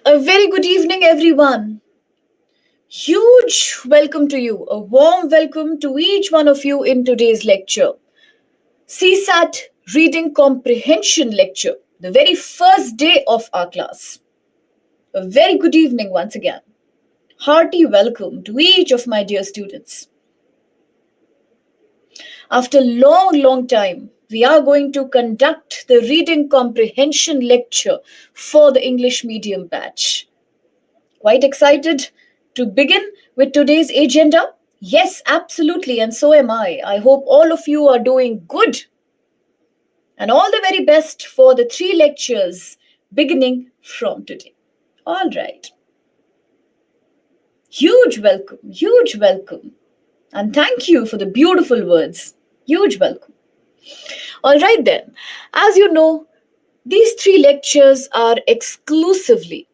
A very good evening, everyone. Huge welcome to you. A warm welcome to each one of you in today's lecture. CSAT Reading Comprehension Lecture, the very first day of our class. A very good evening once again. Hearty welcome to each of my dear students. After long time, we are going to conduct the Reading Comprehension Lecture for the English Medium batch. Quite excited to begin with today's agenda? Yes, absolutely, and so am I. I hope all of you are doing good. And all the very best for the 3 lectures beginning from today. All right. Huge welcome. And thank you for the beautiful words. Huge welcome. All right then. As you know, these 3 lectures are exclusively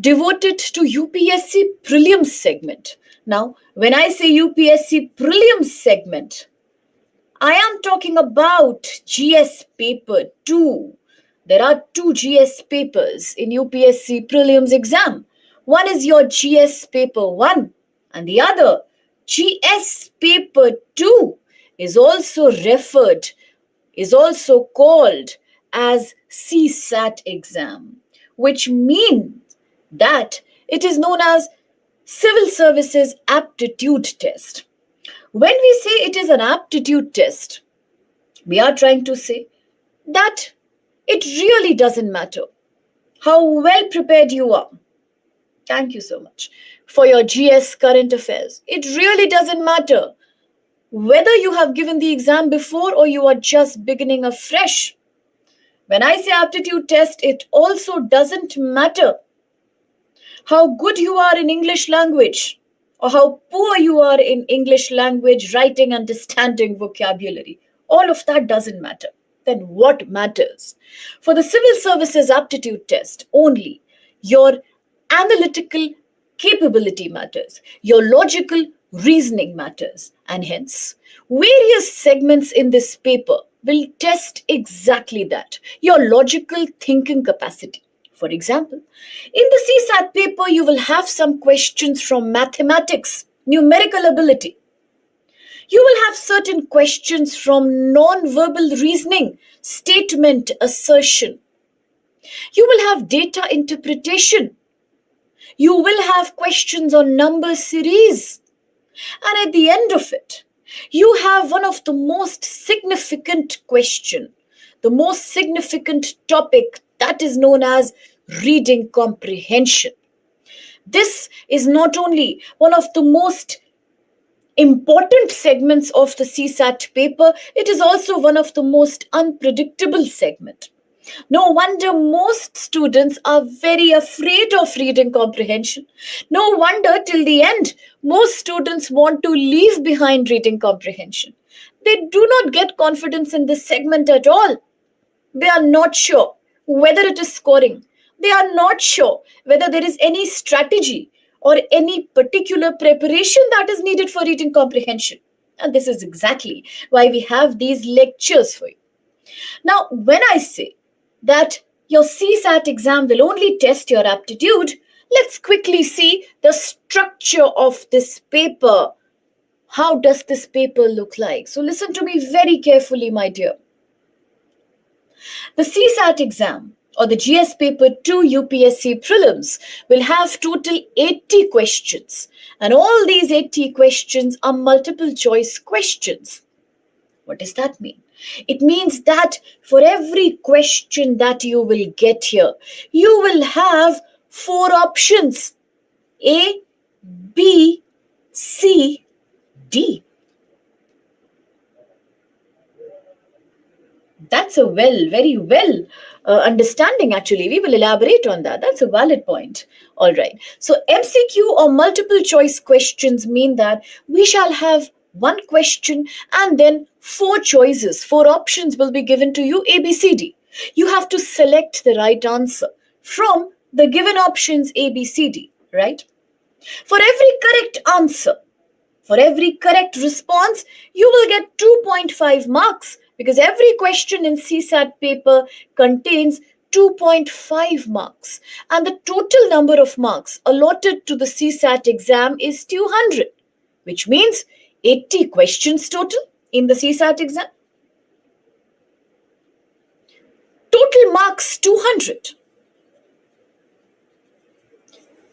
devoted to UPSC Prelims segment. Now, when I say UPSC Prelims segment, I am talking about GS Paper 2. There are 2 GS papers in UPSC Prelims exam. One is your GS Paper 1 and the other, GS Paper 2, is also called as CSAT exam, which means that it is known as Civil Services Aptitude Test. When we say it is an aptitude test, we are trying to say that it really doesn't matter how well prepared you are. Thank you so much for your GS current affairs. It really doesn't matter whether you have given the exam before or you are just beginning afresh. When I say aptitude test, it also doesn't matter how good you are in English language or how poor you are in English language, writing, understanding, vocabulary. All of that doesn't matter. Then what matters? For the Civil Services Aptitude Test, only your analytical capability matters, your logical reasoning matters, and hence various segments in this paper will test exactly that, your logical thinking capacity. For example, in the CSAT paper, you will have some questions from mathematics, numerical ability. You will have certain questions from non-verbal reasoning, statement, assertion. You will have data interpretation. You will have questions on number series. And at the end of it, you have one of the most significant question, the most significant topic that is known as reading comprehension. This is not only one of the most important segments of the CSAT paper, it is also one of the most unpredictable segment. No wonder most students are very afraid of reading comprehension. No wonder till the end, most students want to leave behind reading comprehension. They do not get confidence in this segment at all. They are not sure whether it is scoring. They are not sure whether there is any strategy or any particular preparation that is needed for reading comprehension. And this is exactly why we have these lectures for you. Now, when I say that your CSAT exam will only test your aptitude, let's quickly see the structure of this paper. How does this paper look like? So listen to me very carefully, my dear. The CSAT exam or the GS Paper 2 UPSC Prelims will have total 80 questions. And all these 80 questions are multiple choice questions. What does that mean? It means that for every question that you will get here, you will have 4 options: A, B, C, D. That's a very well understanding actually. We will elaborate on that. That's a valid point. All right. So MCQ or multiple choice questions mean that we shall have one question and then 4 choices, 4 options will be given to you, A, B, C, D. You have to select the right answer from the given options A, B, C, D, right? For every correct answer, for every correct response, you will get 2.5 marks because every question in CSAT paper contains 2.5 marks, and the total number of marks allotted to the CSAT exam is 200, which means 80 questions total in the CSAT exam. Total marks 200,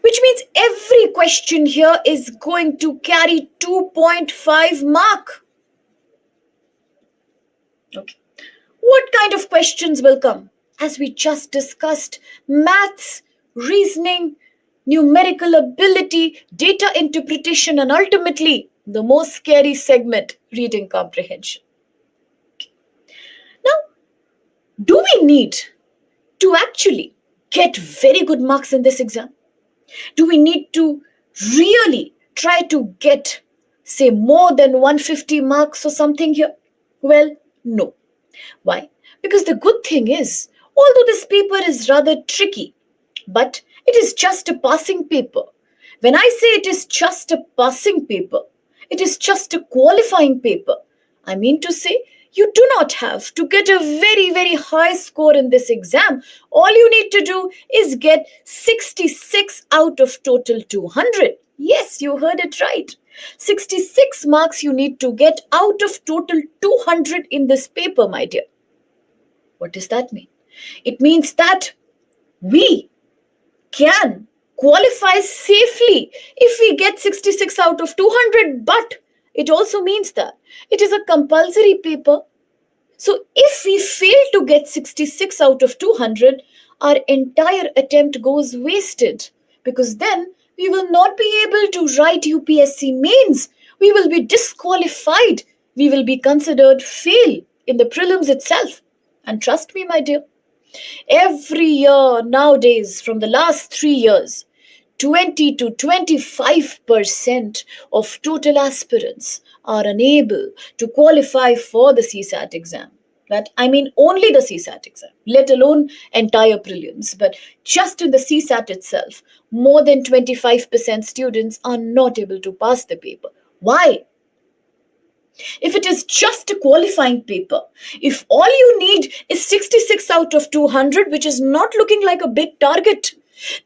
which means every question here is going to carry 2.5 mark. Okay. What kind of questions will come? As we just discussed, maths, reasoning, numerical ability, data interpretation, and ultimately the most scary segment, reading comprehension. Okay. Now, do we need to actually get very good marks in this exam? Do we need to really try to get, say, more than 150 marks or something here? Well, no. Why? Because the good thing is, although this paper is rather tricky, but it is just a passing paper. When I say it is just a passing paper, it is just a qualifying paper. I mean to say, you do not have to get a very, very high score in this exam. All you need to do is get 66 out of total 200. Yes, you heard it right. 66 marks you need to get out of total 200 in this paper, my dear. What does that mean? It means that we can qualify safely if we get 66 out of 200, but it also means that it is a compulsory paper. So if we fail to get 66 out of 200, our entire attempt goes wasted, because then we will not be able to write UPSC mains. We will be disqualified. We will be considered fail in the prelims itself. And trust me, my dear, every year nowadays, from the last 3 years, 20 to 25% of total aspirants are unable to qualify for the CSAT exam. That I mean only the CSAT exam, let alone entire prelims. But just in the CSAT itself, more than 25% students are not able to pass the paper. Why? If it is just a qualifying paper, if all you need is 66 out of 200, which is not looking like a big target,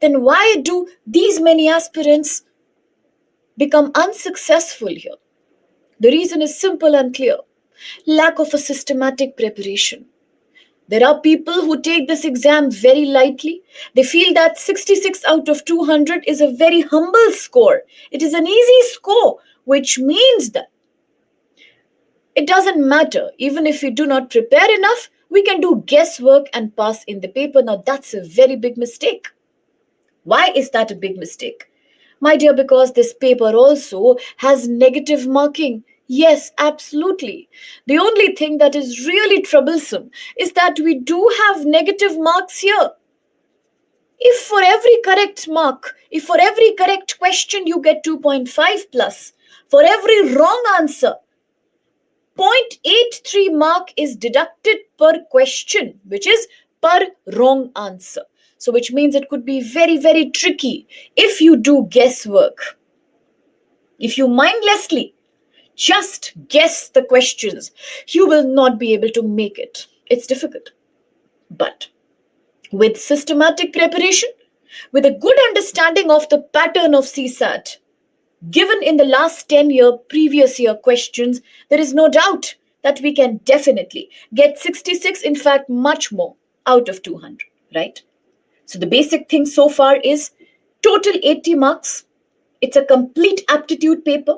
then why do these many aspirants become unsuccessful here? The reason is simple and clear. Lack of a systematic preparation. There are people who take this exam very lightly. They feel that 66 out of 200 is a very humble score. It is an easy score, which means that it doesn't matter. Even if we do not prepare enough, we can do guesswork and pass in the paper. Now, that's a very big mistake. Why is that a big mistake? My dear, because this paper also has negative marking. Yes, absolutely. The only thing that is really troublesome is that we do have negative marks here. If for every correct mark, if for every correct question you get 2.5 plus, for every wrong answer, 0.83 mark is deducted per question, which is per wrong answer. So which means it could be very, very tricky if you do guesswork. If you mindlessly just guess the questions, you will not be able to make it. It's difficult. But with systematic preparation, with a good understanding of the pattern of CSAT, given in the last 10-year, previous year questions, there is no doubt that we can definitely get 66, in fact, much more out of 200, right? So the basic thing so far is total 80 marks. It's a complete aptitude paper.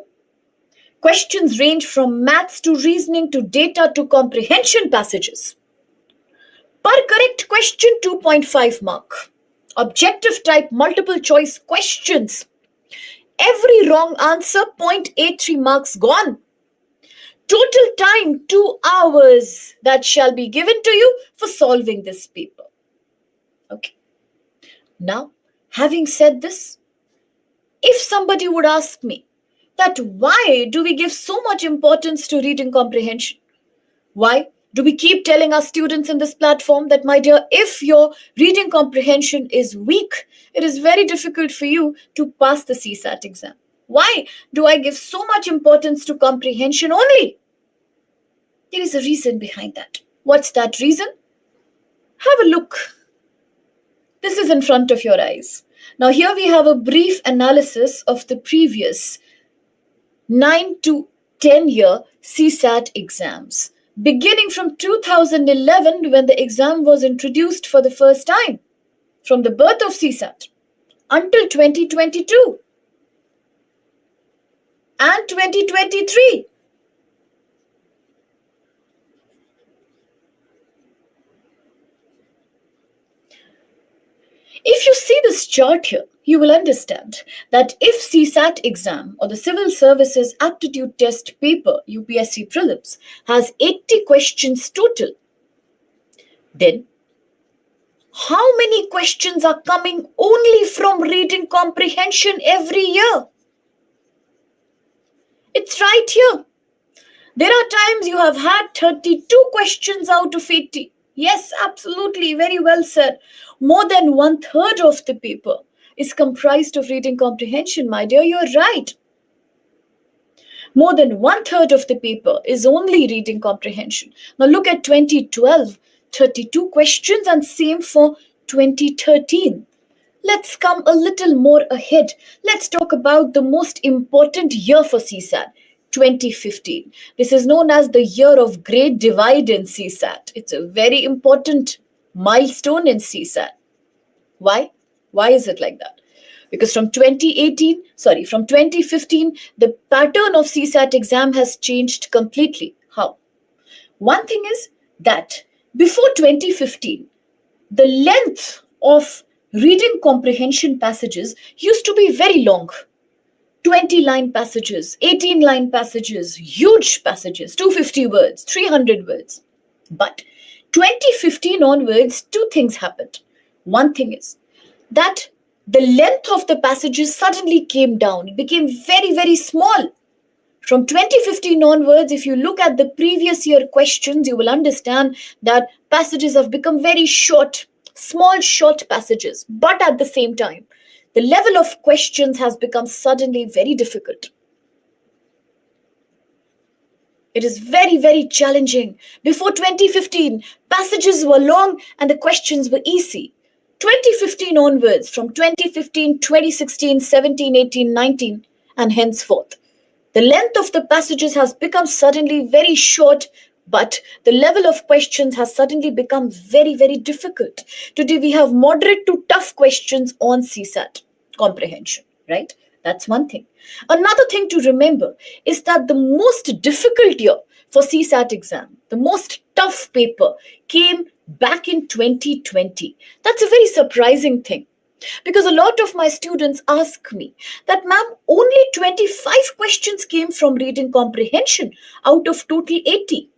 Questions range from maths to reasoning to data to comprehension passages. Per correct question, 2.5 mark. Objective type multiple choice questions. Every wrong answer, 0.83 marks gone. Total time, 2 hours that shall be given to you for solving this paper. Okay. Now, having said this, if somebody would ask me that why do we give so much importance to reading comprehension? Why do we keep telling our students in this platform that, my dear, if your reading comprehension is weak, it is very difficult for you to pass the CSAT exam? Why do I give so much importance to comprehension only? There is a reason behind that. What's that reason? Have a look This is in front of your eyes. Now, here we have a brief analysis of the previous 9 to 10-year CSAT exams, beginning from 2011 when the exam was introduced for the first time, from the birth of CSAT until 2022 and 2023. If you see this chart here, you will understand that if CSAT exam or the Civil Services Aptitude Test paper, UPSC Prelims, has 80 questions total, then how many questions are coming only from reading comprehension every year? It's right here. There are times you have had 32 questions out of 80. Yes, absolutely, very well said. More than 1/3 of the paper is comprised of reading comprehension, my dear. You're right. More than 1/3 of the paper is only reading comprehension. Now look at 2012, 32 questions, and same for 2013. Let's come a little more ahead. Let's talk about the most important year for CSAT, 2015. This is known as the year of great divide in CSAT. It's a very important milestone in CSAT. Why? Why is it like that? Because from 2015, the pattern of CSAT exam has changed completely. How? One thing is that before 2015, the length of reading comprehension passages used to be very long. 20-line passages, 18-line passages, huge passages, 250 words, 300 words. But 2015 onwards, two things happened. One thing is that the length of the passages suddenly came down. It became very, very small. From 2015 onwards, if you look at the previous year questions, you will understand that passages have become very short, small, short passages. But at the same time, the level of questions has become suddenly very difficult. It is very, very challenging. Before 2015, passages were long and the questions were easy. 2015 onwards, from 2015, 2016, 17, 18, 19, and henceforth, the length of the passages has become suddenly very short, but the level of questions has suddenly become very, very difficult. Today, we have moderate to tough questions on CSAT comprehension, right? That's one thing. Another thing to remember is that the most difficult year for CSAT exam, the most tough paper, came back in 2020. That's a very surprising thing. Because a lot of my students ask me that, ma'am, only 25 questions came from reading comprehension out of total 80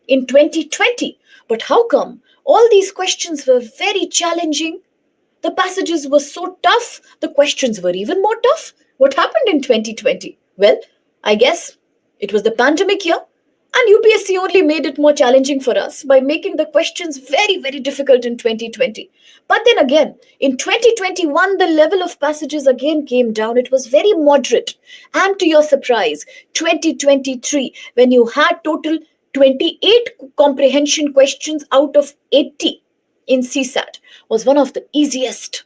in 2020. But how come all these questions were very challenging? The passages were so tough, the questions were even more tough. What happened in 2020? Well, I guess it was the pandemic year, and UPSC only made it more challenging for us by making the questions very, very difficult in 2020. But then again, in 2021, the level of passages again came down. It was very moderate. And to your surprise, 2023, when you had total 28 comprehension questions out of 80 in CSAT, was one of the easiest.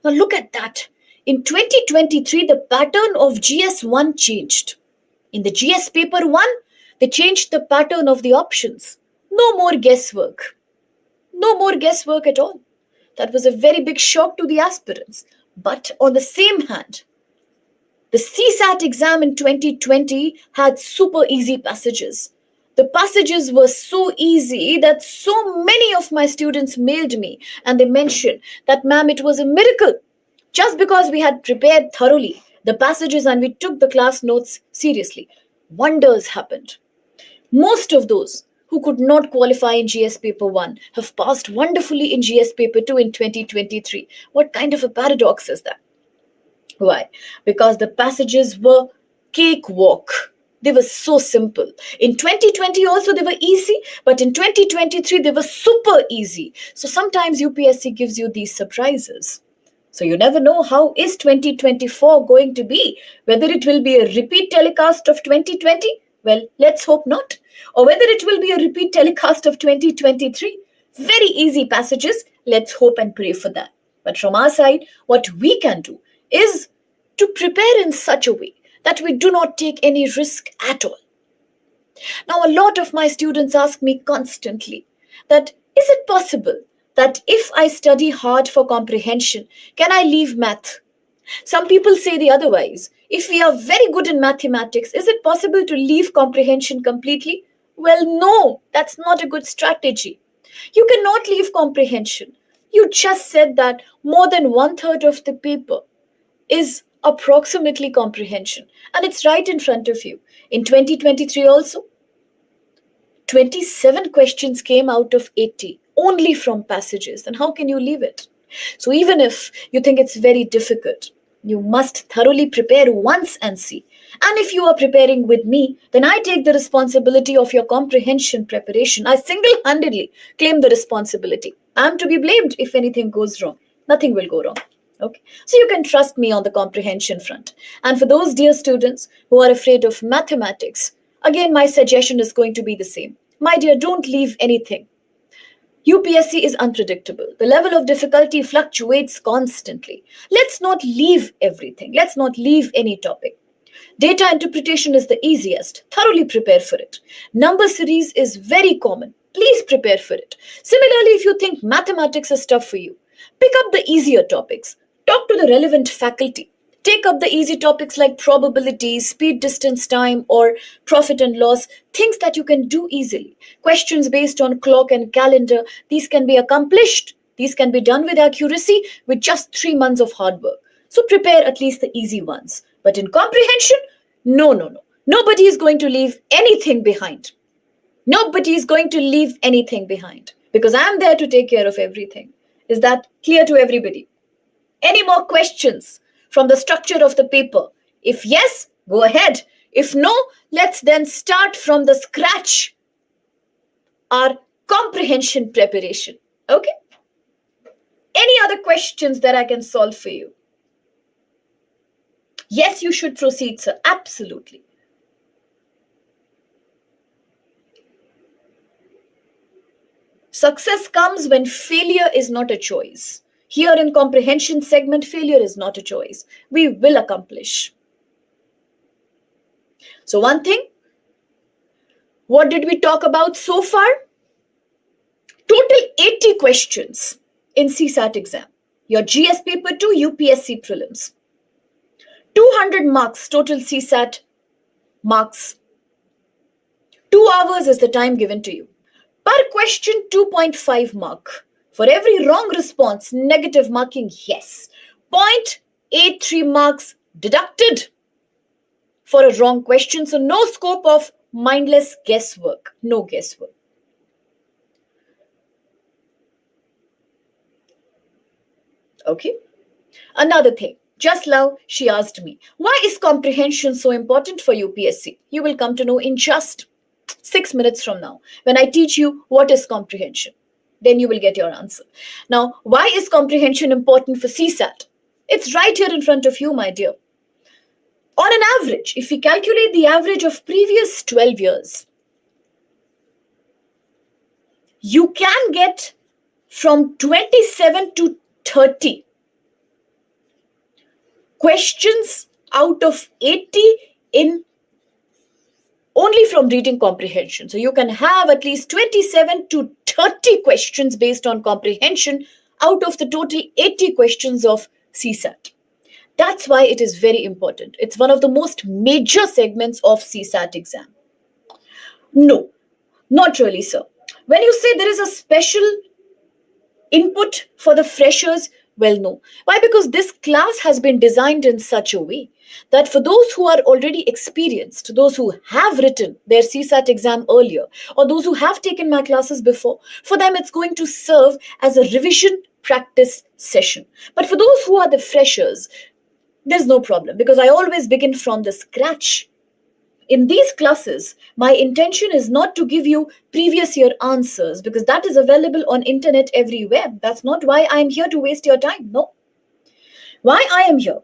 Now look at that. In 2023, the pattern of GS1 changed. In the GS paper 1, they changed the pattern of the options. No more guesswork. No more guesswork at all. That was a very big shock to the aspirants. But on the same hand, the CSAT exam in 2020 had super easy passages. The passages were so easy that so many of my students mailed me and they mentioned that, ma'am, it was a miracle. Just because we had prepared thoroughly the passages and we took the class notes seriously, wonders happened. Most of those who could not qualify in GS paper 1 have passed wonderfully in GS paper 2 in 2023. What kind of a paradox is that? Why? Because the passages were cakewalk. They were so simple. In 2020 also they were easy, but in 2023 they were super easy. So sometimes UPSC gives you these surprises. So you never know how is 2024 going to be. Whether it will be a repeat telecast of 2020, well, let's hope not. Or whether it will be a repeat telecast of 2023. Very easy passages. Let's hope and pray for that. But from our side, what we can do is to prepare in such a way that we do not take any risk at all. Now, a lot of my students ask me constantly that is it possible that if I study hard for comprehension, can I leave math? Some people say the otherwise. If we are very good in mathematics, is it possible to leave comprehension completely? Well, no, that's not a good strategy. You cannot leave comprehension. You just said that more than one third of the paper is approximately comprehension, and it's right in front of you. In 2023 also, 27 questions came out of 80 only from passages. Then how can you leave it? So even if you think it's very difficult, you must thoroughly prepare once and see. And if you are preparing with me, then I take the responsibility of your comprehension preparation. I single-handedly claim the responsibility. I am to be blamed if anything goes wrong. Nothing will go wrong. Okay, so you can trust me on the comprehension front. And for those dear students who are afraid of mathematics, again, my suggestion is going to be the same. My dear, don't leave anything. UPSC is unpredictable. The level of difficulty fluctuates constantly. Let's not leave everything. Let's not leave any topic. Data interpretation is the easiest. Thoroughly prepare for it. Number series is very common. Please prepare for it. Similarly, if you think mathematics is tough for you, pick up the easier topics. Talk to the relevant faculty. Take up the easy topics like probability, speed, distance, time, or profit and loss, things that you can do easily. Questions based on clock and calendar, these can be accomplished. These can be done with accuracy with just 3 months of hard work. So prepare at least the easy ones. But in comprehension, no. Nobody is going to leave anything behind. Nobody is going to leave anything behind because I am there to take care of everything. Is that clear to everybody? Any more questions from the structure of the paper? If yes, go ahead. If no, let's then start from the scratch our comprehension preparation. Okay? Any other questions that I can solve for you? Yes, you should proceed, sir. Absolutely. Success comes when failure is not a choice. Here in comprehension segment, failure is not a choice. We will accomplish. So one thing, what did we talk about so far? Total 80 questions in CSAT exam. Your GS paper 2, UPSC prelims. 200 marks total CSAT marks. 2 hours is the time given to you. Per question, 2.5 mark. For every wrong response, negative marking, yes. 0.83 marks deducted for a wrong question. So no scope of mindless guesswork. No guesswork. Okay. Another thing. Just now, she asked me, why is comprehension so important for UPSC? You will come to know in just 6 minutes from now when I teach you what is comprehension. Then you will get your answer. Now, why is comprehension important for CSAT? It's right here in front of you, my dear. On an average, if we calculate the average of previous 12 years, you can get from 27 to 30 questions out of 80 in only from reading comprehension. So you can have at least 27 to 30 questions based on comprehension out of the total 80 questions of CSAT. That's why it is very important. It's one of the most major segments of CSAT exam. No, not really, sir. When you say there is a special input for the freshers, well, no. Why? Because this class has been designed in such a way that for those who are already experienced, those who have written their CSAT exam earlier, or those who have taken my classes before, for them it's going to serve as a revision practice session. But for those who are the freshers, there's no problem because I always begin from the scratch. In these classes, my intention is not to give you previous year answers because that is available on internet everywhere. That's not why I am here to waste your time. No. Why I am here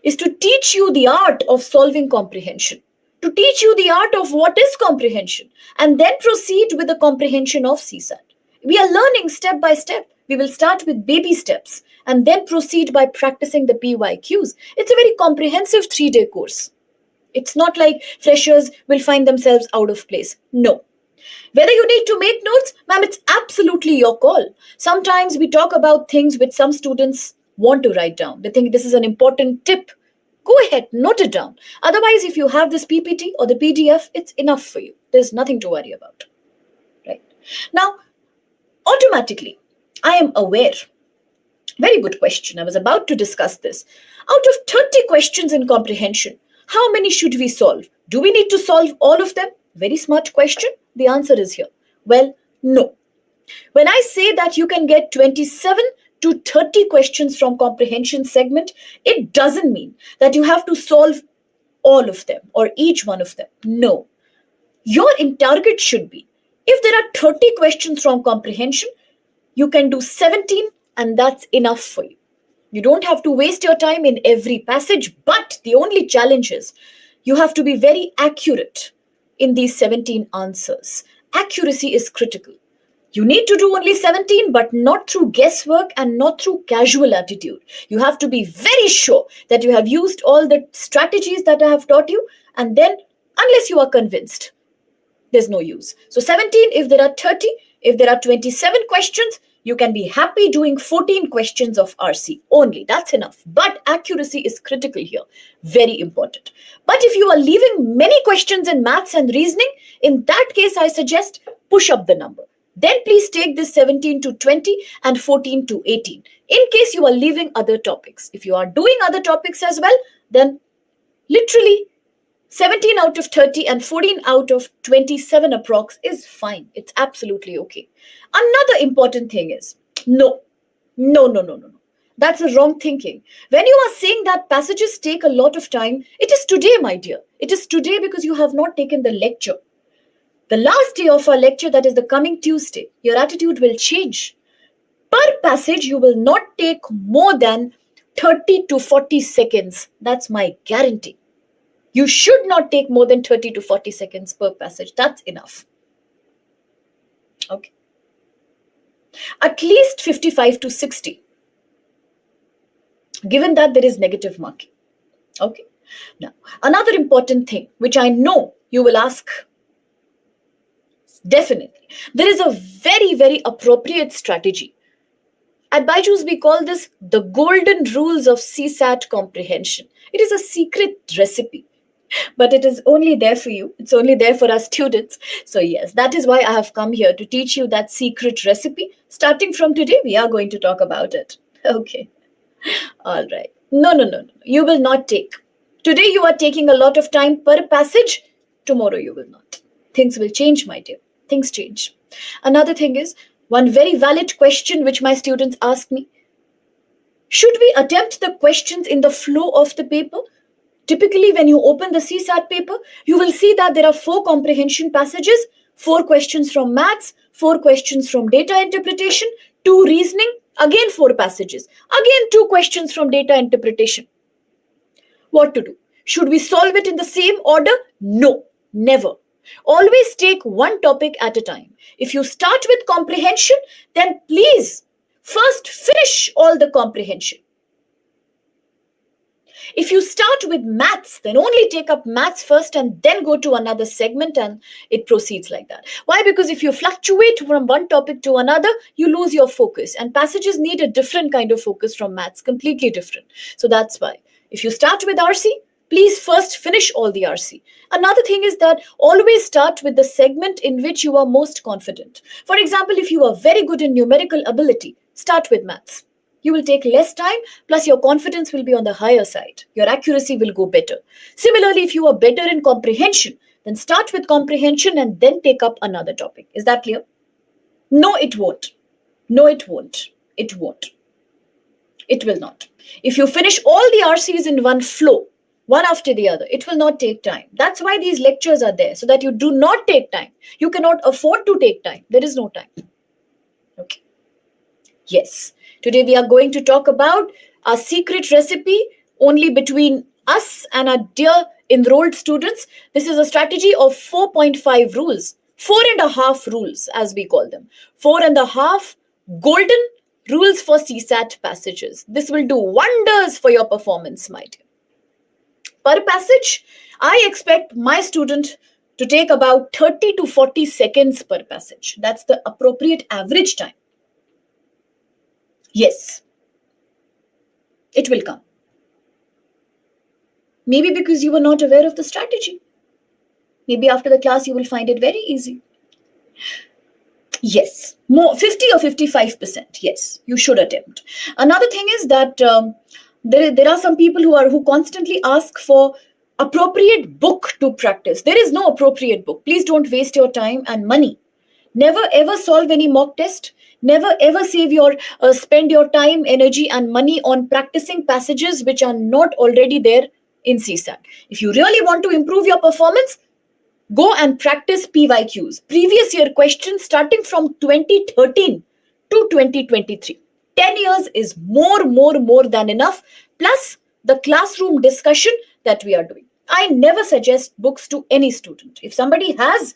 is to teach you the art of solving comprehension, to teach you the art of what is comprehension, and then proceed with the comprehension of CSAT. We are learning step by step. We will start with baby steps and then proceed by practicing the PYQs. It's a very comprehensive 3-day course. It's not like freshers will find themselves out of place. No. Whether you need to make notes, ma'am, it's absolutely your call. Sometimes we talk about things which some students want to write down. They think this is an important tip. Go ahead, note it down. Otherwise, if you have this PPT or the PDF, it's enough for you. There's nothing to worry about. Right? Now, automatically, I am aware. Very good question. I was about to discuss this. Out of 30 questions in comprehension, how many should we solve? Do we need to solve all of them? Very smart question. The answer is here. Well, no. When I say that you can get 27 to 30 questions from comprehension segment, it doesn't mean that you have to solve all of them or each one of them. No. Your target should be, if there are 30 questions from comprehension, you can do 17 and that's enough for you. You don't have to waste your time in every passage, but the only challenge is you have to be very accurate in these 17 answers. Accuracy is critical. You need to do only 17, but not through guesswork and not through casual attitude. You have to be very sure that you have used all the strategies that I have taught you, and then, unless you are convinced, there's no use. So 17, if there are 30, if there are 27 questions, you can be happy doing 14 questions of RC only. That's enough. But accuracy is critical here. Very important. But if you are leaving many questions in maths and reasoning, in that case, I suggest push up the number. Then please take this 17 to 20 and 14 to 18. In case you are leaving other topics. If you are doing other topics as well, then literally 17 out of 30 and 14 out of 27 approx is fine. It's absolutely okay. Another important thing is, no. That's the wrong thinking. When you are saying that passages take a lot of time, it is today, my dear. It is today because you have not taken the lecture. The last day of our lecture, that is the coming Tuesday, your attitude will change. Per passage, you will not take more than 30 to 40 seconds. That's my guarantee. You should not take more than 30 to 40 seconds per passage. That's enough. Okay. At least 55 to 60. Given that there is negative marking. Okay. Now, another important thing, which I know you will ask. Definitely. There is a very, very appropriate strategy. At Byju's, we call this the golden rules of CSAT comprehension. It is a secret recipe. But it is only there for you. It's only there for our students. So yes, that is why I have come here to teach you that secret recipe. Starting from today, we are going to talk about it. Okay. All right. No. You will not take. Today you are taking a lot of time per passage. Tomorrow you will not. Things will change, my dear. Things change. Another thing is, one very valid question which my students ask me. Should we attempt the questions in the flow of the paper? Typically, when you open the CSAT paper, you will see that there are 4 comprehension passages, 4 questions from maths, 4 questions from data interpretation, 2 reasoning, again 4 passages, again 2 questions from data interpretation. What to do? Should we solve it in the same order? No, never. Always take one topic at a time. If you start with comprehension, then please first finish all the comprehension. If you start with maths, then only take up maths first and then go to another segment, and it proceeds like that. Why? Because if you fluctuate from one topic to another, you lose your focus, and passages need a different kind of focus from maths, completely different. So that's why. If you start with RC, please first finish all the RC. Another thing is that always start with the segment in which you are most confident. For example, if you are very good in numerical ability, start with maths. You will take less time, plus your confidence will be on the higher side. Your accuracy will go better. Similarly, if you are better in comprehension, then start with comprehension and then take up another topic. Is that clear? No, it won't. No, it won't. It won't. It will not. If you finish all the RCs in one flow, one after the other, it will not take time. That's why these lectures are there, so that you do not take time. You cannot afford to take time. There is no time. Okay. Yes. Today we are going to talk about a secret recipe only between us and our dear enrolled students. This is a strategy of 4.5 rules, 4.5 rules as we call them. 4.5 golden rules for CSAT passages. This will do wonders for your performance, my dear. Per passage, I expect my student to take about 30 to 40 seconds per passage. That's the appropriate average time. Yes, it will come. Maybe because you were not aware of the strategy. Maybe after the class you will find it very easy. Yes, more 50 or 55%. Yes, you should attempt. Another thing is that there are some people who constantly ask for appropriate book to practice. There is no appropriate book. Please don't waste your time and money. Never ever solve any mock test. Never ever spend your time, energy, and money on practicing passages which are not already there in CSAT. If you really want to improve your performance, go and practice PYQs, previous year questions starting from 2013 to 2023. 10 years is more than enough, plus the classroom discussion that we are doing. I never suggest books to any student. If somebody has,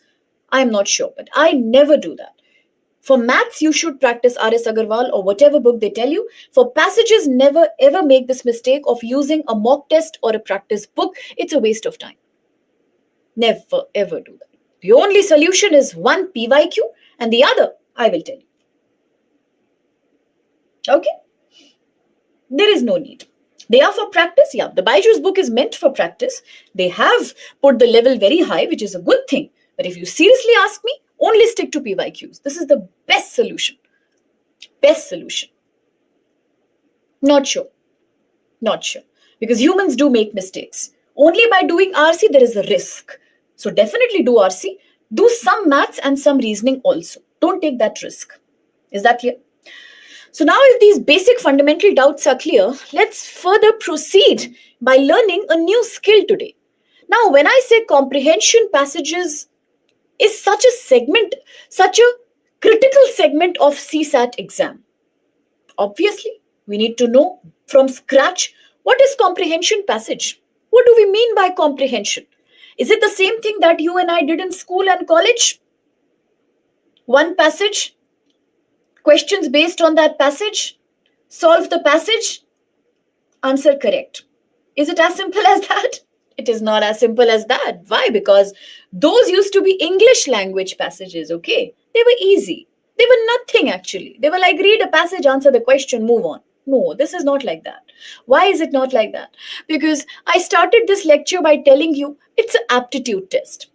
I'm not sure, but I never do that. For maths, you should practice R.S. Agarwal or whatever book they tell you. For passages, never ever make this mistake of using a mock test or a practice book. It's a waste of time. Never ever do that. The only solution is one PYQ and the other I will tell you. Okay? There is no need. They are for practice. Yeah, the Byju's book is meant for practice. They have put the level very high, which is a good thing. But if you seriously ask me, only stick to PYQs. This is the best solution. Best solution. Not sure. Not sure. Because humans do make mistakes. Only by doing RC, there is a risk. So definitely do RC. Do some maths and some reasoning also. Don't take that risk. Is that clear? So now if these basic fundamental doubts are clear, let's further proceed by learning a new skill today. Now, when I say comprehension passages is such a critical segment of CSAT exam, obviously, we need to know from scratch what is comprehension passage. What do we mean by comprehension? Is it the same thing that you and I did in school and college? One passage, questions based on that passage, solve the passage, answer correct. Is it as simple as that? It is not as simple as that. Why? Because those used to be English language passages, okay? They were easy. They were nothing actually. They were like, read a passage, answer the question, move on. No, this is not like that. Why is it not like that? Because I started this lecture by telling you it's an aptitude test.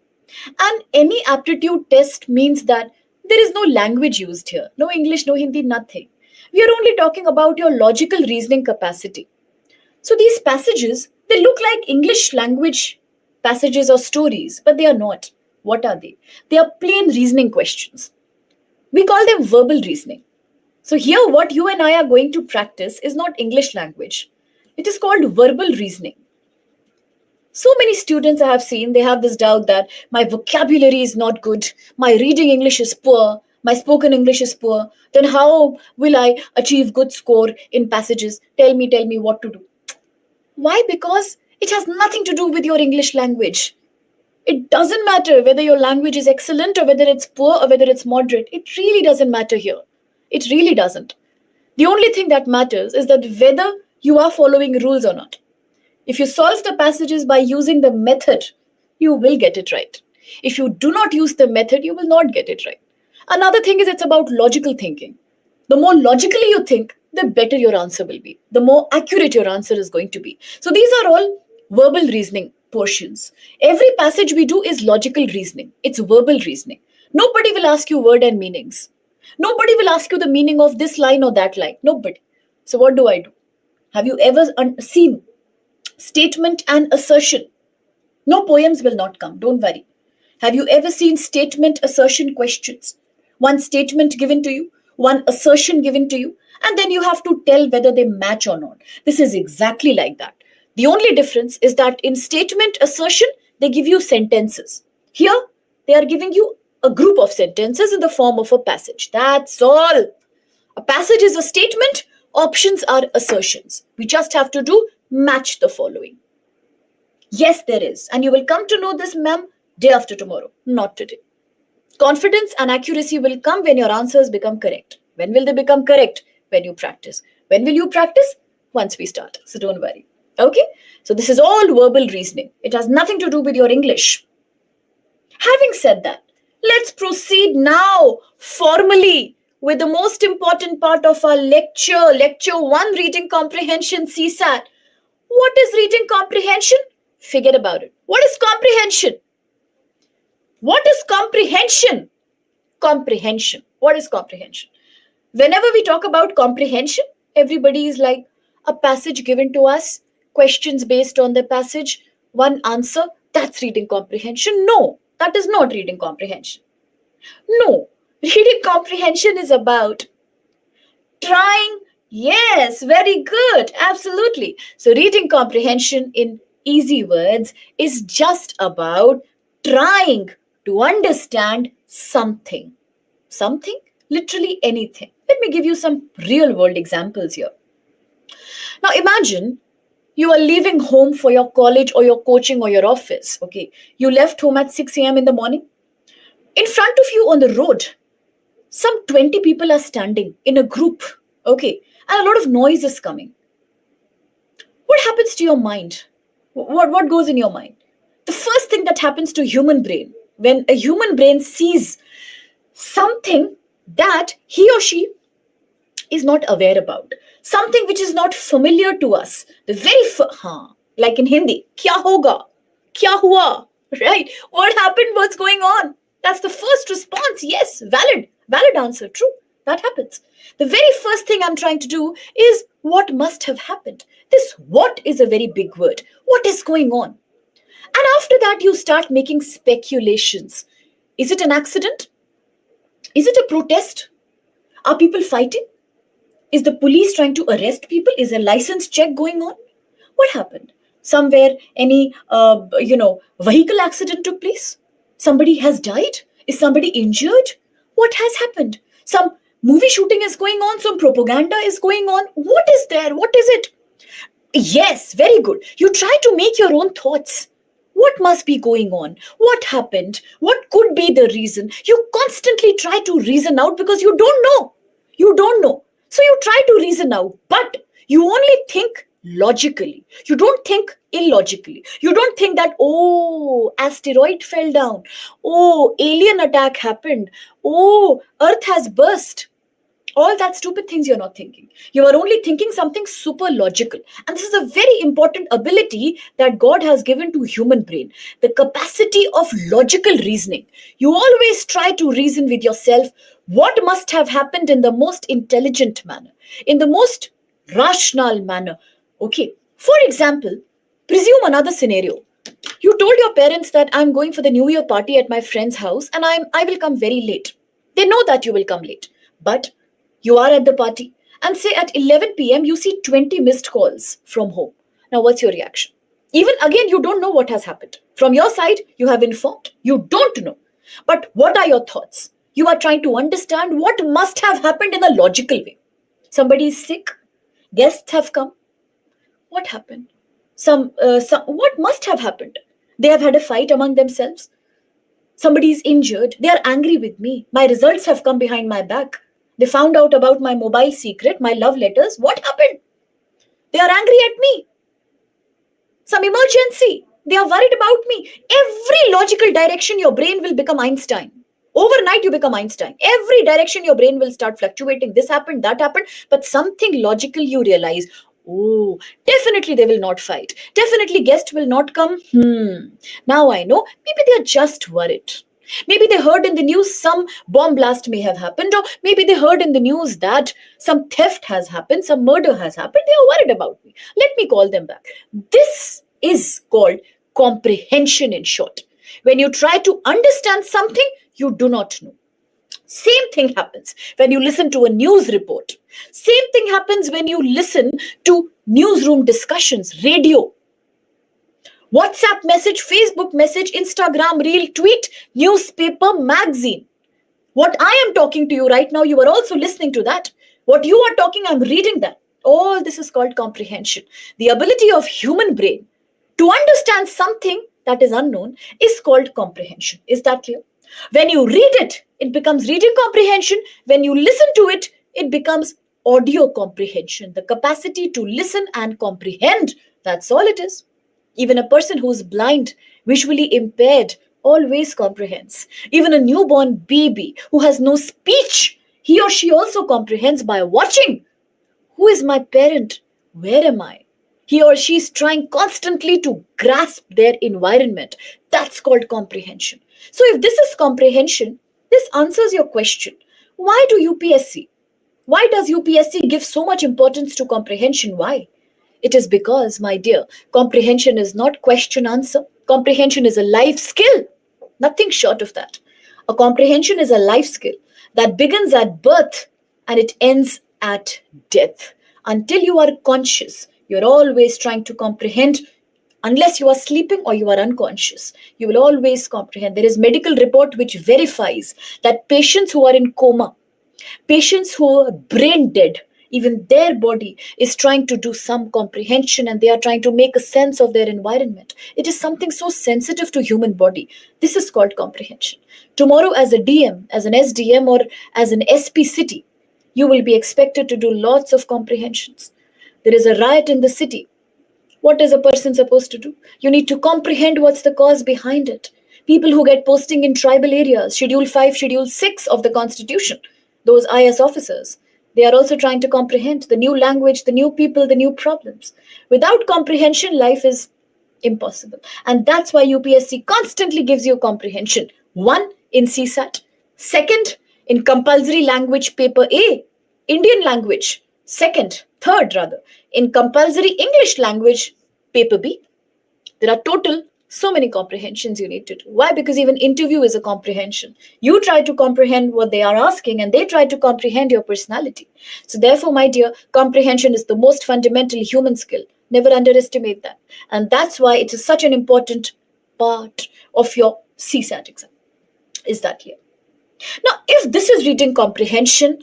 And any aptitude test means that there is no language used here. No English, no Hindi, nothing. We are only talking about your logical reasoning capacity. So these passages, they look like English language passages or stories, but they are not. What are they? They are plain reasoning questions. We call them verbal reasoning. So here what you and I are going to practice is not English language. It is called verbal reasoning. So many students I have seen, they have this doubt that my vocabulary is not good, my reading English is poor, my spoken English is poor, then how will I achieve good score in passages? Tell me what to do. Why? Because it has nothing to do with your English language. It doesn't matter whether your language is excellent or whether it's poor or whether it's moderate. It really doesn't matter here. It really doesn't. The only thing that matters is that whether you are following rules or not. If you solve the passages by using the method, you will get it right. If you do not use the method, you will not get it right. Another thing is it's about logical thinking. The more logically you think, the better your answer will be. The more accurate your answer is going to be. So these are all verbal reasoning portions. Every passage we do is logical reasoning. It's verbal reasoning. Nobody will ask you word and meanings. Nobody will ask you the meaning of this line or that line. Nobody. So what do? Have you ever seen statement and assertion? No, poems will not come. Don't worry. Have you ever seen statement assertion questions? One statement given to you, one assertion given to you, and then you have to tell whether they match or not. This is exactly like that. The only difference is that in statement assertion, they give you sentences. Here, they are giving you a group of sentences in the form of a passage. That's all. A passage is a statement, options are assertions. We just have to do match the following. Yes, there is. And you will come to know this, ma'am, day after tomorrow, not today. Confidence and accuracy will come when your answers become correct. When will they become correct? When you practice. When will you practice? Once we start. So don't worry. Okay? So this is all verbal reasoning. It has nothing to do with your English. Having said that, let's proceed now formally with the most important part of our lecture. Lecture 1, Reading Comprehension CSAT. What is reading comprehension? Forget about it. What is comprehension? What is comprehension? Comprehension. What is comprehension? Whenever we talk about comprehension, everybody is like a passage given to us, questions based on the passage, one answer, that's reading comprehension. No, that is not reading comprehension. No, reading comprehension is about trying. Yes, very good. Absolutely. So, reading comprehension in easy words is just about trying to understand something. Something? Literally anything. Let me give you some real world examples here. Now, imagine you are leaving home for your college or your coaching or your office. Okay. You left home at 6 a.m. in the morning. In front of you on the road, some 20 people are standing in a group. Okay. And a lot of noise is coming. What happens to your mind? What goes in your mind? The first thing that happens to human brain, when a human brain sees something that he or she is not aware about, something which is not familiar to us, the very like in Hindi, kya hoga, kya hua, right? What happened? What's going on? That's the first response. Yes, valid answer, true. That happens. The very first thing I'm trying to do is what must have happened. This what is a very big word. What is going on? And after that, you start making speculations. Is it an accident? Is it a protest? Are people fighting? Is the police trying to arrest people? Is a license check going on? What happened? Somewhere, any vehicle accident took place? Somebody has died? Is somebody injured? What has happened? Some movie shooting is going on. Some propaganda is going on. What is there? What is it? Yes, very good. You try to make your own thoughts. What must be going on? What happened? What could be the reason? You constantly try to reason out because you don't know. You don't know. So you try to reason out, but you only think logically. You don't think illogically. You don't think that, oh, asteroid fell down. Oh, alien attack happened. Oh, Earth has burst. All that stupid things you're not thinking. You are only thinking something super logical. And this is a very important ability that God has given to human brain. The capacity of logical reasoning. You always try to reason with yourself what must have happened in the most intelligent manner, in the most rational manner. Okay. For example, presume another scenario. You told your parents that I'm going for the New Year party at my friend's house and I will come very late. They know that you will come late. But you are at the party and say at 11 p.m. you see 20 missed calls from home. Now, what's your reaction? Even again, you don't know what has happened. From your side, you have informed. You don't know. But what are your thoughts? You are trying to understand what must have happened in a logical way. Somebody is sick. Guests have come. What happened? What must have happened? They have had a fight among themselves. Somebody is injured. They are angry with me. My results have come behind my back. They found out about my mobile secret, my love letters. What happened? They are angry at me. Some emergency. They are worried about me. Every logical direction, your brain will become Einstein. Overnight, you become Einstein. Every direction, your brain will start fluctuating. This happened, that happened. But something logical, you realize, oh, definitely they will not fight. Definitely guest will not come. Now I know. Maybe they are just worried. Maybe they heard in the news some bomb blast may have happened, or maybe they heard in the news that some theft has happened, some murder has happened. They are worried about me. Let me call them back. This is called comprehension in short. When you try to understand something you do not know. Same thing happens when you listen to a news report. Same thing happens when you listen to newsroom discussions, radio, WhatsApp message, Facebook message, Instagram reel, tweet, newspaper, magazine. What I am talking to you right now, you are also listening to that. What you are talking, I'm reading that. All this is called comprehension. The ability of human brain to understand something that is unknown is called comprehension. Is that clear? When you read it, it becomes reading comprehension. When you listen to it, it becomes audio comprehension, the capacity to listen and comprehend. That's all it is. Even a person who's blind, visually impaired, always comprehends. Even a newborn baby who has no speech, he or she also comprehends by watching. Who is my parent? Where am I? He or she is trying constantly to grasp their environment. That's called comprehension. So, if this is comprehension, this answers your question. Why do UPSC? Why does UPSC give so much importance to comprehension? Why? It is because, my dear, comprehension is not question answer. Comprehension is a life skill. Nothing short of that. A comprehension is a life skill that begins at birth and it ends at death. Until you are conscious, you're always trying to comprehend. Unless you are sleeping or you are unconscious, you will always comprehend. There is medical report which verifies that patients who are in coma, patients who are brain dead, even their body is trying to do some comprehension and they are trying to make a sense of their environment. It is something so sensitive to human body. This is called comprehension. Tomorrow, as a DM, as an SDM, or as an SP city, you will be expected to do lots of comprehensions. There is a riot in the city. What is a person supposed to do? You need to comprehend what's the cause behind it. People who get posting in tribal areas, Schedule 5, Schedule 6 of the Constitution, those IS officers, they are also trying to comprehend the new language, the new people, the new problems. Without comprehension, life is impossible. And that's why UPSC constantly gives you comprehension. One, in CSAT. Second, in compulsory language paper A, Indian language. Third rather, in compulsory English language paper B. There are total so many comprehensions you need to do. Why? Because even interview is a comprehension. You try to comprehend what they are asking and they try to comprehend your personality. So therefore, my dear, comprehension is the most fundamental human skill. Never underestimate that. And that's why it is such an important part of your CSAT exam. Is that clear? Now, if this is reading comprehension,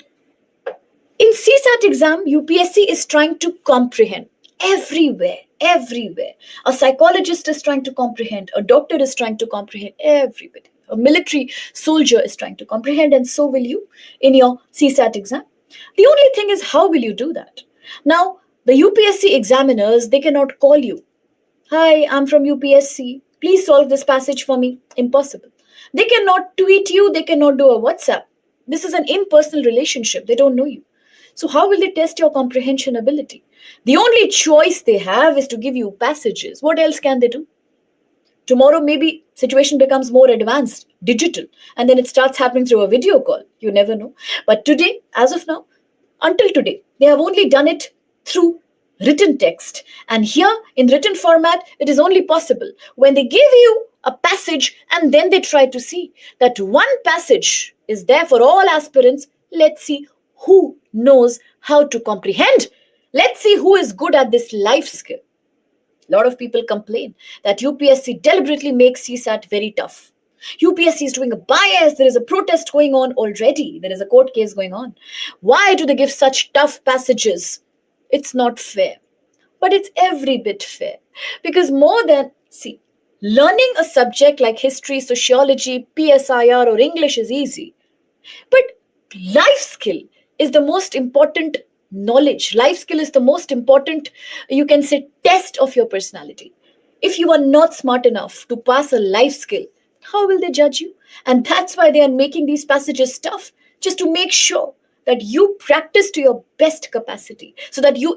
in CSAT exam, UPSC is trying to comprehend everywhere, everywhere. A psychologist is trying to comprehend, a doctor is trying to comprehend, everybody. A military soldier is trying to comprehend, and so will you in your CSAT exam. The only thing is, how will you do that? Now, the UPSC examiners, they cannot call you. Hi, I'm from UPSC. Please solve this passage for me. Impossible. They cannot tweet you, they cannot do a WhatsApp. This is an impersonal relationship. They don't know you. So how will they test your comprehension ability? The only choice they have is to give you passages. What else can they do? Tomorrow, maybe situation becomes more advanced, digital, and then it starts happening through a video call. You never know. But today, as of now, until today, they have only done it through written text. And here, in written format, it is only possible when they give you a passage and then they try to see that one passage is there for all aspirants. Let's see who knows how to comprehend. Let's see who is good at this life skill. A lot of people complain that UPSC deliberately makes CSAT very tough. UPSC is doing a bias. There is a protest going on already. There is a court case going on. Why do they give such tough passages? It's not fair. But it's every bit fair. Because learning a subject like history, sociology, PSIR, or English is easy. But life skill is the most important knowledge. Life skill is the most important, you can say, test of your personality. If you are not smart enough to pass a life skill, how will they judge you? And that's why they are making these passages tough, just to make sure that you practice to your best capacity, so that you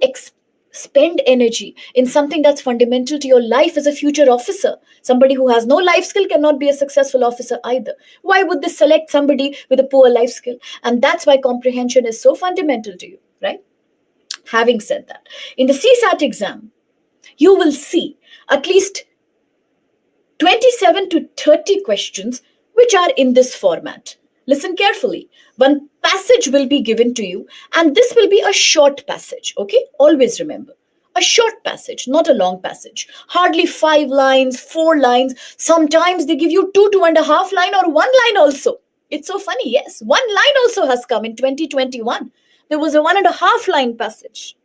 spend energy in something that's fundamental to your life as a future officer. Somebody who has no life skill cannot be a successful officer either. Why would they select somebody with a poor life skill? And that's why comprehension is so fundamental to you, right? Having said that, in the CSAT exam, you will see at least 27 to 30 questions which are in this format. Listen carefully. One passage will be given to you, and this will be a short passage. Okay? Always remember. A short passage, not a long passage. Hardly 5 lines, 4 lines. Sometimes they give you 2.5 line, or 1 line also. It's so funny. Yes, 1 line also has come in 2021. There was a 1.5 line passage.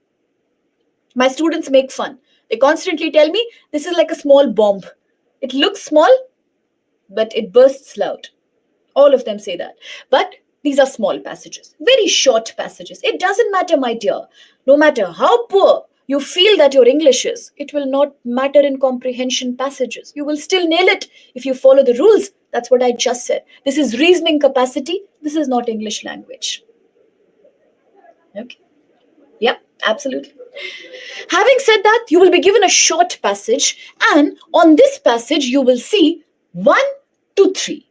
My students make fun. They constantly tell me this is like a small bomb. It looks small, but it bursts loud. All of them say that. But These are small passages, very short passages. It doesn't matter, my dear. No matter how poor you feel that your English is, it will not matter in comprehension passages. You will still nail it if you follow the rules. That's what I just said. This is reasoning capacity. This is not English language. Okay. Yeah, absolutely. Having said that, you will be given a short passage, and on this passage, you will see 1 to 3.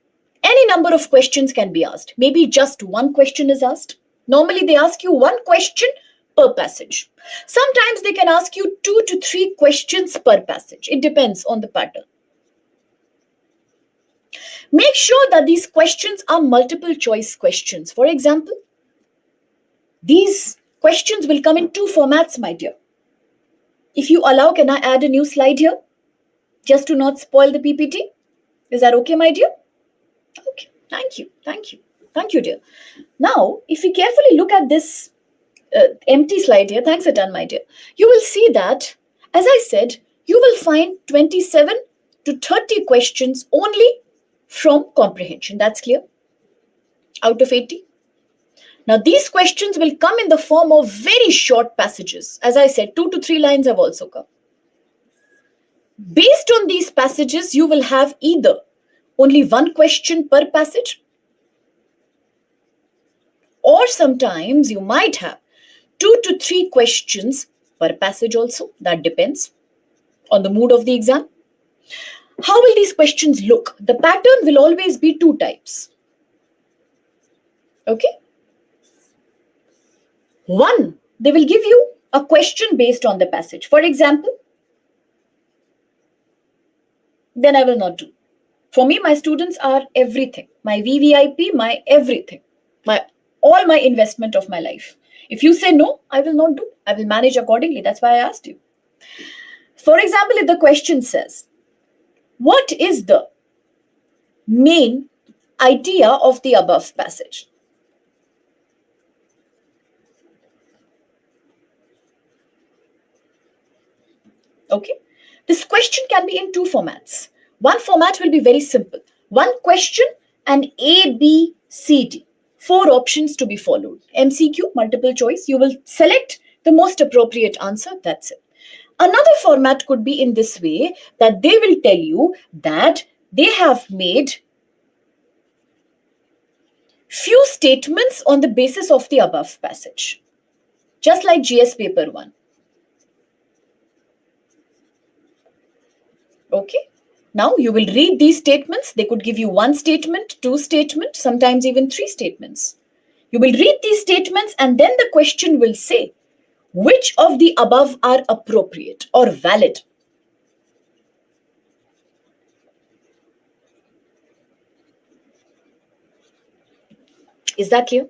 Any number of questions can be asked. Maybe just one question is asked. Normally, they ask you one question per passage. Sometimes they can ask you 2 to 3 questions per passage. It depends on the pattern. Make sure that these questions are multiple choice questions. For example, these questions will come in 2 formats, my dear. If you allow, can I add a new slide here? Just to not spoil the PPT? Is that okay, my dear? Okay, thank you, thank you. Thank you, dear. Now, if we carefully look at this empty slide here, thanks, Atan, my dear, you will see that, as I said, you will find 27 to 30 questions only from comprehension. That's clear? Out of 80. Now, these questions will come in the form of very short passages. As I said, 2 to 3 lines have also come. Based on these passages, you will have either only one question per passage, or sometimes you might have 2 to 3 questions per passage also. That depends on the mood of the exam. How will these questions look? The pattern will always be 2 types. Okay? One, they will give you a question based on the passage. For example, then I will not do. For me, my students are everything. My VVIP, my everything. All my investment of my life. If you say no, I will not do. I will manage accordingly. That's why I asked you. For example, if the question says, what is the main idea of the above passage? Okay. This question can be in 2 formats. One format will be very simple. One question and A, B, C, D. 4 options to be followed. MCQ, multiple choice. You will select the most appropriate answer. That's it. Another format could be in this way, that they will tell you that they have made few statements on the basis of the above passage. Just like GS paper 1. Okay. Now you will read these statements. They could give you 1 statement, 2 statements, sometimes even 3 statements. You will read these statements, and then the question will say, which of the above are appropriate or valid? Is that clear?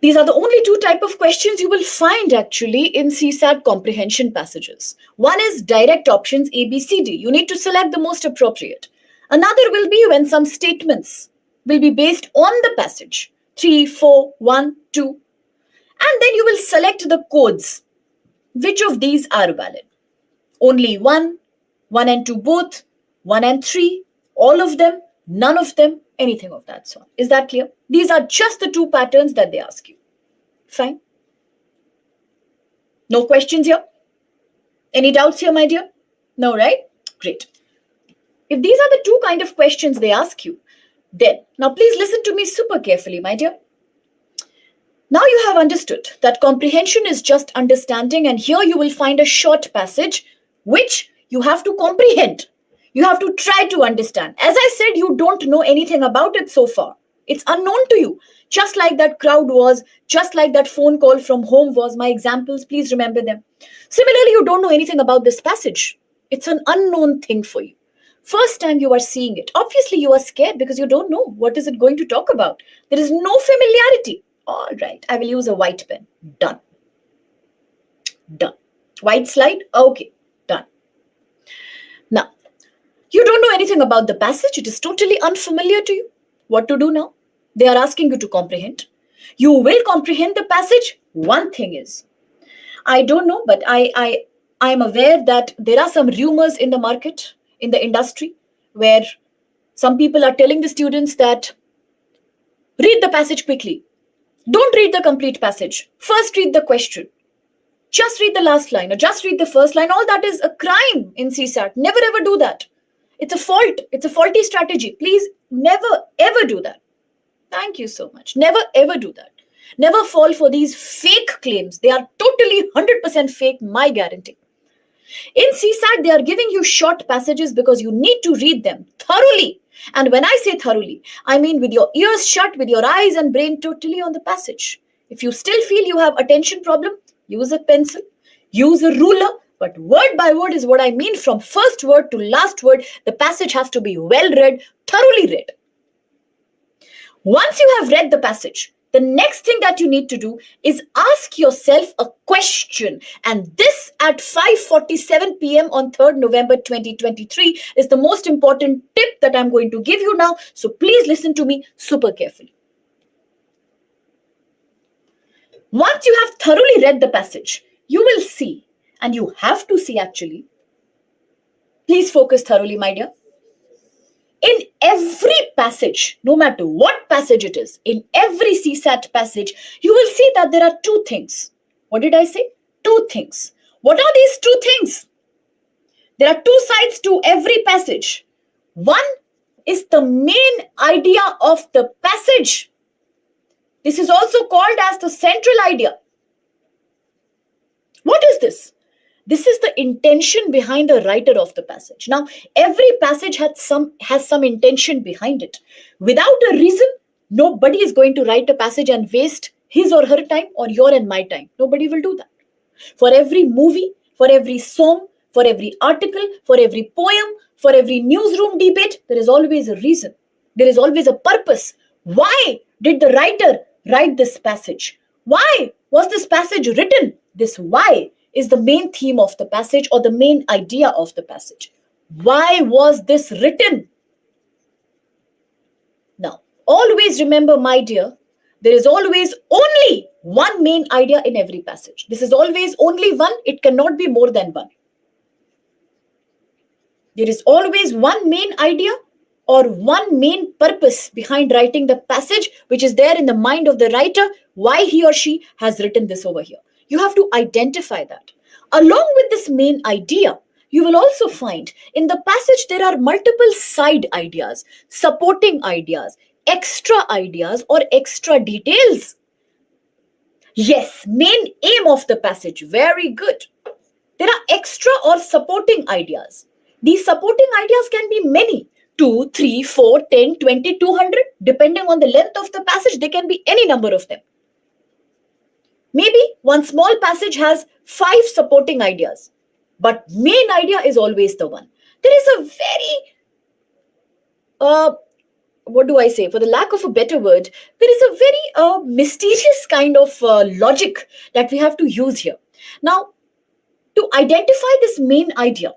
These are the only 2 types of questions you will find actually in CSAT comprehension passages. One is direct options A, B, C, D. You need to select the most appropriate. Another will be when some statements will be based on the passage. 3, 4, 1, 2. And then you will select the codes. Which of these are valid? Only 1, 1 and 2 both, 1 and 3, all of them, none of them, anything of that sort. Is that clear? These are just the 2 patterns that they ask you. Fine. No questions here? Any doubts here, my dear? No, right? Great. If these are the 2 kind of questions they ask you, then, now please listen to me super carefully, my dear. Now you have understood that comprehension is just understanding, and here you will find a short passage which you have to comprehend. You have to try to understand. As I said, you don't know anything about it so far. It's unknown to you. Just like that crowd was, just like that phone call from home was. My examples, please remember them. Similarly, you don't know anything about this passage. It's an unknown thing for you. First time you are seeing it. Obviously, you are scared because you don't know what is it going to talk about. There is no familiarity. All right, I will use a white pen. Done. Done. White slide? Okay, done. Now, you don't know anything about the passage. It is totally unfamiliar to you. What to do now? They are asking you to comprehend. You will comprehend the passage. One thing is, I don't know, but I am aware that there are some rumors in the market, in the industry, where some people are telling the students that Read the passage quickly. Don't read the complete passage. First read the question. Just read the last line or just read the first line. All that is a crime in CSAT. Never ever do that. It's a fault. It's a faulty strategy. Please never ever do that. Thank you so much. Never ever do that. Never fall for these fake claims. They are totally 100% fake, my guarantee. In CSAT, they are giving you short passages because you need to read them thoroughly. And when I say thoroughly, I mean with your ears shut, with your eyes and brain totally on the passage. If you still feel you have attention problem, use a pencil, use a ruler, but word by word is what I mean. From first word to last word, the passage has to be well read, thoroughly read. Once you have read the passage, the next thing that you need to do is ask yourself a question. And this at 5:47 p.m. on 3rd November 2023 is the most important tip that I'm going to give you now. So please listen to me super carefully. Once you have thoroughly read the passage, you will see, and you have to see actually. Please focus thoroughly, my dear. In every passage, no matter what passage it is, in every CSAT passage, you will see that there are two things. What did I say? Two things. What are these two things? There are two sides to every passage. One is the main idea of the passage. This is also called as the central idea. What is this? This is the intention behind the writer of the passage. Now, every passage has some intention behind it. Without a reason, nobody is going to write a passage and waste his or her time or your and my time. Nobody will do that. For every movie, for every song, for every article, for every poem, for every newsroom debate, there is always a reason. There is always a purpose. Why did the writer write this passage? Why was this passage written? This why is the main theme of the passage or the main idea of the passage. Why was this written? Now, always remember, my dear, there is always only one main idea in every passage. This is always only one. It cannot be more than one. There is always one main idea or one main purpose behind writing the passage, which is there in the mind of the writer, why he or she has written this over here. You have to identify that. Along with this main idea, you will also find in the passage there are multiple side ideas, supporting ideas, extra ideas or extra details. Yes, main aim of the passage. Very good. There are extra or supporting ideas. These supporting ideas can be many. 2, 3, 4, 10, 20, 200. Depending on the length of the passage, there can be any number of them. Maybe one small passage has 5 supporting ideas, but main idea is always the one. There is a very, what do I say? For the lack of a better word, there is a very mysterious kind of logic that we have to use here. Now, to identify this main idea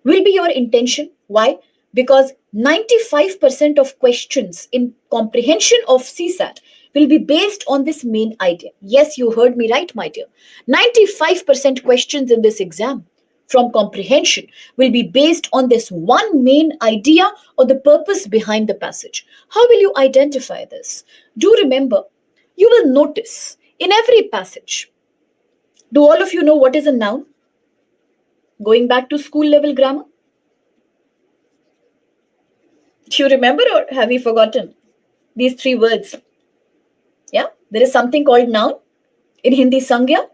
will be your intention. Why? Because 95% of questions in comprehension of CSAT will be based on this main idea. Yes, you heard me right, my dear. 95% questions in this exam from comprehension will be based on this one main idea or the purpose behind the passage. How will you identify this? Do remember, you will notice in every passage. Do all of you know what is a noun? Going back to school level grammar? Do you remember or have you forgotten these 3 words? Yeah, there is something called noun. In Hindi, sangya.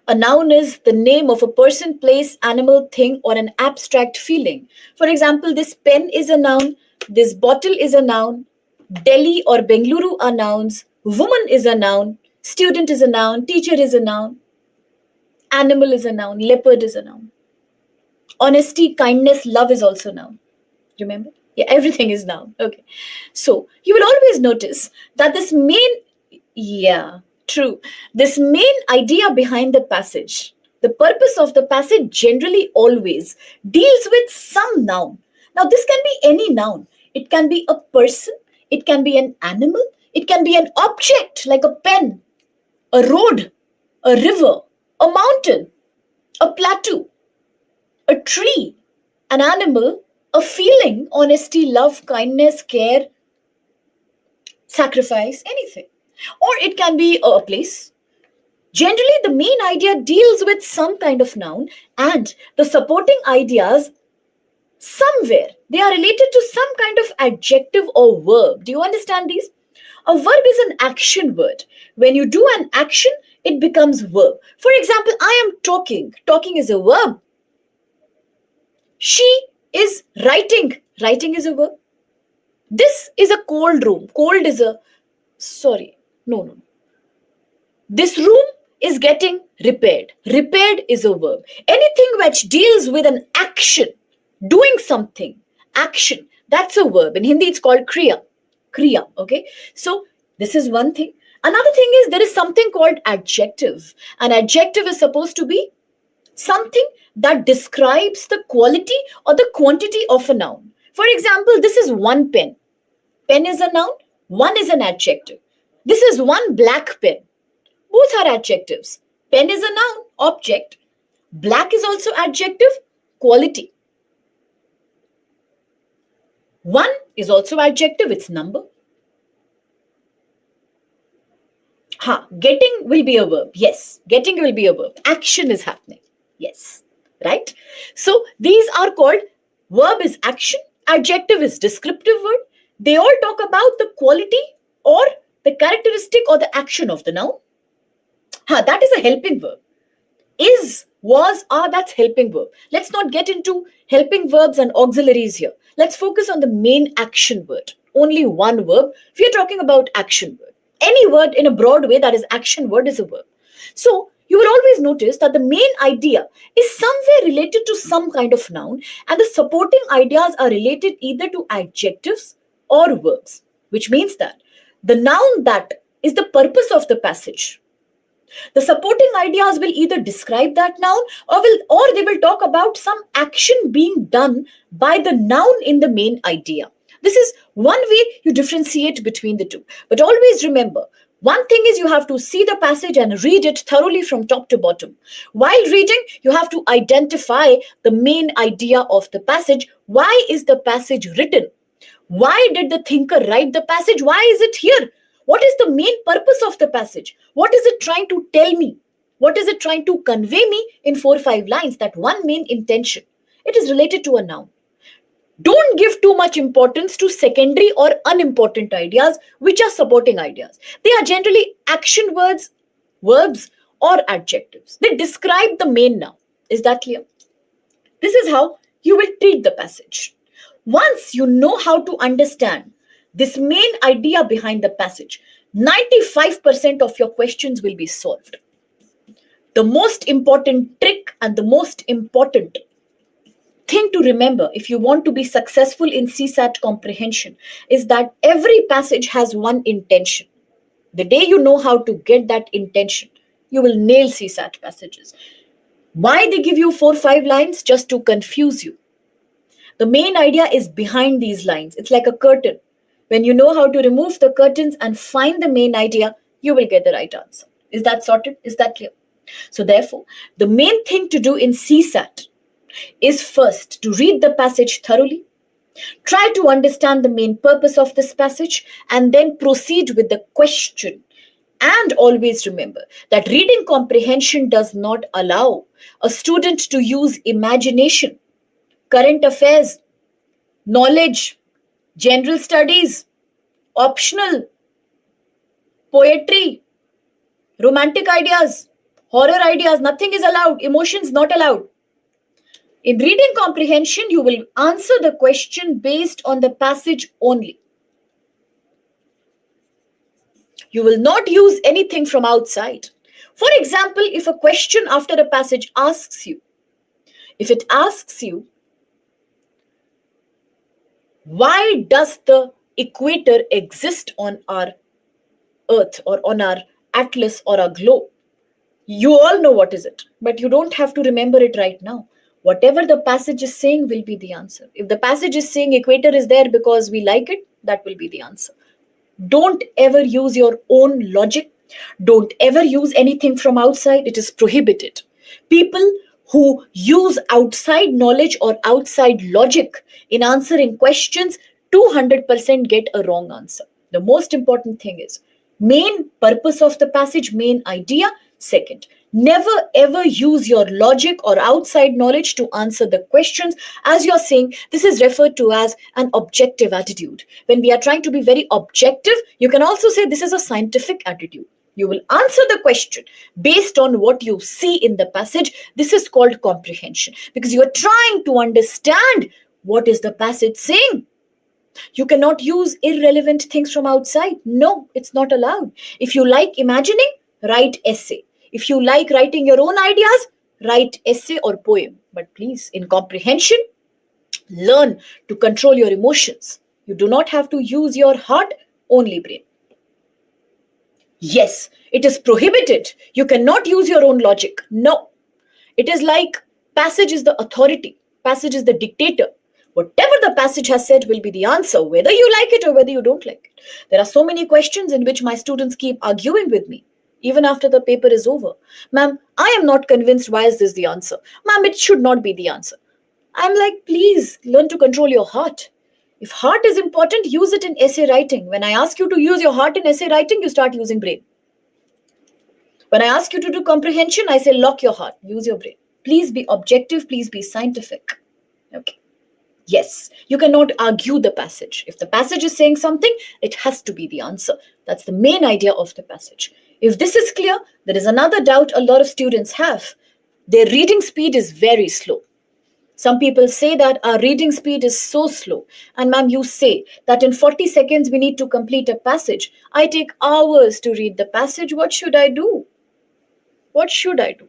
A noun is the name of a person, place, animal, thing, or an abstract feeling. For example, this pen is a noun. This bottle is a noun. Delhi or Bengaluru are nouns. Woman is a noun. Student is a noun. Teacher is a noun. Animal is a noun. Leopard is a noun. Honesty, kindness, love is also noun. Remember? Yeah, everything is noun. Okay. So you will always notice that this main, true. This main idea behind the passage, the purpose of the passage generally always deals with some noun. Now, this can be any noun. It can be a person. It can be an animal. It can be an object like a pen, a road, a river, a mountain, a plateau, a tree, an animal, a feeling, honesty, love, kindness, care, sacrifice, anything. Or it can be a place. Generally, the main idea deals with some kind of noun, and the supporting ideas somewhere they are related to some kind of adjective or verb. Do you understand these? A verb is an action word. When you do an action, it becomes verb. For example, I am talking. Talking is a verb. She is writing. Writing is a verb. This is a cold room. Cold is a, sorry, no. This room is getting repaired. Repaired is a verb. Anything which deals with an action, doing something, action, that's a verb. In Hindi, it's called kriya. Kriya, okay? So, this is one thing. Another thing is there is something called adjective. An adjective is supposed to be something that describes the quality or the quantity of a noun. For example, this is one pen. Pen is a noun, one is an adjective. This is one black pen. Both are adjectives. Pen is a noun, object. Black is also adjective, quality. One is also adjective, it's number. Getting will be a verb. Yes, getting will be a verb. Action is happening. Yes, right? So these are called, verb is action, adjective is descriptive word. They all talk about the quality or the characteristic or the action of the noun. That is a helping verb. Is, was, are, that's helping verb. Let's not get into helping verbs and auxiliaries here. Let's focus on the main action word. Only one verb. We are talking about action word. Any word in a broad way that is action word is a verb. So you will always notice that the main idea is somewhere related to some kind of noun, and the supporting ideas are related either to adjectives or verbs, which means that the noun that is the purpose of the passage, the supporting ideas will either describe that noun or they will talk about some action being done by the noun in the main idea. This is one way you differentiate between the two. But always remember, one thing is you have to see the passage and read it thoroughly from top to bottom. While reading, you have to identify the main idea of the passage. Why is the passage written? Why did the thinker write the passage? Why is it here? What is the main purpose of the passage? What is it trying to tell me? What is it trying to convey me in 4 or 5 lines? That one main intention. It is related to a noun. Don't give too much importance to secondary or unimportant ideas, which are supporting ideas. They are generally action words, verbs, or adjectives. They describe the main noun. Is that clear? This is how you will treat the passage. Once you know how to understand this main idea behind the passage, 95% of your questions will be solved. The most important trick and the most important thing to remember if you want to be successful in CSAT comprehension is that every passage has one intention. The day you know how to get that intention, you will nail CSAT passages. Why they give you 4 or 5 lines? Just to confuse you. The main idea is behind these lines. It's like a curtain. When you know how to remove the curtains and find the main idea, you will get the right answer. Is that sorted? Is that clear? So therefore, the main thing to do in CSAT is first to read the passage thoroughly, try to understand the main purpose of this passage, and then proceed with the question. And always remember that reading comprehension does not allow a student to use imagination, current affairs, knowledge, general studies, optional, poetry, romantic ideas, horror ideas. Nothing is allowed. Emotions not allowed. In reading comprehension, you will answer the question based on the passage only. You will not use anything from outside. For example, if a question after a passage asks you, why does the equator exist on our earth or on our atlas or our globe? You all know what is it, but you don't have to remember it right now. Whatever the passage is saying will be the answer. If the passage is saying equator is there because we like it, that will be the answer. Don't ever use your own logic. Don't ever use anything from outside. It is prohibited. People who use outside knowledge or outside logic in answering questions 200% get a wrong answer. The most important thing is main purpose of the passage, main idea. Second, never ever use your logic or outside knowledge to answer the questions. As you're saying, this is referred to as an objective attitude. When we are trying to be very objective, you can also say this is a scientific attitude. You will answer the question based on what you see in the passage. This is called comprehension, because you are trying to understand what is the passage saying. You cannot use irrelevant things from outside. No, it's not allowed. If you like imagining, write essay. If you like writing your own ideas, write essay or poem. But please, in comprehension, learn to control your emotions. You do not have to use your heart, only brain. Yes, it is prohibited. You cannot use your own logic. No. It is like passage is the authority. Passage is the dictator. Whatever the passage has said will be the answer, whether you like it or whether you don't like it. There are so many questions in which my students keep arguing with me, even after the paper is over. Ma'am, I am not convinced. Why is this the answer? Ma'am, it should not be the answer. I'm like, please learn to control your heart. If heart is important, use it in essay writing. When I ask you to use your heart in essay writing, you start using brain. When I ask you to do comprehension, I say lock your heart, use your brain. Please be objective, please be scientific. Okay. Yes, you cannot argue the passage. If the passage is saying something, it has to be the answer. That's the main idea of the passage. If this is clear, there is another doubt a lot of students have. Their reading speed is very slow. Some people say that our reading speed is so slow. And ma'am, you say that in 40 seconds we need to complete a passage. I take hours to read the passage. What should I do? What should I do?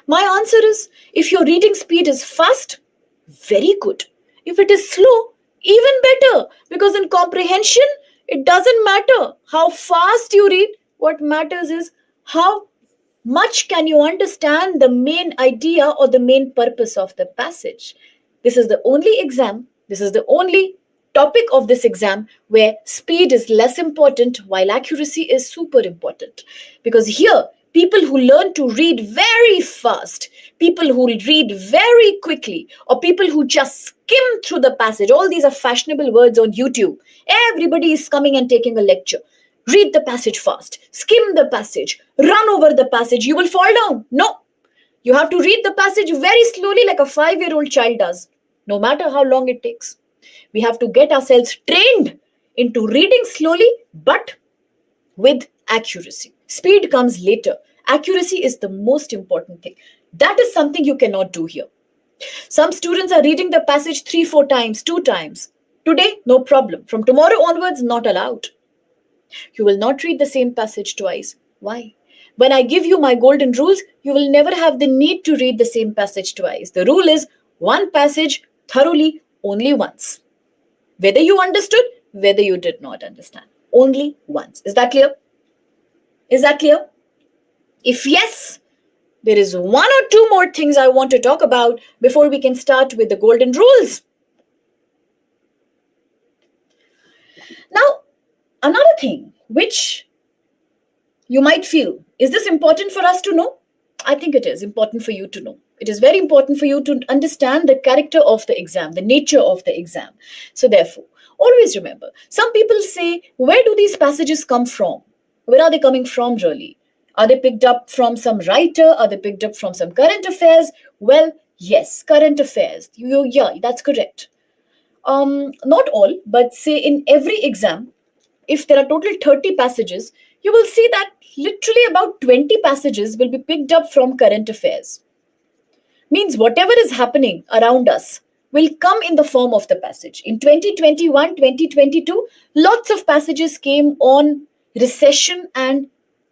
My answer is, if your reading speed is fast, very good. If it is slow, even better. Because in comprehension, it doesn't matter how fast you read. What matters is how much can you understand the main idea or the main purpose of the passage. This is the only exam, this is the only topic of this exam where speed is less important while accuracy is super important. Because here, people who learn to read very fast, people who read very quickly, or people who just skim through the passage, all these are fashionable words on YouTube. Everybody is coming and taking a lecture. Read the passage fast, skim the passage, run over the passage, you will fall down. No, you have to read the passage very slowly like a 5-year-old child does, no matter how long it takes. We have to get ourselves trained into reading slowly, but with accuracy. Speed comes later. Accuracy is the most important thing. That is something you cannot do here. Some students are reading the passage 3-4 times, 2 times. Today, no problem. From tomorrow onwards, not allowed. You will not read the same passage twice. Why? When I give you my golden rules, you will never have the need to read the same passage twice. The rule is one passage thoroughly only once. Whether you understood, whether you did not understand. Only once. Is that clear? Is that clear? If yes, there is 1 or 2 more things I want to talk about before we can start with the golden rules. Now, another thing which you might feel, is this important for us to know? I think it is important for you to know. It is very important for you to understand the character of the exam, the nature of the exam. So therefore, always remember, some people say, where do these passages come from? Where are they coming from really? Are they picked up from some writer? Are they picked up from some current affairs? Well, yes, current affairs. Yeah, that's correct. Not all, but say in every exam, if there are total 30 passages, you will see that literally about 20 passages will be picked up from current affairs. Means whatever is happening around us will come in the form of the passage. In 2021, 2022, lots of passages came on recession and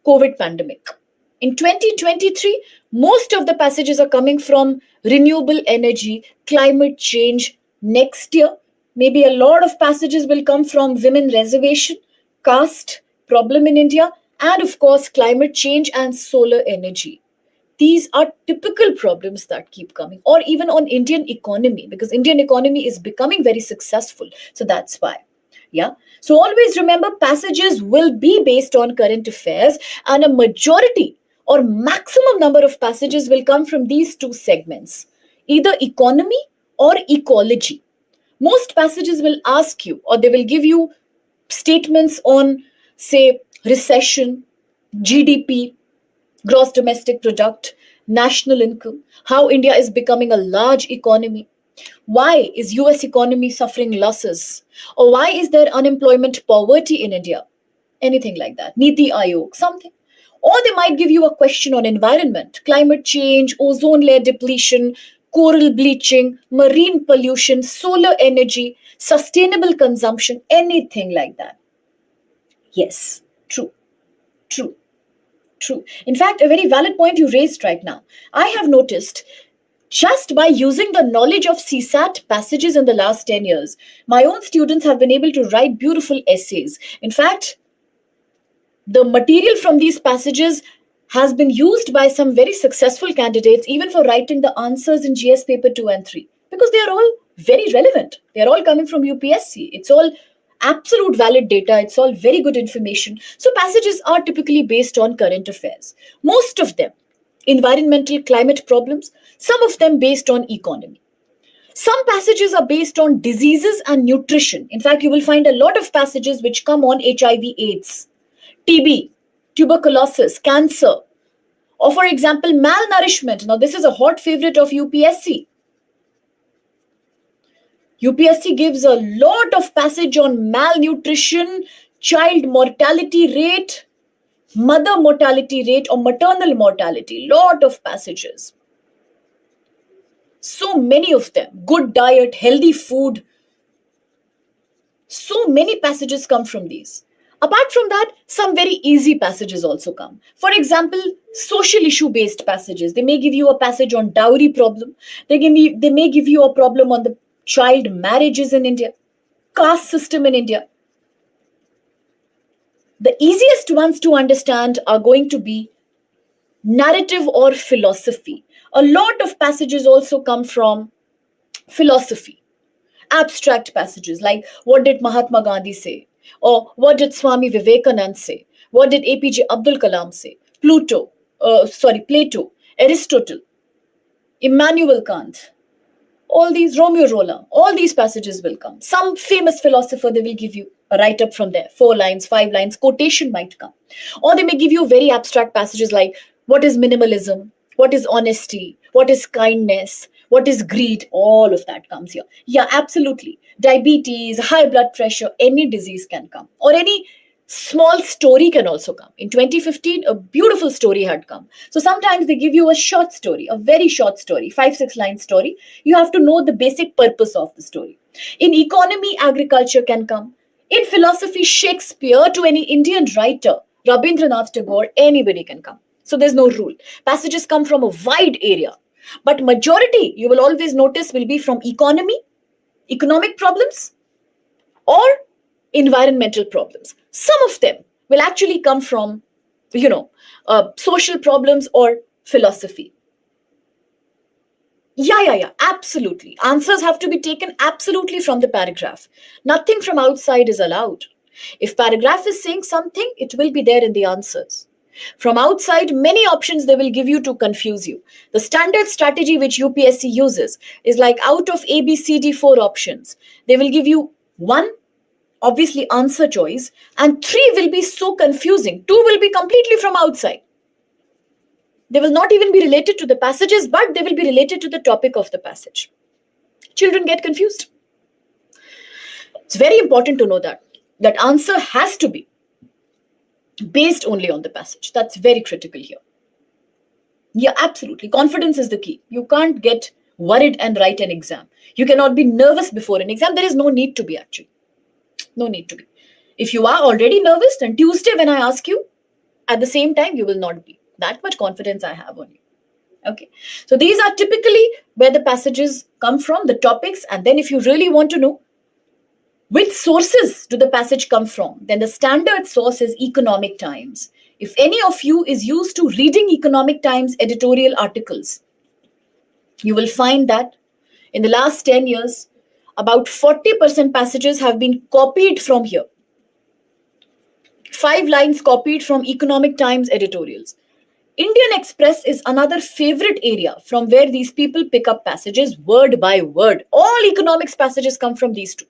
COVID pandemic. In 2023, most of the passages are coming from renewable energy, climate change. Next year, maybe a lot of passages will come from women reservation, caste problem in India, and of course, climate change and solar energy. These are typical problems that keep coming, or even on Indian economy, because Indian economy is becoming very successful. So that's why. Yeah. So always remember, passages will be based on current affairs, and a majority or maximum number of passages will come from these 2 segments, either economy or ecology. Most passages will ask you, or they will give you statements on, say, recession, GDP, gross domestic product, national income, how India is becoming a large economy. Why is US economy suffering losses? Or why is there unemployment poverty in India? Anything like that. Niti Ayog, something. Or they might give you a question on environment, climate change, ozone layer depletion, coral bleaching, marine pollution, solar energy, sustainable consumption, anything like that. Yes, true, true. True. In fact, a very valid point you raised right now. I have noticed just by using the knowledge of CSAT passages in the last 10 years, my own students have been able to write beautiful essays. In fact, the material from these passages has been used by some very successful candidates even for writing the answers in GS paper 2 and 3 because they are all very relevant. They are all coming from UPSC. It's all absolute valid data. It's all very good information. So passages are typically based on current affairs. Most of them environmental climate problems, some of them based on economy. Some passages are based on diseases and nutrition. In fact, you will find a lot of passages which come on HIV AIDS, TB, tuberculosis, cancer, or for example, malnourishment. Now, this is a hot favorite of UPSC. UPSC gives a lot of passage on malnutrition, child mortality rate, mother mortality rate, or maternal mortality. Lot of passages. So many of them. Good diet, healthy food. So many passages come from these. Apart from that, some very easy passages also come. For example, social issue based passages. They may give you a passage on dowry problem. They may give you a problem on the child marriages in India, caste system in India. The easiest ones to understand are going to be narrative or philosophy. A lot of passages also come from philosophy. Abstract passages like what did Mahatma Gandhi say? Or what did Swami Vivekanand say? What did APJ Abdul Kalam say? Plato, Aristotle, Immanuel Kant, all these, Romeo Rolla, all these passages will come. Some famous philosopher, they will give you a write-up from there. 4 lines, 5 lines, quotation might come. Or they may give you very abstract passages like what is minimalism? What is honesty? What is kindness? What is greed? All of that comes here. Yeah, absolutely. Diabetes, high blood pressure, any disease can come. Or any small story can also come. In 2015, a beautiful story had come. So sometimes they give you a short story, a very short story, 5-6 line story. You have to know the basic purpose of the story. In economy, agriculture can come. In philosophy, Shakespeare to any Indian writer, Rabindranath Tagore, anybody can come. So there's no rule. Passages come from a wide area. But majority, you will always notice, will be from economy, economic problems, or environmental problems. Some of them will actually come from, social problems or philosophy. Yeah, absolutely. Answers have to be taken absolutely from the paragraph. Nothing from outside is allowed. If paragraph is saying something, it will be there in the answers. From outside, many options they will give you to confuse you. The standard strategy which UPSC uses is like out of A, B, C, D, 4 options, they will give you 1, obviously answer choice, and 3 will be so confusing. 2 will be completely from outside. They will not even be related to the passages, but they will be related to the topic of the passage. Children get confused. It's very important to know that answer has to be based only on the passage. That's very critical here. Yeah, absolutely. Confidence is the key. You can't get worried and write an exam. You cannot be nervous before an exam. There is no need to be, actually. No need to be. If you are already nervous, then Tuesday when I ask you, at the same time, you will not be. That much confidence I have on you. Okay. So these are typically where the passages come from, the topics. And then if you really want to know which sources do the passage come from, then the standard source is Economic Times. If any of you is used to reading Economic Times editorial articles, you will find that in the last 10 years, about 40% passages have been copied from here. 5 lines copied from Economic Times editorials. Indian Express is another favorite area from where these people pick up passages word by word. All economics passages come from these two.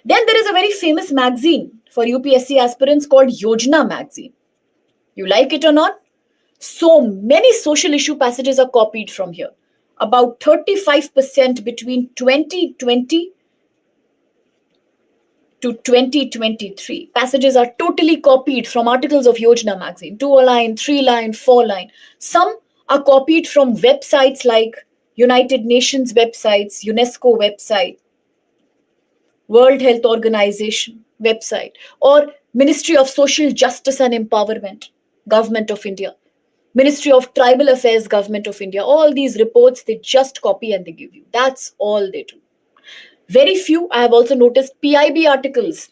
Then there is a very famous magazine for UPSC aspirants called Yojana magazine. You like it or not? So many social issue passages are copied from here. About 35% between 2020 to 2023. Passages are totally copied from articles of Yojana magazine, 2 line, 3 line, 4 line. Some are copied from websites like United Nations websites, UNESCO website, World Health Organization website, or Ministry of Social Justice and Empowerment, Government of India, Ministry of Tribal Affairs, Government of India. All these reports, they just copy and they give you. That's all they do. Very few, I have also noticed PIB articles.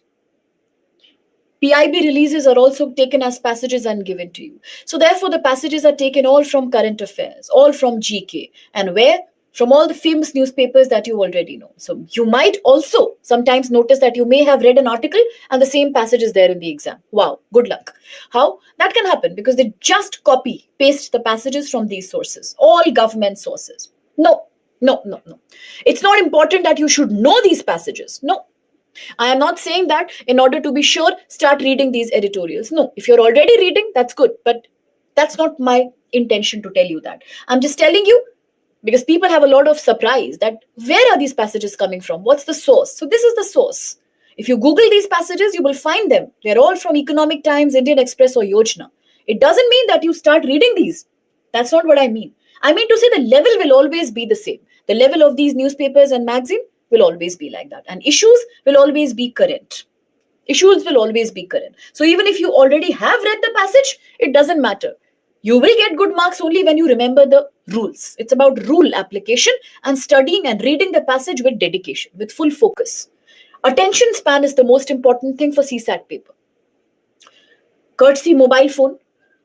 PIB releases are also taken as passages and given to you. So therefore, the passages are taken all from current affairs, all from GK. And where? From all the famous newspapers that you already know. So you might also sometimes notice that you may have read an article and the same passage is there in the exam. Wow, good luck. How? That can happen because they just copy, paste the passages from these sources, all government sources. No, no, no, no. It's not important that you should know these passages. No, I am not saying that in order to be sure, start reading these editorials. No, if you're already reading, that's good. But that's not my intention to tell you that. I'm just telling you because people have a lot of surprise that where are these passages coming from? What's the source? So this is the source. If you Google these passages, you will find them. They're all from Economic Times, Indian Express, or Yojana. It doesn't mean that you start reading these. That's not what I mean. I mean to say the level will always be the same. The level of these newspapers and magazine will always be like that. And issues will always be current. Issues will always be current. So even if you already have read the passage, it doesn't matter. You will get good marks only when you remember the rules. It's about rule application and studying and reading the passage with dedication, with full focus. Attention span is the most important thing for CSAT paper. Courtesy mobile phone,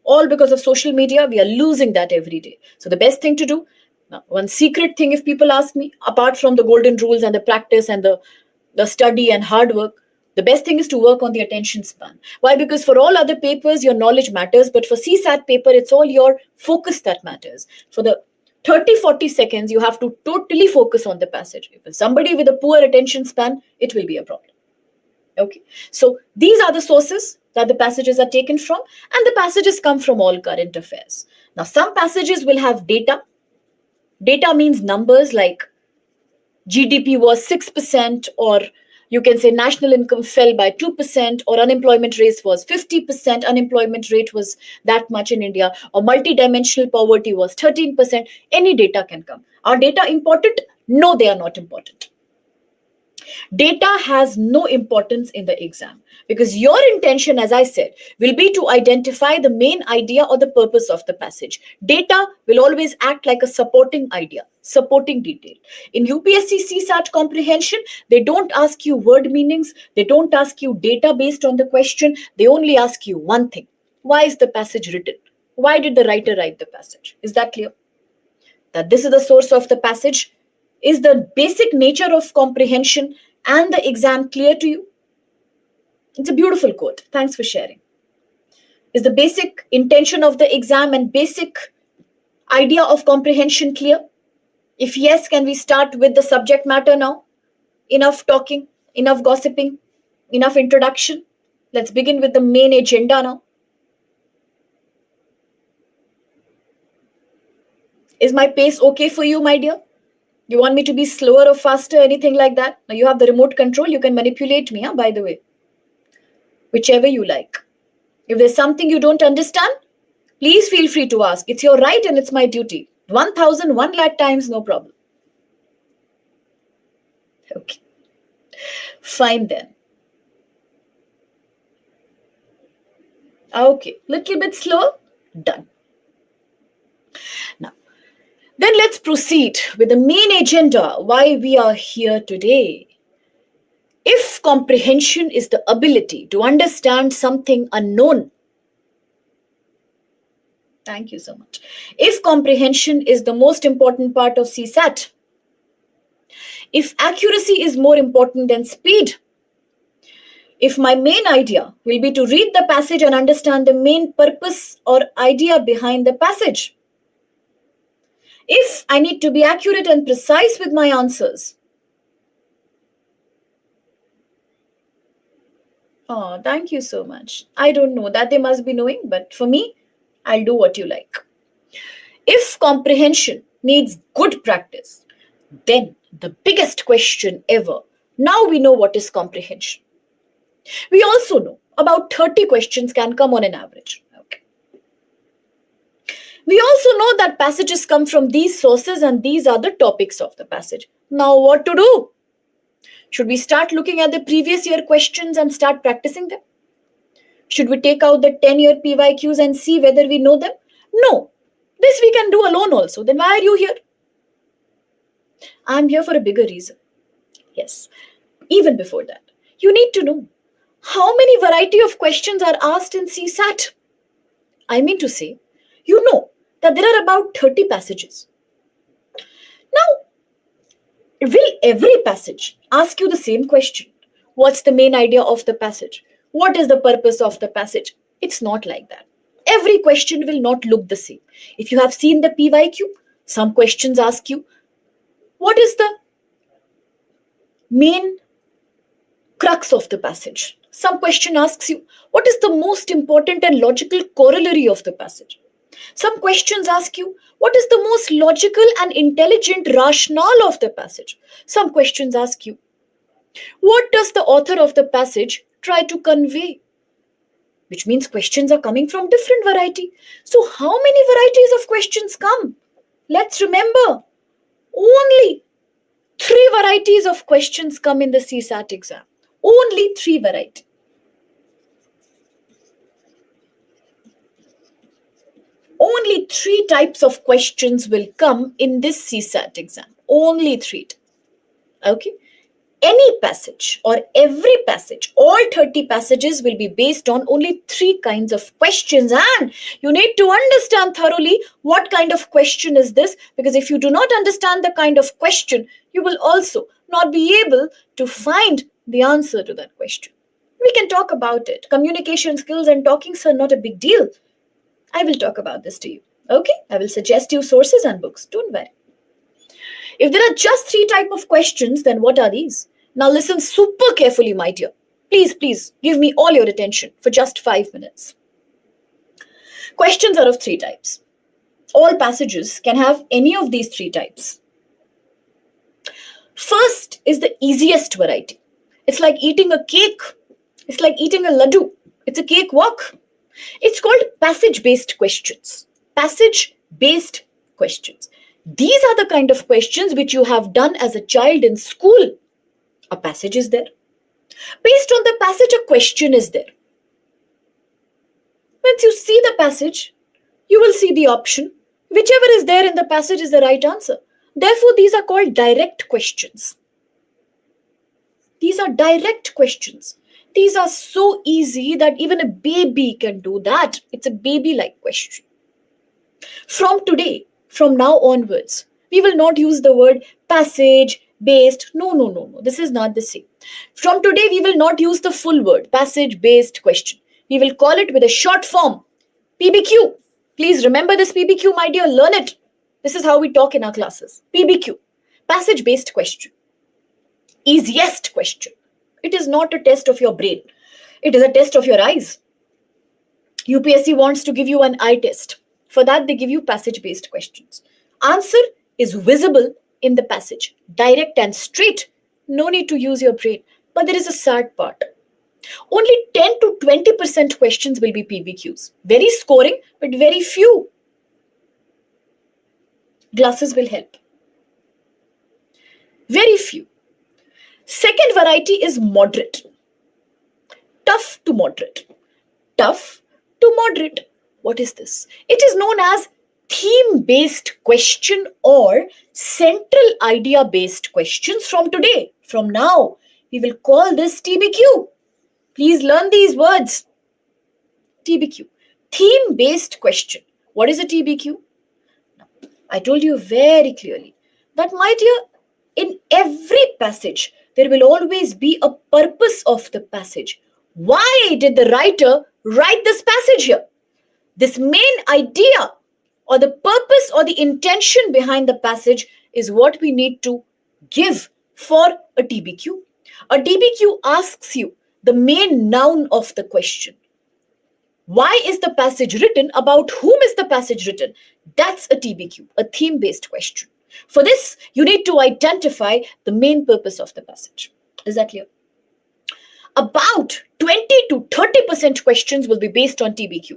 all because of social media, we are losing that every day. So the best thing to do, now, one secret thing, if people ask me, apart from the golden rules and the practice and the study and hard work, the best thing is to work on the attention span. Why? Because for all other papers, your knowledge matters, but for CSAT paper, it's all your focus that matters. For the 30-40 seconds, you have to totally focus on the passage. If it's somebody with a poor attention span, it will be a problem. Okay, so these are the sources that the passages are taken from, and the passages come from all current affairs. Now, some passages will have data. Data means numbers like GDP was 6%, or you can say national income fell by 2%, or unemployment rate was 50%, unemployment rate was that much in India, or multidimensional poverty was 13%. Any data can come. Are data important? No, they are not important. Data has no importance in the exam because your intention, as I said, will be to identify the main idea or the purpose of the passage. Data will always act like a supporting idea, supporting detail. In UPSC CSAT comprehension, they don't ask you word meanings, they don't ask you data based on the question, they only ask you one thing. Why is the passage written? Why did the writer write the passage? Is that clear? That this is the source of the passage? Is the basic nature of comprehension and the exam clear to you? It's a beautiful quote. Thanks for sharing. Is the basic intention of the exam and basic idea of comprehension clear? If yes, can we start with the subject matter now? Enough talking, enough gossiping, enough introduction. Let's begin with the main agenda now. Is my pace okay for you, my dear? You want me to be slower or faster, anything like that? Now you have the remote control. You can manipulate me, by the way. Whichever you like. If there's something you don't understand, please feel free to ask. It's your right and it's my duty. 1,000, 1 lakh times, no problem. Okay. Fine then. Okay. Little bit slower. Done. Now, then let's proceed with the main agenda, why we are here today. If comprehension is the ability to understand something unknown, thank you so much. If comprehension is the most important part of CSAT, if accuracy is more important than speed, if my main idea will be to read the passage and understand the main purpose or idea behind the passage, if I need to be accurate and precise with my answers, Oh, thank you so much. I don't know that they must be knowing, but for me, I'll do what you like. If comprehension needs good practice, then the biggest question ever. Now we know what is comprehension. We also know about 30 questions can come on an average. Okay. We also know that passages come from these sources and these are the topics of the passage. Now, what to do? Should we start looking at the previous year questions and start practicing them? Should we take out the 10-year PYQs and see whether we know them? No. This we can do alone also. Then why are you here? I'm here for a bigger reason. Yes. Even before that, you need to know how many variety of questions are asked in CSAT. I mean to say, you know that there are about 30 passages. Now, will every passage ask you the same question? What's the main idea of the passage? What is the purpose of the passage? It's not like that. Every question will not look the same. If you have seen the PYQ, some questions ask you, what is the main crux of the passage? Some question asks you, what is the most important and logical corollary of the passage? Some questions ask you, what is the most logical and intelligent rationale of the passage? Some questions ask you, what does the author of the passage try to convey? Which means questions are coming from different variety. So how many varieties of questions come? Let's remember, only 3 varieties of questions come in the CSAT exam. Only 3 varieties. Only 3 types of questions will come in this CSAT exam. Only 3. Okay? Any passage or every passage, all 30 passages will be based on only 3 kinds of questions. And you need to understand thoroughly what kind of question is this, because if you do not understand the kind of question, you will also not be able to find the answer to that question. We can talk about it. Communication skills and talking are not a big deal. I will talk about this to you. Okay? I will suggest you sources and books. Don't worry. If there are just 3 types of questions, then what are these? Now listen super carefully, my dear. Please, give me all your attention for just 5 minutes. Questions are of 3 types. All passages can have any of these 3 types. First is the easiest variety. It's like eating a cake. It's like eating a laddu. It's a cakewalk. It's called passage-based questions. Passage-based questions. These are the kind of questions which you have done as a child in school. A passage is there. Based on the passage, a question is there. Once you see the passage, you will see the option. Whichever is there in the passage is the right answer. Therefore, these are called direct questions. These are direct questions. These are so easy that even a baby can do that. It's a baby-like question. From today, from now onwards, we will not use the word passage, based. No. This is not the same. From today, we will not use the full word, passage-based question. We will call it with a short form, PBQ. Please remember this PBQ, my dear. Learn it. This is how we talk in our classes. PBQ, passage-based question. Easiest question. It is not a test of your brain. It is a test of your eyes. UPSC wants to give you an eye test. For that, they give you passage-based questions. Answer is visible in the passage. Direct and straight. No need to use your brain. But there is a sad part. Only 10 to 20% questions will be PBQs. Very scoring, but very few. Glasses will help. Very few. Second variety is moderate. Tough to moderate. Tough to moderate. What is this? It is known as theme-based question or central idea-based questions from today. From now, we will call this TBQ. Please learn these words. TBQ. Theme-based question. What is a TBQ? I told you very clearly that, my dear, in every passage, there will always be a purpose of the passage. Why did the writer write this passage here? This main idea or the purpose or the intention behind the passage is what we need to give for a TBQ. A TBQ asks you the main noun of the question. Why is the passage written? About whom is the passage written? That's a TBQ, a theme based question. For this, you need to identify the main purpose of the passage. Is that clear? About 20 to 30% questions will be based on TBQ.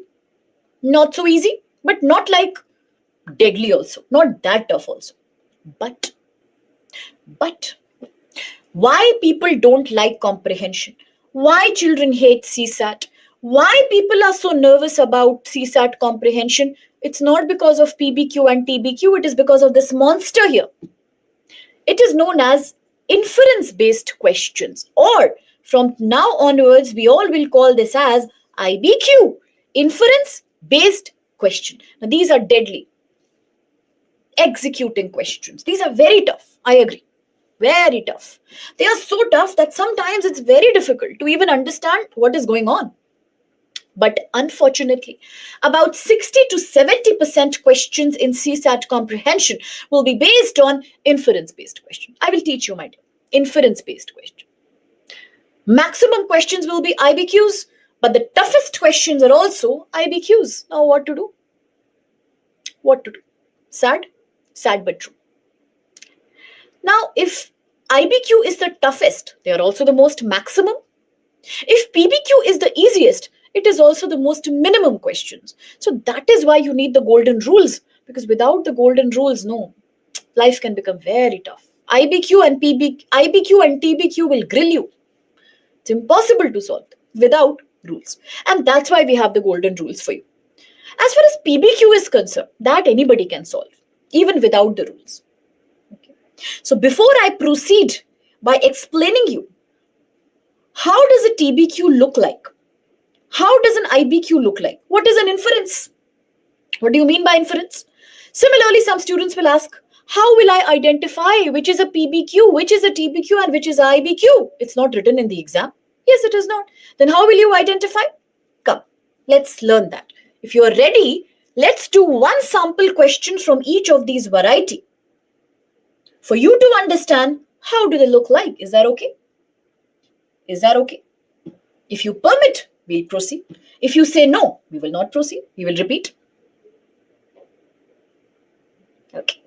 Not so easy, but not like deadly also, not that tough also. But, but, why people don't like comprehension? Why children hate CSAT? Why people are so nervous about CSAT comprehension? It's not because of PBQ and TBQ, it is because of this monster here. It is known as inference based questions, or from now onwards, we all will call this as IBQ, inference based question. Now, these are deadly. Executing questions. These are very tough. I agree. Very tough. They are so tough that sometimes it's very difficult to even understand what is going on. But unfortunately, about 60 to 70% questions in CSAT comprehension will be based on inference-based questions. I will teach you, my dear. Inference-based question. Maximum questions will be IBQs, but the toughest questions are also IBQs. Now what to do? What to do? Sad? Sad but true. Now, if IBQ is the toughest, they are also the most maximum. If PBQ is the easiest, it is also the most minimum questions. So that is why you need the golden rules, because without the golden rules, no, life can become very tough. IBQ and TBQ will grill you. It's impossible to solve without rules. And that's why we have the golden rules for you. As far as PBQ is concerned, that anybody can solve, even without the rules. Okay. So before I proceed by explaining you, how does a TBQ look like? How does an IBQ look like? What is an inference? What do you mean by inference? Similarly, some students will ask, how will I identify which is a PBQ, which is a TBQ, and which is a IBQ? It's not written in the exam. Yes, it is not. Then how will you identify? Come, let's learn that. If you are ready, let's do one sample question from each of these variety for you to understand how do they look like. Is that okay? Is that okay? If you permit, we'll proceed. If you say no, we will not proceed. We will repeat. Okay.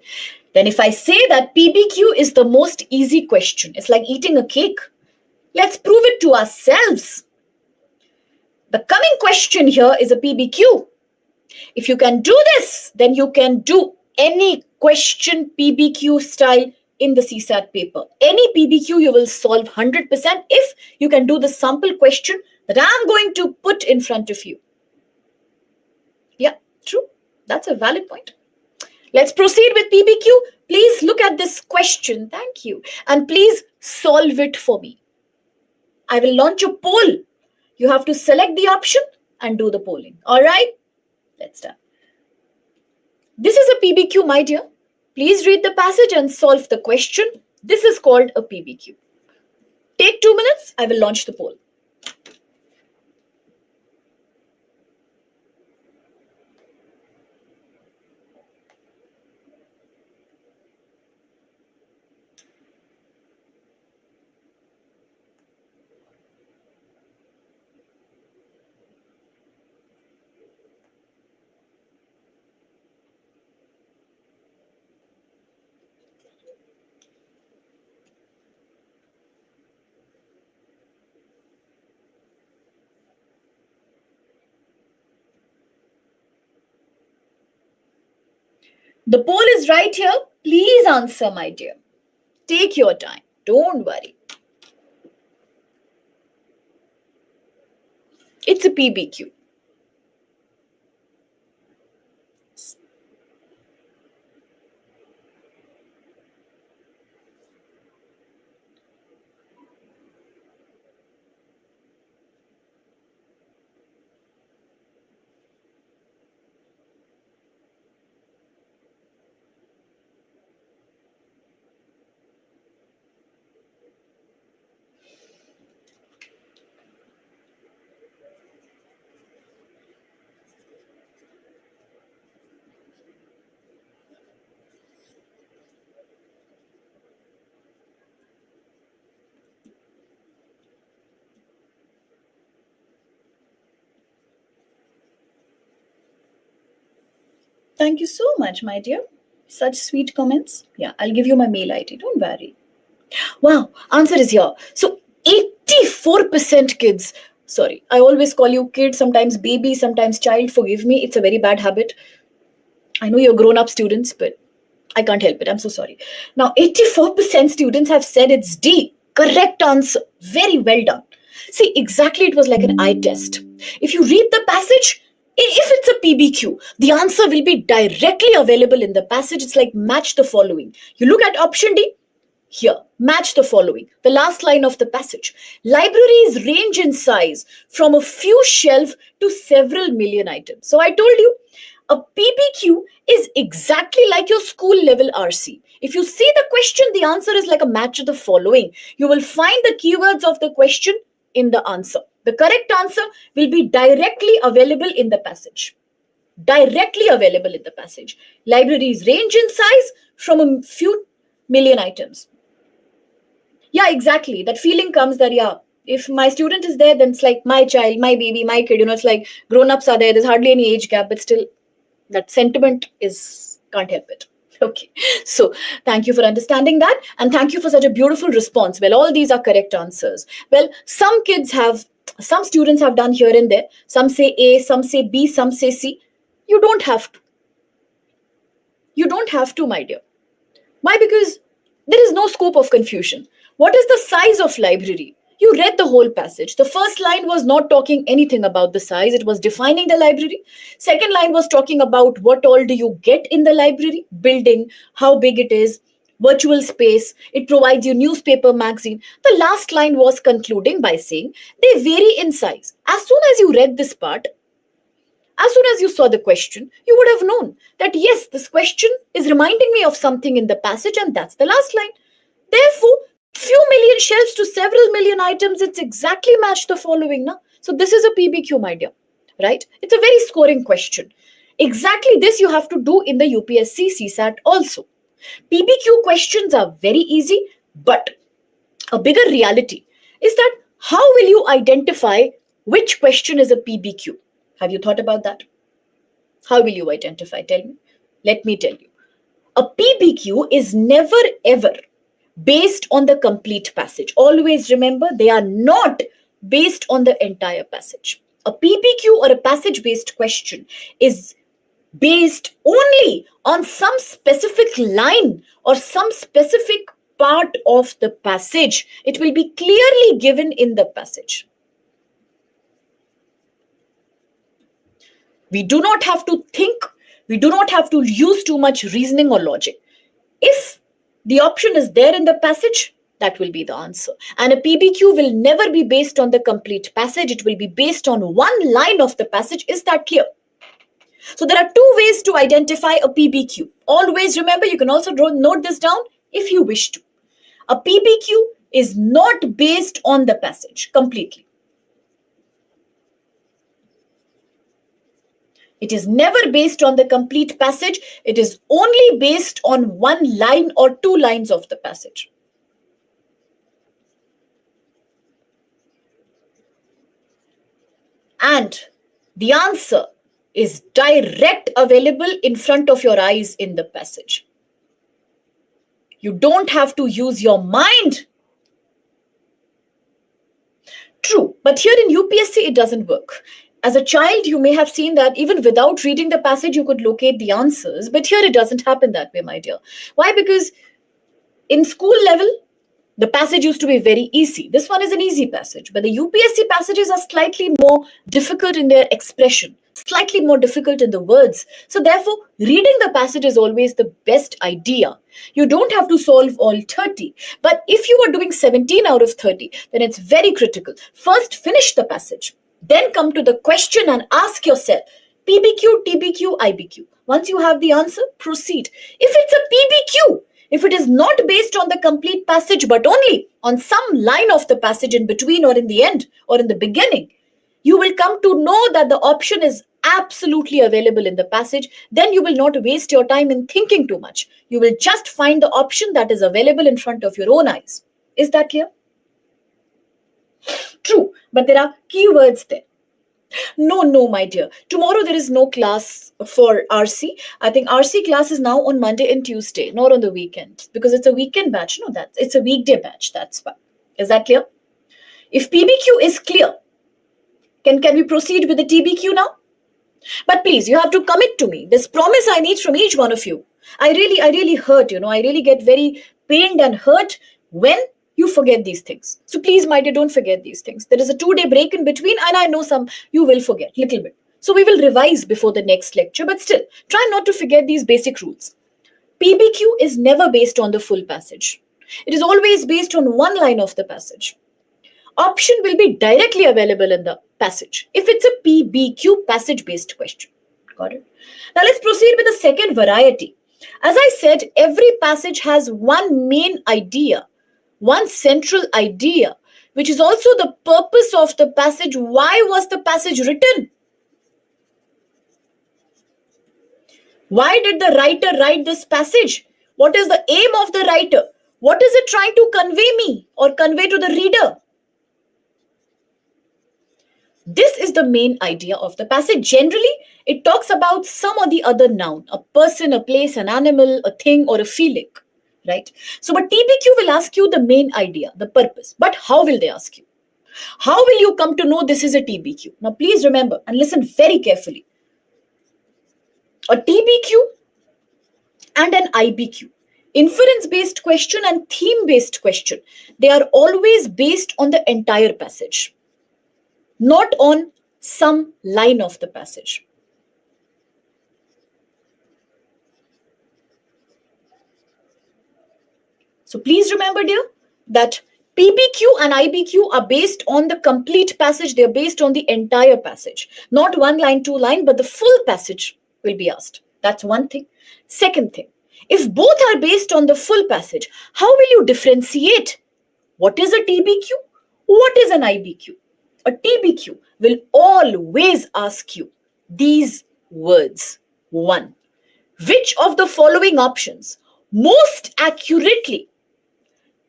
Then if I say that PBQ is the most easy question, it's like eating a cake. Let's prove it to ourselves. The coming question here is a PBQ. If you can do this, then you can do any question PBQ style in the CSAT paper. Any PBQ you will solve 100% if you can do the sample question that I'm going to put in front of you. Yeah, true. That's a valid point. Let's proceed with PBQ. Please look at this question. Thank you. And please solve it for me. I will launch a poll. You have to select the option and do the polling. All right? Let's start. This is a PBQ, my dear. Please read the passage and solve the question. This is called a PBQ. Take 2 minutes. I will launch the poll. The poll is right here. Please answer, my dear. Take your time. Don't worry. It's a PBQ. Thank you so much, my dear. Such sweet comments. Yeah, I'll give you my mail ID. Don't worry. Wow, answer is here. So 84% kids. Sorry, I always call you kid, sometimes baby, sometimes child. Forgive me. It's a very bad habit. I know you're grown up students, but I can't help it. I'm so sorry. Now, 84% students have said it's D. Correct answer. Very well done. See, exactly it was like an eye test. If you read the passage, if it's a PBQ, the answer will be directly available in the passage. It's like match the following. You look at option D, here, match the following. The last line of the passage. Libraries range in size from a few shelf to several million items. So I told you, a PBQ is exactly like your school level RC. If you see the question, the answer is like a match of the following. You will find the keywords of the question in the answer. The correct answer will be directly available in the passage. Directly available in the passage. Libraries range in size from a few million items. Yeah, exactly. That feeling comes that, yeah, if my student is there, then it's like my child, my baby, my kid, it's like grown-ups are there. There's hardly any age gap, but still that sentiment is, can't help it. Okay. So thank you for understanding that. And thank you for such a beautiful response. Well, all these are correct answers. Well, some students have done here and there. Some say A, some say B, some say C. You don't have to. You don't have to, my dear. Why? Because there is no scope of confusion. What is the size of library? You read the whole passage. The first line was not talking anything about the size. It was defining the library. Second line was talking about what all do you get in the library, building, how big it is, virtual space. It provides you newspaper, magazine. The last line was concluding by saying they vary in size. As soon as you read this part, as soon as you saw the question, you would have known that yes, this question is reminding me of something in the passage, and that's the last line. Therefore, few million shelves to several million items, it's exactly matched the following. Na? So this is a PBQ, my dear, right? It's a very scoring question. Exactly this you have to do in the UPSC CSAT also. PBQ questions are very easy, but a bigger reality is that how will you identify which question is a PBQ? Have you thought about that? How will you identify? Tell me. Let me tell you. A PBQ is never ever based on the complete passage. Always remember, they are not based on the entire passage. A PBQ or a passage-based question is based only on some specific line or some specific part of the passage. It will be clearly given in the passage. We do not have to think. We do not have to use too much reasoning or logic. If the option is there in the passage, that will be the answer. And a PBQ will never be based on the complete passage. It will be based on one line of the passage. Is that clear? So there are two ways to identify a PBQ. Always remember, you can also note this down if you wish to. A PBQ is not based on the passage completely. It is never based on the complete passage. It is only based on one line or two lines of the passage. And the answer is direct available in front of your eyes in the passage. You don't have to use your mind. True, but here in UPSC, it doesn't work. As a child, you may have seen that even without reading the passage, you could locate the answers. But here it doesn't happen that way, my dear. Why? Because in school level, the passage used to be very easy. This one is an easy passage. But the UPSC passages are slightly more difficult in their expression, slightly more difficult in the words. So therefore, reading the passage is always the best idea. You don't have to solve all 30. But if you are doing 17 out of 30, then it's very critical. First, finish the passage. Then come to the question and ask yourself, PBQ, TBQ, IBQ. Once you have the answer, proceed. If it's a PBQ, if it is not based on the complete passage, but only on some line of the passage in between or in the end or in the beginning, you will come to know that the option is absolutely available in the passage. Then you will not waste your time in thinking too much. You will just find the option that is available in front of your own eyes. Is that clear? True, but there are keywords there. No, no, my dear. Tomorrow there is no class for RC. I think RC class is now on Monday and Tuesday, not on the weekend, because it's a weekend batch. No, that's it's a weekday batch. That's fine. Is that clear? If PBQ is clear, can we proceed with the TBQ now? But please, you have to commit to me. This promise I need from each one of you. I really hurt, I really get very pained and hurt when you forget these things. So please, my dear, don't forget these things. There is a 2-day break in between, and I know some you will forget, little bit. So we will revise before the next lecture, but still, try not to forget these basic rules. PBQ is never based on the full passage. It is always based on one line of the passage. Option will be directly available in the passage if it's a PBQ passage based question. Got it? Now let's proceed with the second variety. As I said, every passage has one main idea, one central idea, which is also the purpose of the passage. Why was the passage written? Why did the writer write this passage? What is the aim of the writer? What is it trying to convey me or convey to the reader? This is the main idea of the passage. Generally, it talks about some or the other noun, a person, a place, an animal, a thing, or a feeling, right? So, but TBQ will ask you the main idea, the purpose. But how will they ask you? How will you come to know this is a TBQ? Now, please remember and listen very carefully. A TBQ and an IBQ, inference-based question and theme-based question, they are always based on the entire passage, not on some line of the passage. So please remember, dear, that PBQ and IBQ are based on the complete passage. They are based on the entire passage, not one line, two line, but the full passage will be asked. That's one thing. Second thing, if both are based on the full passage, how will you differentiate what is a TBQ? What is an IBQ? A TBQ will always ask you these words. 1. Which of the following options most accurately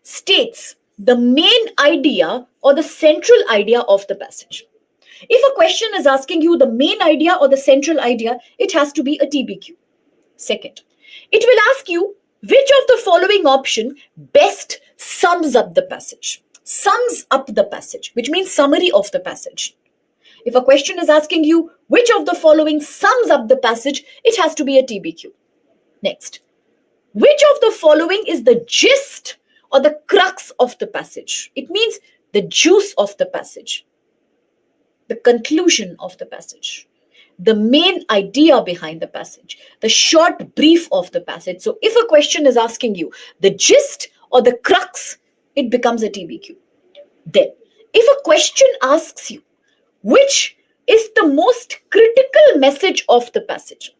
states the main idea or the central idea of the passage? If a question is asking you the main idea or the central idea, it has to be a TBQ. Second, it will ask you which of the following option best sums up the passage. Sums up the passage, which means summary of the passage. If a question is asking you which of the following sums up the passage, it has to be a TBQ. Next, which of the following is the gist or the crux of the passage? It means the juice of the passage, the conclusion of the passage, the main idea behind the passage, the short brief of the passage. So if a question is asking you the gist or the crux, it becomes a TBQ. Then, if a question asks you which is the most critical message of the passage,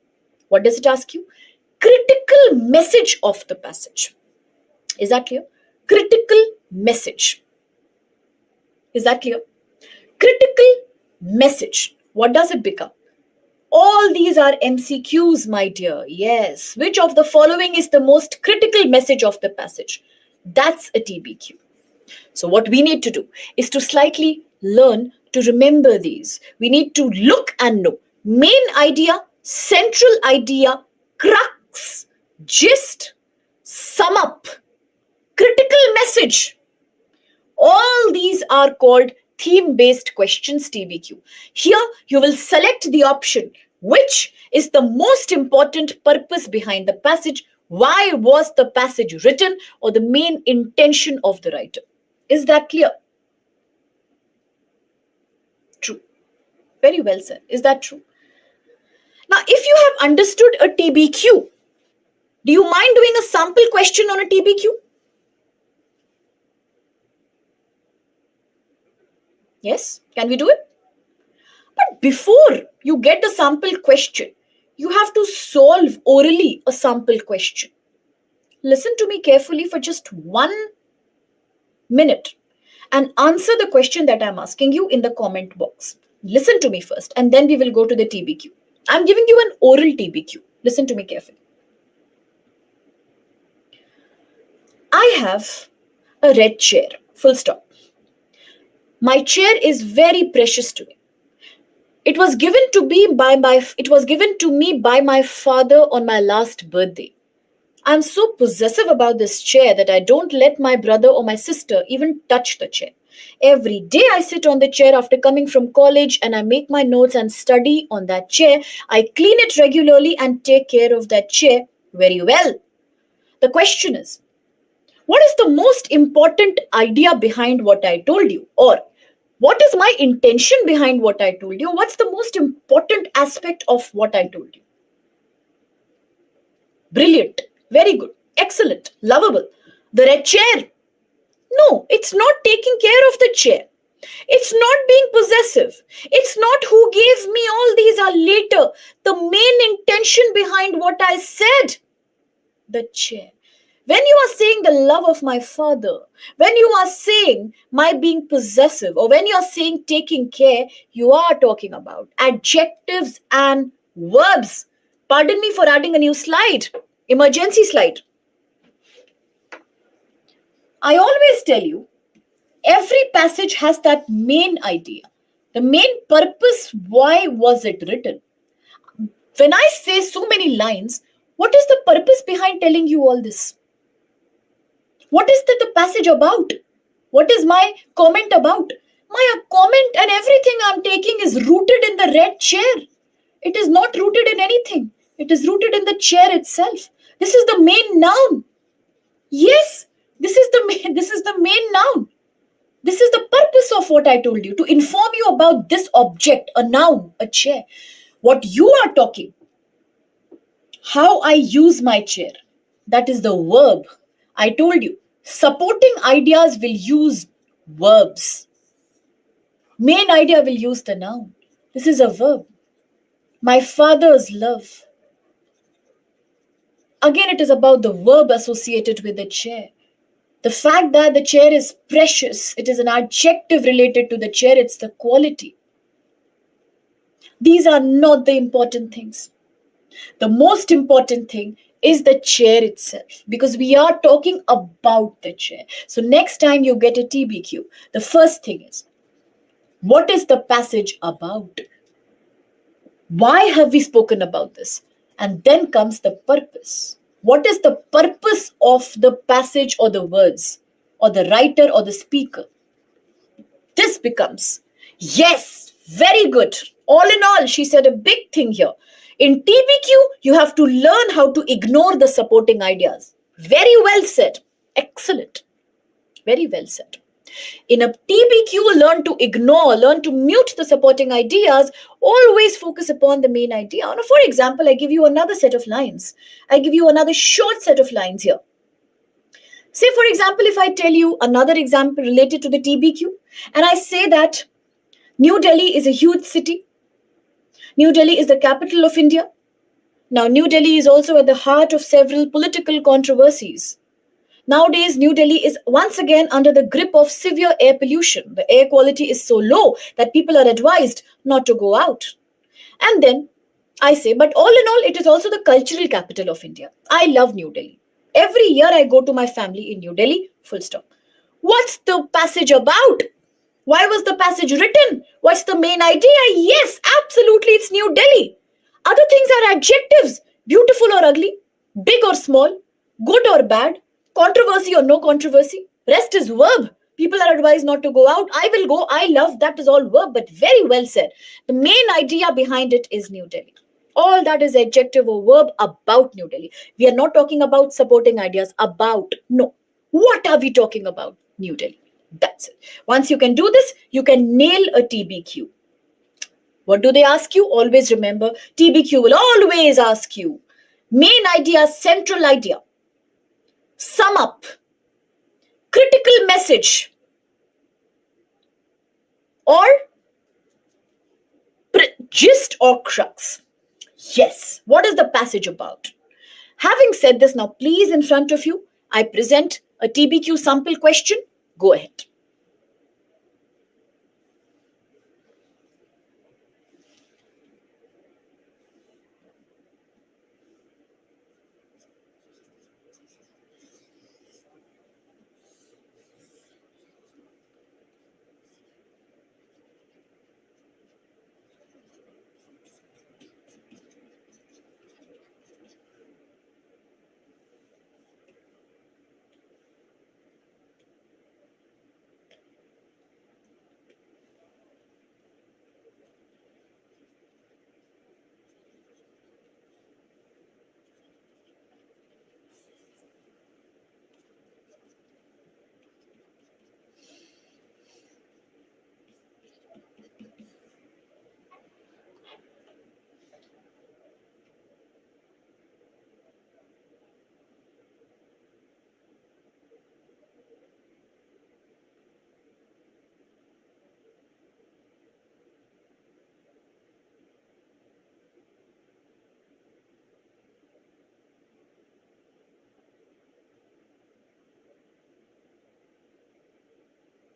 what does it ask you? Critical message of the passage. Is that clear? Critical message. Is that clear? Critical message. What does it become? All these are MCQs, my dear. Yes. Which of the following is the most critical message of the passage? That's a TBQ. So what we need to do is to slightly learn to remember these. We need to look and know main idea, central idea, crux, gist, sum up, critical message. All these are called theme-based questions, TBQ. Here you will select the option which is the most important purpose behind the passage. Why was the passage written, or the main intention of the writer? Is that clear? True. Very well said. Is that true? Now, if you have understood a TBQ, do you mind doing a sample question on a TBQ? Yes? Can we do it? But before you get the sample question, you have to solve orally a sample question. Listen to me carefully for just 1 minute and answer the question that I'm asking you in the comment box. Listen to me first, and then we will go to the TBQ. I'm giving you an oral TBQ. Listen to me carefully. I have a red chair, full stop. My chair is very precious to me. It was given to me by my father on my last birthday. I'm so possessive about this chair that I don't let my brother or my sister even touch the chair. Every day I sit on the chair after coming from college and I make my notes and study on that chair. I clean it regularly and take care of that chair very well. The question is, what is the most important idea behind what I told you? Or what is my intention behind what I told you? What's the most important aspect of what I told you? Brilliant, very good, excellent, lovable. The red chair. No, it's not taking care of the chair. It's not being possessive. It's not who gave me all these are later. The main intention behind what I said, the chair. When you are saying the love of my father, when you are saying my being possessive, or when you are saying taking care, you are talking about adjectives and verbs. Pardon me for adding a new slide, emergency slide. I always tell you, every passage has that main idea, the main purpose. Why was it written? When I say so many lines, what is the purpose behind telling you all this? What is the passage about? What is my comment about? My comment and everything I'm taking is rooted in the red chair. It is not rooted in anything. It is rooted in the chair itself. This is the main noun. Yes, this is the main noun. This is the purpose of what I told you, to inform you about this object, a noun, a chair. What you are talking, how I use my chair, that is the verb. I told you, supporting ideas will use verbs. Main idea will use the noun. This is a verb. My father's love. Again, it is about the verb associated with the chair. The fact that the chair is precious, it is an adjective related to the chair, it's the quality. These are not the important things. The most important thing is the chair itself, because we are talking about the chair. So next time you get a TBQ, the first thing is, what is the passage about? Why have we spoken about this? And then comes the purpose. What is the purpose of the passage or the words or the writer or the speaker? This becomes, yes, very good. All in all, she said a big thing here. In TBQ, you have to learn how to ignore the supporting ideas. Very well said. Excellent. Very well said. In a TBQ, learn to ignore, learn to mute the supporting ideas, always focus upon the main idea. Now, for example, I give you another set of lines. I give you another short set of lines here. Say, for example, if I tell you another example related to the TBQ, and I say that New Delhi is a huge city. New Delhi is the capital of India. Now, New Delhi is also at the heart of several political controversies. Nowadays, New Delhi is once again under the grip of severe air pollution. The air quality is so low that people are advised not to go out. And then I say, but all in all, it is also the cultural capital of India. I love New Delhi. Every year I go to my family in New Delhi, full stop. What's the passage about? Why was the passage written? What's the main idea? Yes, absolutely, it's New Delhi. Other things are adjectives, beautiful or ugly, big or small, good or bad, controversy or no controversy. Rest is verb. People are advised not to go out. I will go. I love. That is all verb, but very well said. The main idea behind it is New Delhi. All that is adjective or verb about New Delhi. We are not talking about supporting ideas about. No. What are we talking about? New Delhi. That's it. Once you can do this, you can nail a TBQ. What do they ask you? Always remember, TBQ will always ask you main idea, central idea, sum up, critical message, or gist or crux. Yes, what is the passage about? Having said this, now please, in front of you, I present a TBQ sample question. Go ahead.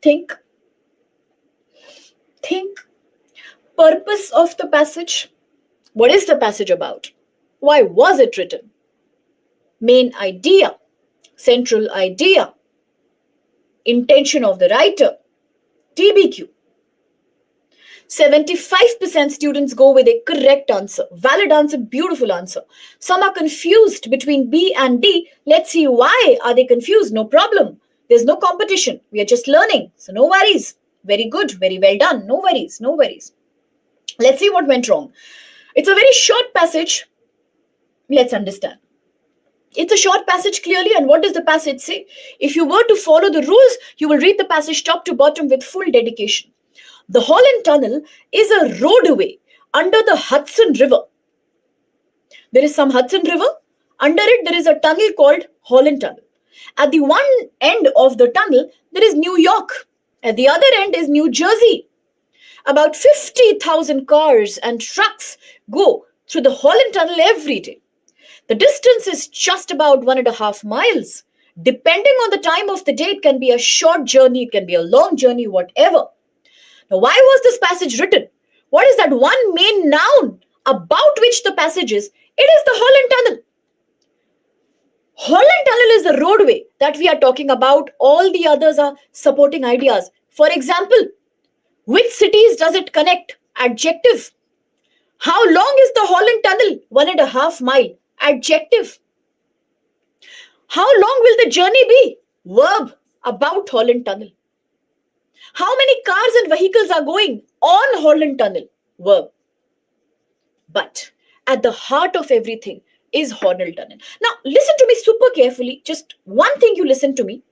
Think, think. Purpose of the passage. What is the passage about? Why was it written? Main idea, central idea, intention of the writer, TBQ. 75% students go with a correct answer. Valid answer, beautiful answer. Some are confused between B and D. Let's see why are they confused. No problem. There's no competition. We are just learning. So no worries. Very good. Very well done. No worries. No worries. Let's see what went wrong. It's a very short passage. Let's understand. It's a short passage clearly, and what does the passage say? If you were to follow the rules, you will read the passage top to bottom with full dedication. The Holland Tunnel is a roadway under the Hudson River. There is some Hudson River. Under it, there is a tunnel called Holland Tunnel. At the one end of the tunnel, there is New York. At the other end is New Jersey. About 50,000 cars and trucks go through the Holland Tunnel every day. The distance is just about 1.5 miles. Depending on the time of the day, it can be a short journey, it can be a long journey, whatever. Now, why was this passage written? What is that one main noun about which the passage is? It is the Holland Tunnel. Holland Tunnel is the roadway that we are talking about. All the others are supporting ideas. For example, which cities does it connect? Adjective. How long is the Holland Tunnel? 1.5 mile. Adjective. How long will the journey be? Verb. About Holland Tunnel. How many cars and vehicles are going on Holland Tunnel? Verb. But at the heart of everything is Holland Tunnel. Now, listen to me super carefully. Just one thing you listen to me.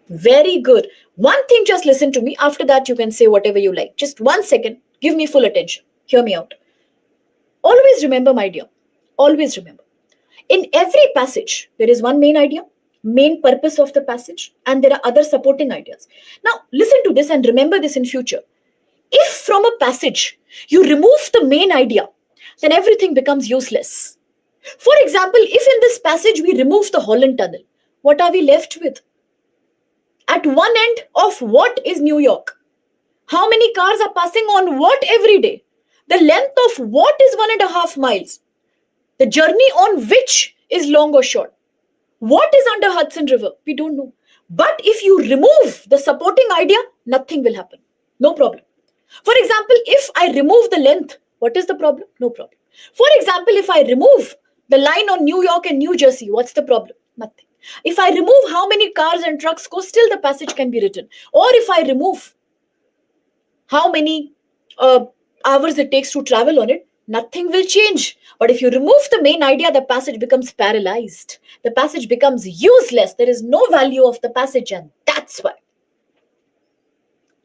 Very good. One thing, just listen to me. After that, you can say whatever you like. Just 1 second. Give me full attention. Hear me out. Always remember, my dear. Always remember. In every passage, there is one main idea, main purpose of the passage, and there are other supporting ideas. Now, listen to this and remember this in future. If from a passage you remove the main idea, then everything becomes useless. For example, if in this passage we remove the Holland Tunnel, what are we left with? At one end of what is New York? How many cars are passing on what every day? The length of what is 1.5 miles? The journey on which is long or short? What is under Hudson River? We don't know. But if you remove the supporting idea, nothing will happen. No problem. For example, if I remove the length, what is the problem? No problem. For example, if I remove the line on New York and New Jersey, what's the problem? Nothing. If I remove how many cars and trucks go, still the passage can be written. Or if I remove how many hours it takes to travel on it, nothing will change. But if you remove the main idea, the passage becomes paralyzed. The passage becomes useless. There is no value of the passage, and that's why.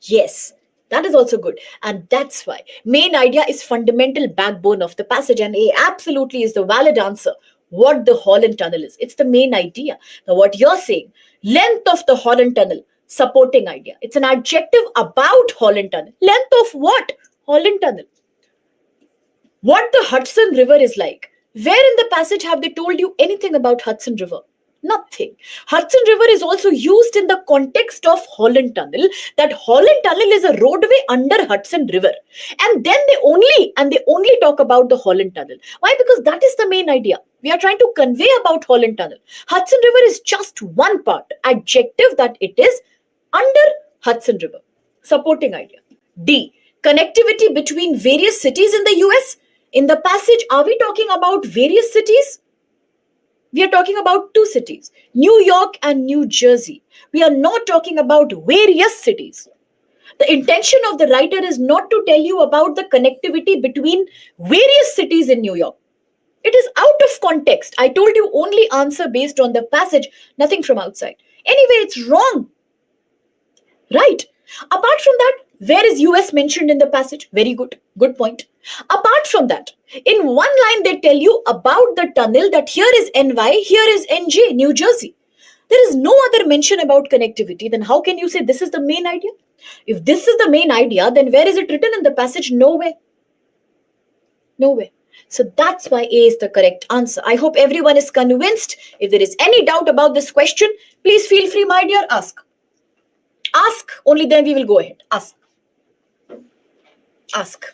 Yes, that is also good. And that's why main idea is fundamental backbone of the passage, and A absolutely is the valid answer. What the Holland Tunnel is. It's the main idea. Now, what you're saying, length of the Holland Tunnel, supporting idea. It's an adjective about Holland Tunnel. Length of what? Holland Tunnel. What the Hudson River is like. Where in the passage have they told you anything about Hudson River? Nothing. Hudson River is also used in the context of Holland Tunnel, that Holland Tunnel is a roadway under Hudson River. And then they only talk about the Holland Tunnel. Why? Because that is the main idea. We are trying to convey about Holland Tunnel. Hudson River is just one part, adjective that it is under Hudson River. Supporting idea. D. Connectivity between various cities in the US. In the passage, are we talking about various cities? We are talking about 2 cities, New York and New Jersey. We are not talking about various cities. The intention of the writer is not to tell you about the connectivity between various cities in New York. It is out of context. I told you only answer based on the passage, nothing from outside. Anyway, it's wrong. Right. Apart from that, where is US mentioned in the passage? Very good. Good point. Apart from that, in one line they tell you about the tunnel that here is NY, here is NJ, New Jersey. There is no other mention about connectivity. Then how can you say this is the main idea? If this is the main idea, then where is it written in the passage? Nowhere. Nowhere. So that's why A is the correct answer. I hope everyone is convinced. If there is any doubt about this question, please feel free, my dear, ask. Ask, only then we will go ahead. Ask. Ask.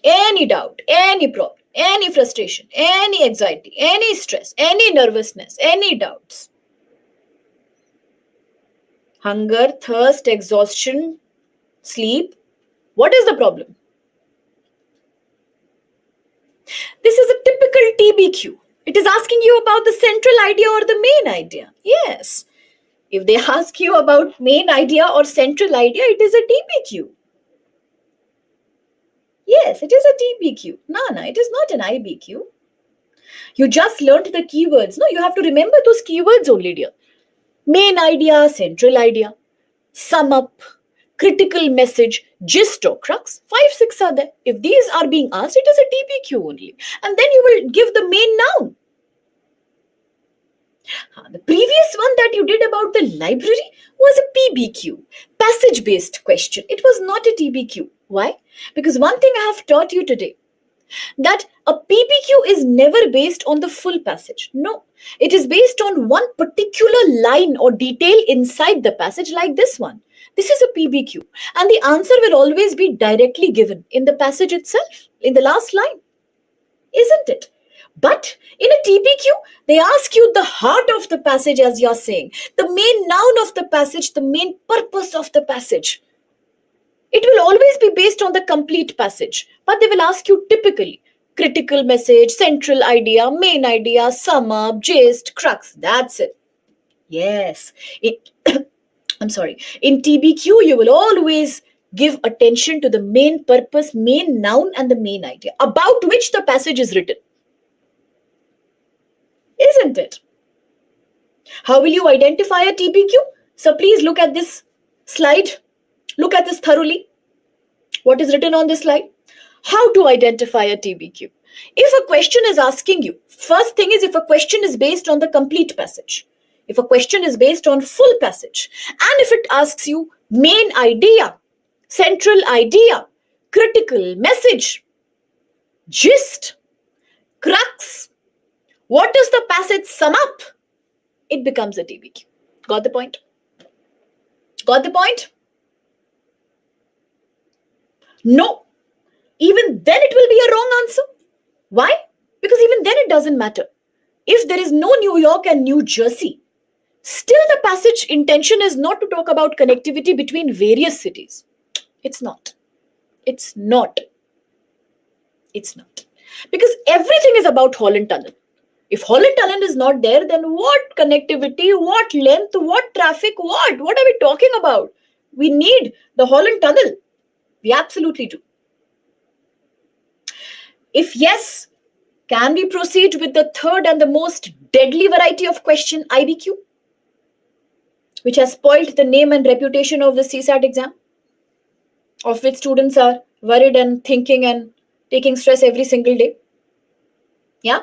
Any doubt, any problem, any frustration, any anxiety, any stress, any nervousness, any doubts. Hunger, thirst, exhaustion, sleep. What is the problem? This is a typical TBQ. It is asking you about the central idea or the main idea. Yes. If they ask you about main idea or central idea, it is a TBQ. Yes, it is a TBQ. No, it is not an IBQ. You just learned the keywords. No, you have to remember those keywords only, dear. Main idea, central idea, sum up, critical message, gist or crux. 5, 6 are there. If these are being asked, it is a TBQ only. And then you will give the main noun. The previous one that you did about the library was a PBQ, passage-based question. It was not a TBQ. Why? Because one thing I have taught you today, that a PBQ is never based on the full passage. No, it is based on one particular line or detail inside the passage like this one. This is a PBQ. And the answer will always be directly given in the passage itself, in the last line. Isn't it? But in a TBQ, they ask you the heart of the passage, as you're saying, the main noun of the passage, the main purpose of the passage. It will always be based on the complete passage, but they will ask you typically critical message, central idea, main idea, sum up, gist, crux. That's it. Yes. I'm sorry. In TBQ, you will always give attention to the main purpose, main noun, and the main idea about which the passage is written. Isn't it? How will you identify a TBQ? So please look at this slide. Look at this thoroughly. What is written on this slide? How to identify a TBQ? If a question is asking you, first thing is if a question is based on the complete passage. If a question is based on full passage. And if it asks you main idea, central idea, critical message, gist, crux, what does the passage sum up? It becomes a TBQ. Got the point? Got the point? No. Even then it will be a wrong answer. Why? Because even then it doesn't matter. If there is no New York and New Jersey, still the passage intention is not to talk about connectivity between various cities. It's not. It's not. It's not. Because everything is about Holland Tunnel. If Holland Tunnel is not there, then what connectivity, what length, what traffic, what? What are we talking about? We need the Holland Tunnel. We absolutely do. If yes, can we proceed with the third and the most deadly variety of question, IBQ, which has spoiled the name and reputation of the CSAT exam, of which students are worried and thinking and taking stress every single day? Yeah?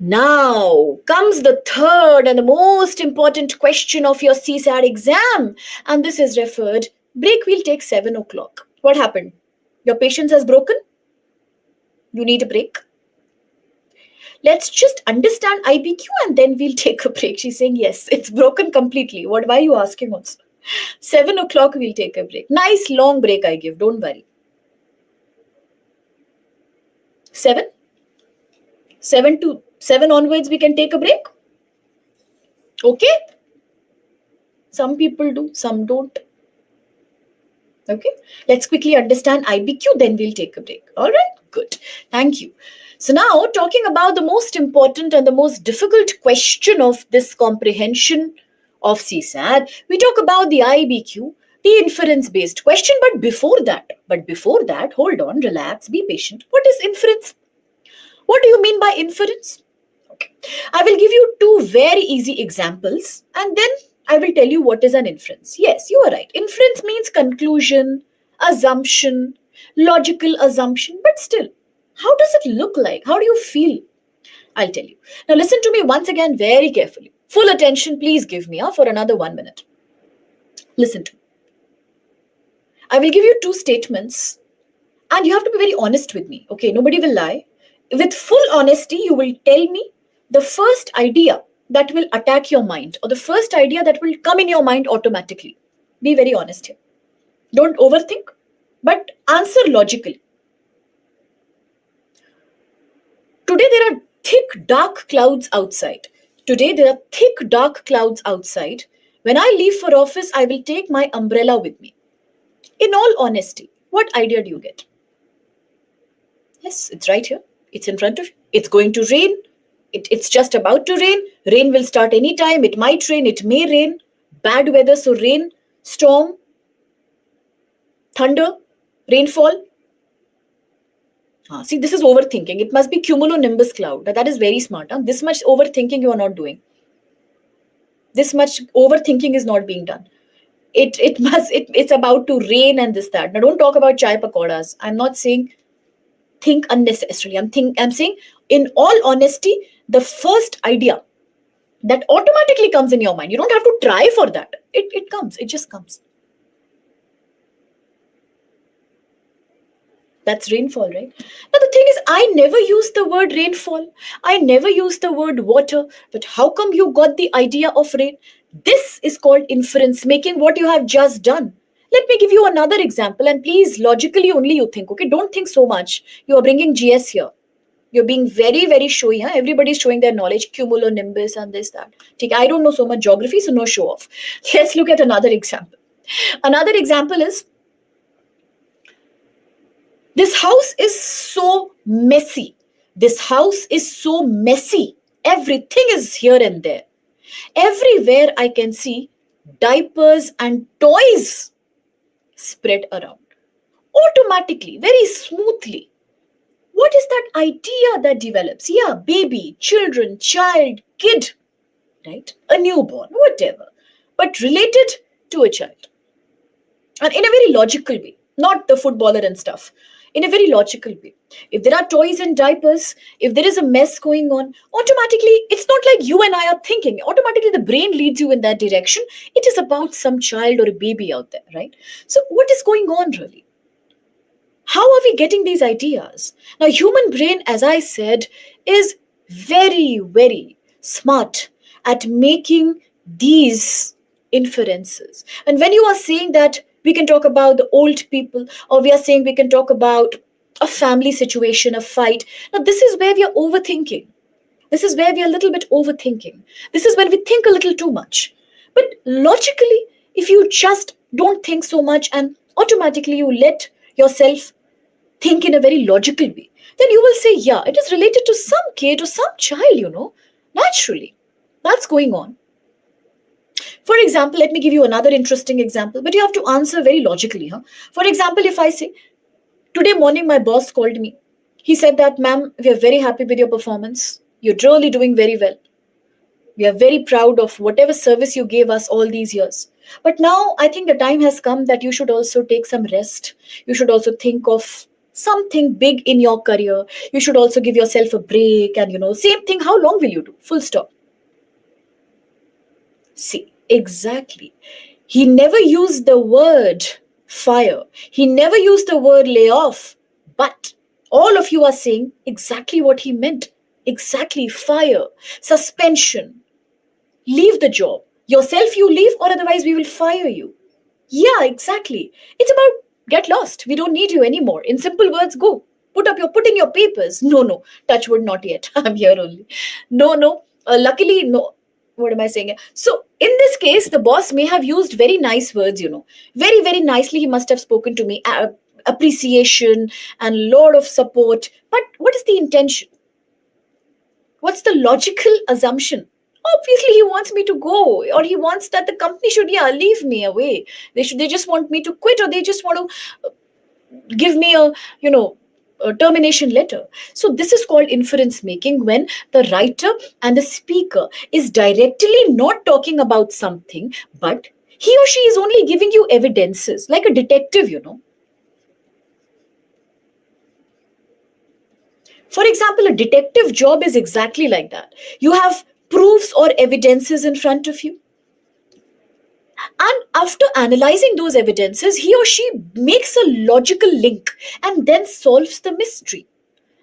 Now comes the third and the most important question of your CSAT exam. And this is referred, break will take 7 o'clock. What happened? Your patience has broken? You need a break? Let's just understand IBQ and then we'll take a break. She's saying, yes, it's broken completely. Why are you asking also? 7 o'clock we'll take a break. Nice long break I give, don't worry. 7? 7 onwards we can take a break. Okay? Some people do, some don't. Okay? Let's quickly understand IBQ, then we'll take a break. All right? Good. Thank you. So now talking about the most important and the most difficult question of this comprehension of CSAT, we talk about the IBQ, the inference-based question. But before that, hold on, relax, be patient. What is inference? What do you mean by inference? Okay. I will give you 2 very easy examples and then I will tell you what is an inference. Yes, you are right. Inference means conclusion, assumption, logical assumption. But still, how does it look like? How do you feel? I'll tell you. Now listen to me once again very carefully. Full attention, please give me for another 1 minute. Listen to me. I will give you 2 statements and you have to be very honest with me. Okay, nobody will lie. With full honesty, you will tell me the first idea that will attack your mind, or the first idea that will come in your mind automatically? Be very honest here. Don't overthink, but answer logically. Today there are thick, dark clouds outside. Today there are thick, dark clouds outside. When I leave for office, I will take my umbrella with me. In all honesty, what idea do you get? Yes, it's right here. It's in front of you. It's going to rain. It's just about to rain. Rain will start anytime. It might rain. It may rain. Bad weather, so rain, storm, thunder, rainfall. See, this is overthinking. It must be cumulonimbus cloud. That is very smart. Huh? This much overthinking you are not doing. This much overthinking is not being done. It's about to rain and this that. Now don't talk about chai pakoras. I'm not saying think unnecessarily. I'm saying, in all honesty, the first idea that automatically comes in your mind. You don't have to try for that. It comes. It just comes. That's rainfall, right? Now, the thing is, I never use the word rainfall. I never use the word water. But how come you got the idea of rain? This is called inference making, what you have just done. Let me give you another example, and please, logically only you think, okay? Don't think so much. You are bringing GS here. You're being very, very showy. Huh? Everybody's showing their knowledge, cumulonimbus and this, that. I don't know so much geography, so no show off. Let's look at another example. Another example is, this house is so messy. This house is so messy. Everything is here and there. Everywhere I can see diapers and toys spread around. Automatically, very smoothly. What is that idea that develops? Yeah, baby, children, child, kid, right? A newborn, whatever. But related to a child. And in a very logical way, not the footballer and stuff. In a very logical way. If there are toys and diapers, if there is a mess going on, automatically, it's not like you and I are thinking. Automatically, the brain leads you in that direction. It is about some child or a baby out there, right? So what is going on really? How are we getting these ideas? Now, human brain, as I said, is very, very smart at making these inferences. And when you are saying that we can talk about the old people, or we are saying we can talk about a family situation, a fight. Now, this is where we are overthinking. This is where we are a little bit overthinking. This is when we think a little too much. But logically, if you just don't think so much and automatically you let yourself think in a very logical way, then you will say, yeah, it is related to some kid or some child, naturally. That's going on. For example, let me give you another interesting example, but you have to answer very logically. Huh? For example, if I say, today morning my boss called me. He said that, ma'am, we are very happy with your performance. You're really doing very well. We are very proud of whatever service you gave us all these years. But now I think the time has come that you should also take some rest. You should also think of something big in your career. You should also give yourself a break and, same thing. How long will you do? Full stop. See, exactly. He never used the word fire. He never used the word layoff. But all of you are saying exactly what he meant. Exactly. Fire, suspension, leave the job. Yourself you leave, or otherwise we will fire you. Yeah, exactly. It's about get lost. We don't need you anymore. In simple words, go. Put in your papers. No. Touch wood, not yet. I'm here only. No. Luckily, no. What am I saying? So in this case, the boss may have used very nice words, very, very nicely. He must have spoken to me, appreciation and lot of support. But what is the intention? What's the logical assumption? Obviously, he wants me to go, or he wants that the company should, leave me away. They just want me to quit, or they just want to give me a termination letter. So this is called inference making, when the writer and the speaker is directly not talking about something, but he or she is only giving you evidences, like a detective. For example, a detective job is exactly like that. You have proofs or evidences in front of you. And after analyzing those evidences, he or she makes a logical link and then solves the mystery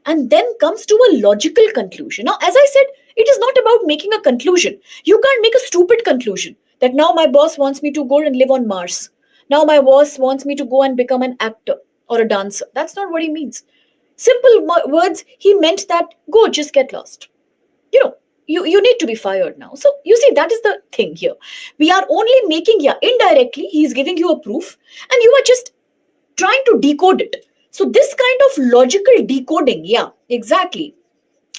and then comes to a logical conclusion. Now, as I said, It is not about making a conclusion. You can't make a stupid conclusion that now my boss wants me to go and live on Mars. Now my boss wants me to go and become an actor or a dancer. That's not what he means. Simple words, he meant that go, just get lost. You know, you need to be fired now. So you see, that is the thing here. We are only making, yeah, indirectly, he's giving you a proof, and you are just trying to decode it. So this kind of logical decoding, yeah, exactly,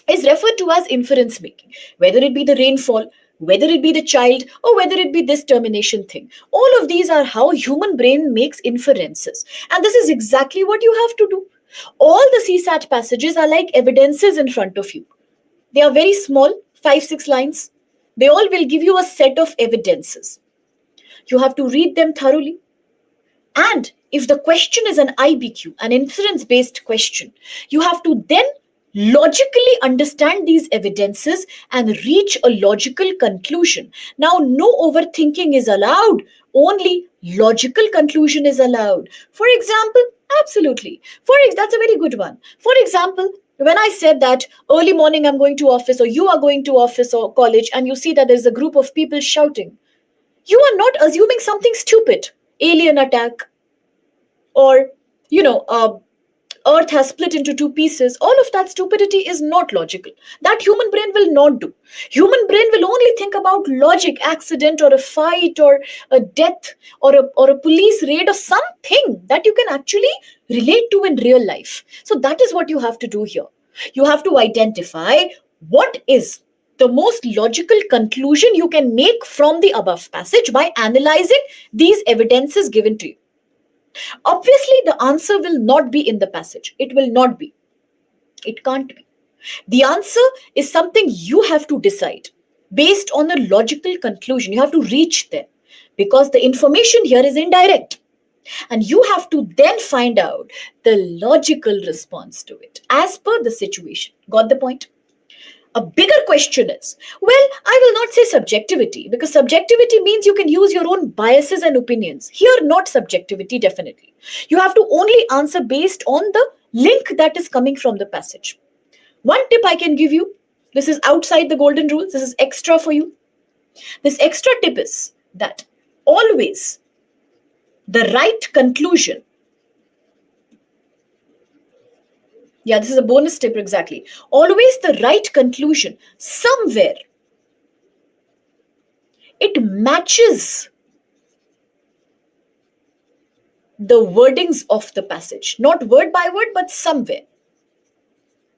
is referred to as inference making, whether it be the rainfall, whether it be the child, or whether it be this termination thing. All of these are how human brain makes inferences. And this is exactly what you have to do. All the CSAT passages are like evidences in front of you. They are very small, 5, 6 lines. They all will give you a set of evidences. You have to read them thoroughly. And if the question is an IBQ, an inference based question, you have to then logically understand these evidences and reach a logical conclusion. Now, no overthinking is allowed, only logical conclusion is allowed. For example, absolutely. That's a very good one. For example, when I said that early morning I'm going to office, or you are going to office or college, and you see that there's a group of people shouting, you are not assuming something stupid, alien attack, or earth has split into two pieces. All of that stupidity is not logical. That human brain will not do. Human brain will only think about logic, accident, or a fight, or a death, or a police raid, or something that you can actually relate to in real life. So that is what you have to do here. You have to identify what is the most logical conclusion you can make from the above passage by analyzing these evidences given to you. Obviously, the answer will not be in the passage. It will not be. It can't be. The answer is something you have to decide based on a logical conclusion. You have to reach there because the information here is indirect. And you have to then find out the logical response to it as per the situation. Got the point? A bigger question is, well, I will not say subjectivity, because subjectivity means you can use your own biases and opinions. Here, not subjectivity, definitely. You have to only answer based on the link that is coming from the passage. One tip I can give you, this is outside the golden rules, this is extra for you. This extra tip is that always the right conclusion, yeah, this is a bonus tip, exactly. Always the right conclusion, somewhere it matches the wordings of the passage. Not word by word, but somewhere.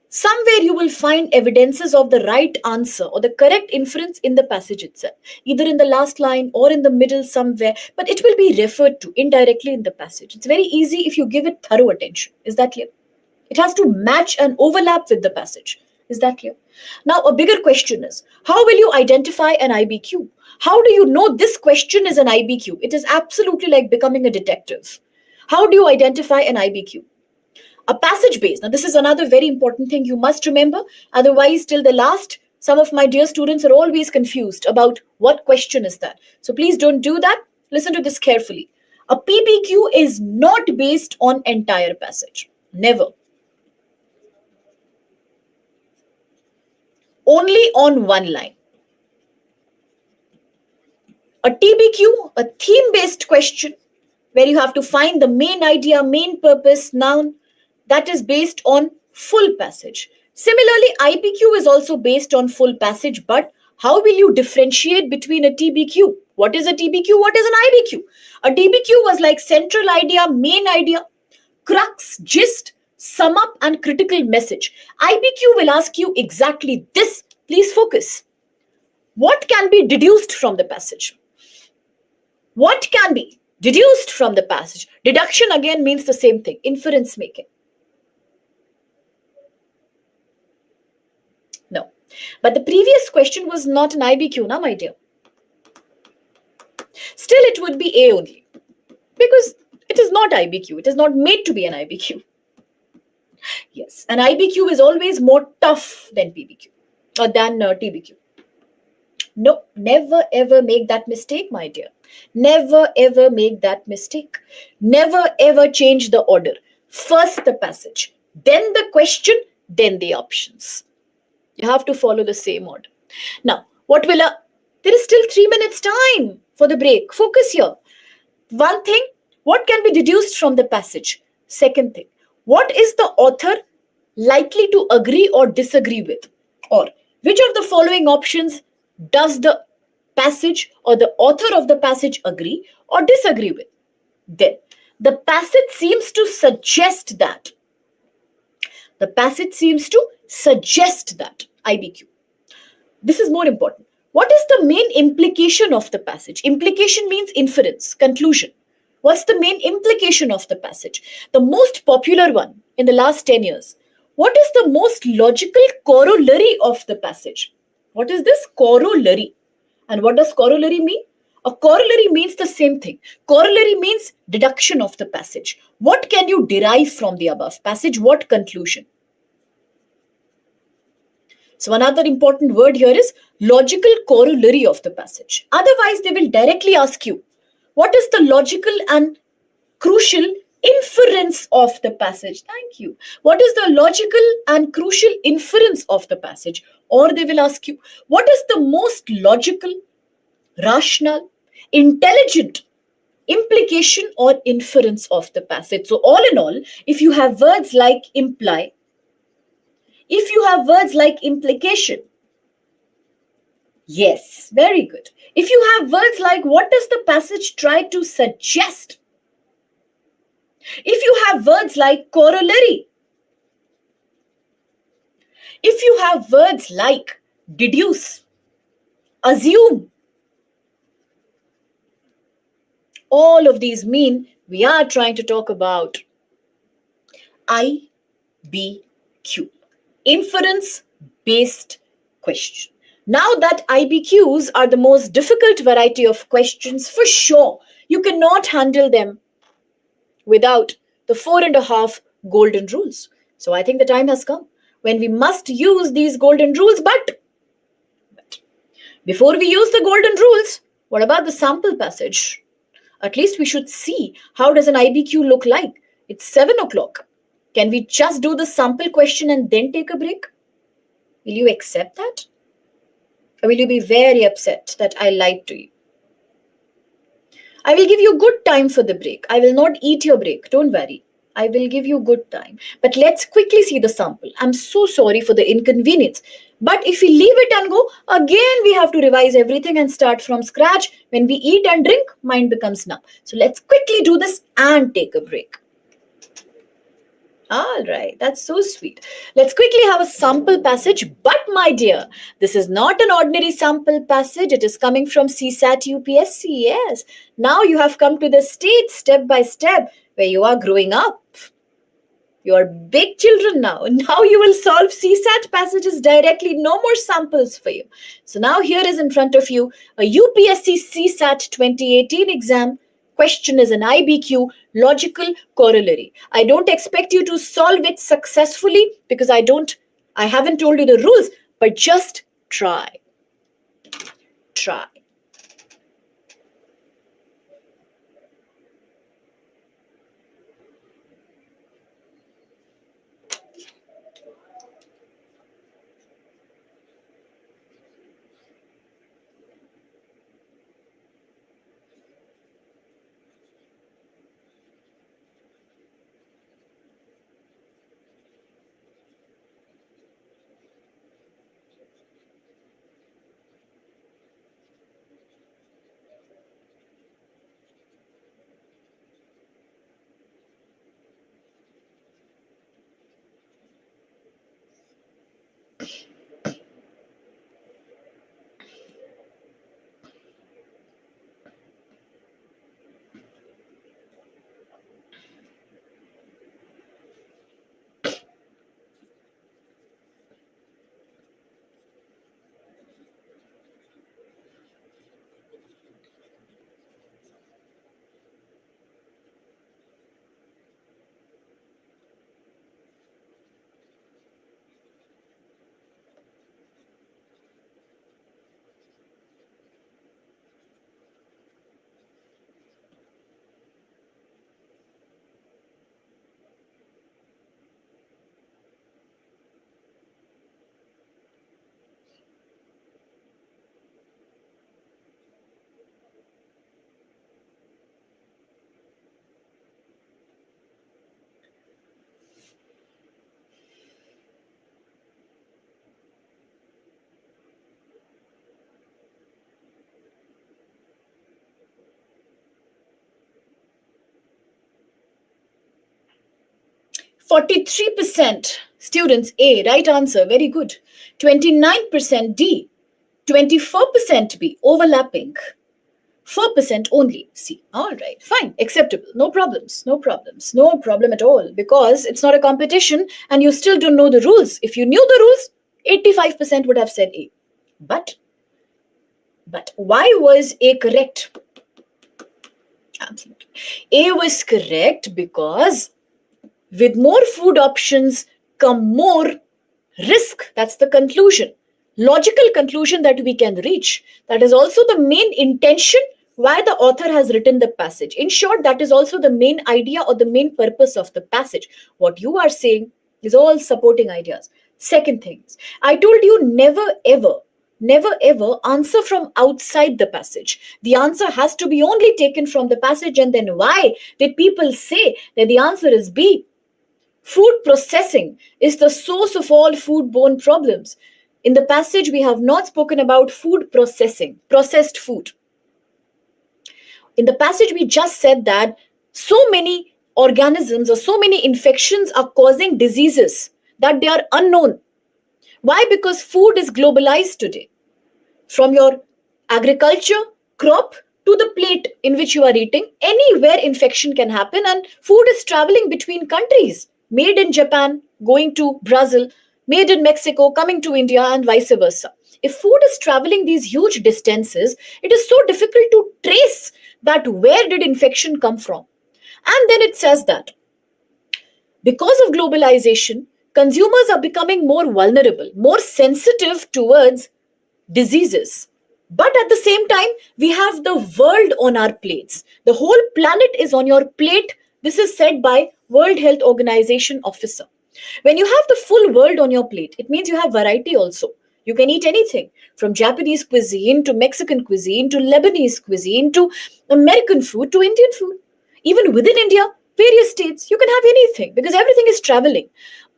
Somewhere you will find evidences of the right answer or the correct inference in the passage itself, either in the last line or in the middle somewhere, but it will be referred to indirectly in the passage. It's very easy if you give it thorough attention. Is that clear? It has to match and overlap with the passage. Is that clear? Now, a bigger question is, how will you identify an IBQ? How do you know this question is an IBQ? It is absolutely like becoming a detective. How do you identify an IBQ? A passage base. Now, this is another very important thing you must remember. Otherwise, till the last, some of my dear students are always confused about what question is that. So please don't do that. Listen to this carefully. A PBQ is not based on entire passage. Never. Only on one line. A TBQ, a theme-based question, where you have to find the main idea, main purpose, noun, that is based on full passage. Similarly, IBQ is also based on full passage, but how will you differentiate between a TBQ? What is a TBQ? What is an IBQ? A TBQ was like central idea, main idea, crux, gist, sum up, and critical message. IBQ will ask you exactly this. Please focus. What can be deduced from the passage? What can be deduced from the passage? Deduction again means the same thing, inference making. No. But the previous question was not an IBQ, na, my dear. Still, it would be A only. Because it is not IBQ. It is not made to be an IBQ. Yes, an IBQ is always more tough than PBQ or than TBQ. No, never ever make that mistake, my dear. Never ever make that mistake. Never ever change the order. First the passage, then the question, then the options. You have to follow the same order. Now, there is still 3 minutes time for the break. Focus here. One thing, what can be deduced from the passage? Second thing, what is the author likely to agree or disagree with? Or which of the following options does the passage or the author of the passage agree or disagree with? Then, the passage seems to suggest that. The passage seems to suggest that. IBQ. This is more important. What is the main implication of the passage? Implication means inference, conclusion. What's the main implication of the passage? The most popular one in the last 10 years. What is the most logical corollary of the passage? What is this corollary? And what does corollary mean? A corollary means the same thing. Corollary means deduction of the passage. What can you derive from the above passage? What conclusion? So, another important word here is logical corollary of the passage. Otherwise, they will directly ask you, what is the logical and crucial inference of the passage? Thank you. What is the logical and crucial inference of the passage? Or they will ask you, what is the most logical, rational, intelligent implication or inference of the passage? So, all in all, if you have words like imply, if you have words like implication, yes, very good. If you have words like what does the passage try to suggest? If you have words like corollary, if you have words like deduce, assume, all of these mean we are trying to talk about IBQ, inference based question. Now that IBQs are the most difficult variety of questions, for sure, you cannot handle them without the 4.5 golden rules. So I think the time has come when we must use these golden rules. But before we use the golden rules, what about the sample passage? At least we should see how does an IBQ look like. It's 7 o'clock. Can we just do the sample question and then take a break? Will you accept that? Or will you be very upset that I lied to you? I will give you good time for the break. I will not eat your break. Don't worry. I will give you good time. But let's quickly see the sample. I'm so sorry for the inconvenience. But if we leave it and go, again we have to revise everything and start from scratch. When we eat and drink, mind becomes numb. So let's quickly do this and take a break. All right, that's so sweet. Let's quickly have a sample passage. But my dear, this is not an ordinary sample passage. It is coming from CSAT UPSC. Yes. Now you have come to the stage step by step where you are growing up. You are big children now. Now you will solve CSAT passages directly. No more samples for you. So now here is in front of you a UPSC CSAT 2018 exam. Question is an IBQ, logical corollary. I don't expect you to solve it successfully because I haven't told you the rules, but just try. Try. 43% students A, right answer, very good. 29% D, 24% B, overlapping. 4% only C. All right, fine, acceptable. No problems, no problems, no problem at all, because it's not a competition and you still don't know the rules. If you knew the rules, 85% would have said A. But why was A correct? Absolutely. A was correct because with more food options come more risk. That's the conclusion. Logical conclusion that we can reach. That is also the main intention why the author has written the passage. In short, that is also the main idea or the main purpose of the passage. What you are saying is all supporting ideas. Second thing is, I told you never ever answer from outside the passage. The answer has to be only taken from the passage. And then why did people say that the answer is B? Food processing is the source of all foodborne problems. In the passage, we have not spoken about food processing, processed food. In the passage, we just said that so many organisms or so many infections are causing diseases that they are unknown. Why? Because food is globalized today. From your agriculture, crop, to the plate in which you are eating, anywhere infection can happen, and food is traveling between countries. Made in Japan, going to Brazil, made in Mexico, coming to India, and vice versa. If food is traveling these huge distances, it is so difficult to trace that where did infection come from. And then it says that because of globalization, consumers are becoming more vulnerable, more sensitive towards diseases. But at the same time, we have the world on our plates. The whole planet is on your plate. This is said by World Health Organization officer. When you have the full world on your plate, it means you have variety also. You can eat anything from Japanese cuisine to Mexican cuisine to Lebanese cuisine to American food to Indian food. Even within India, various states, you can have anything because everything is traveling.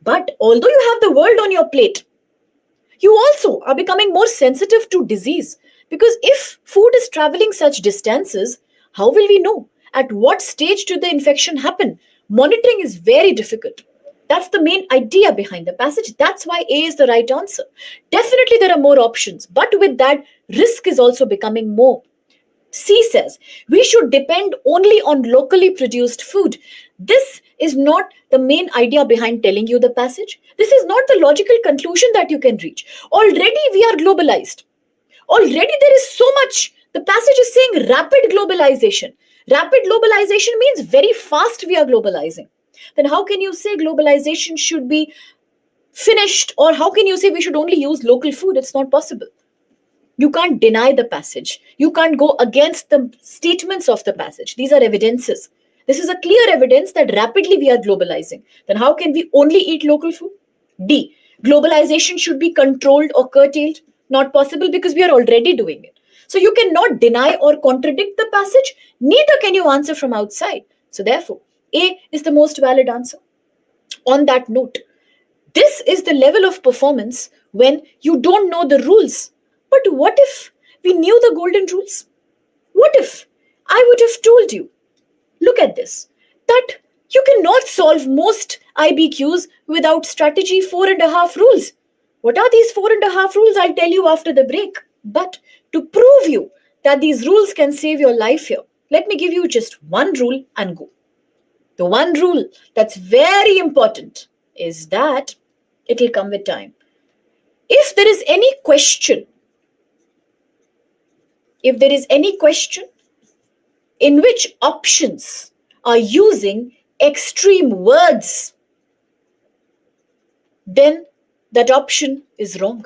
But although you have the world on your plate, you also are becoming more sensitive to disease, because if food is traveling such distances, how will we know at what stage did the infection happen? Monitoring is very difficult. That's the main idea behind the passage. That's why A is the right answer. Definitely there are more options, but with that, risk is also becoming more. C says we should depend only on locally produced food. This is not the main idea behind telling you the passage. This is not the logical conclusion that you can reach. Already we are globalized. Already there is so much. The passage is saying rapid globalization. Rapid globalization means very fast we are globalizing. Then how can you say globalization should be finished, or how can you say we should only use local food? It's not possible. You can't deny the passage. You can't go against the statements of the passage. These are evidences. This is a clear evidence that rapidly we are globalizing. Then how can we only eat local food? D. Globalization should be controlled or curtailed. Not possible because we are already doing it. So you cannot deny or contradict the passage. Neither can you answer from outside. So therefore, A is the most valid answer. On that note, this is the level of performance when you don't know the rules. But what if we knew the golden rules? What if I would have told you, look at this, that you cannot solve most IBQs without strategy 4.5 rules. What are these 4.5 rules? I'll tell you after the break. But to prove you that these rules can save your life here, let me give you just one rule and go. The one rule that's very important is that it will come with time. If there is any question in which options are using extreme words, then that option is wrong.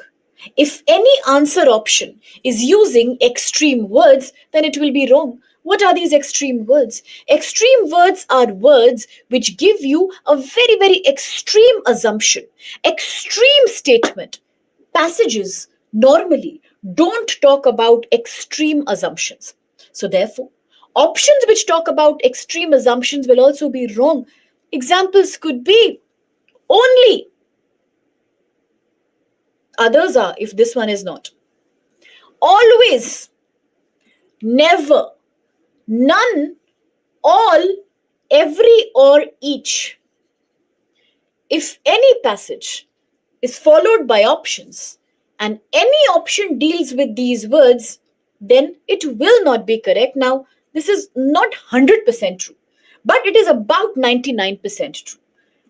If any answer option is using extreme words, then it will be wrong. What are these extreme words? Extreme words are words which give you a very, very extreme assumption, extreme statement. Passages normally don't talk about extreme assumptions. So therefore, options which talk about extreme assumptions will also be wrong. Examples could be only. Others are if this one is not. Always, never, none, all, every, or each. if any passage is followed by options and any option deals with these words, then it will not be correct. Now, this is not 100% true, but it is about 99% true.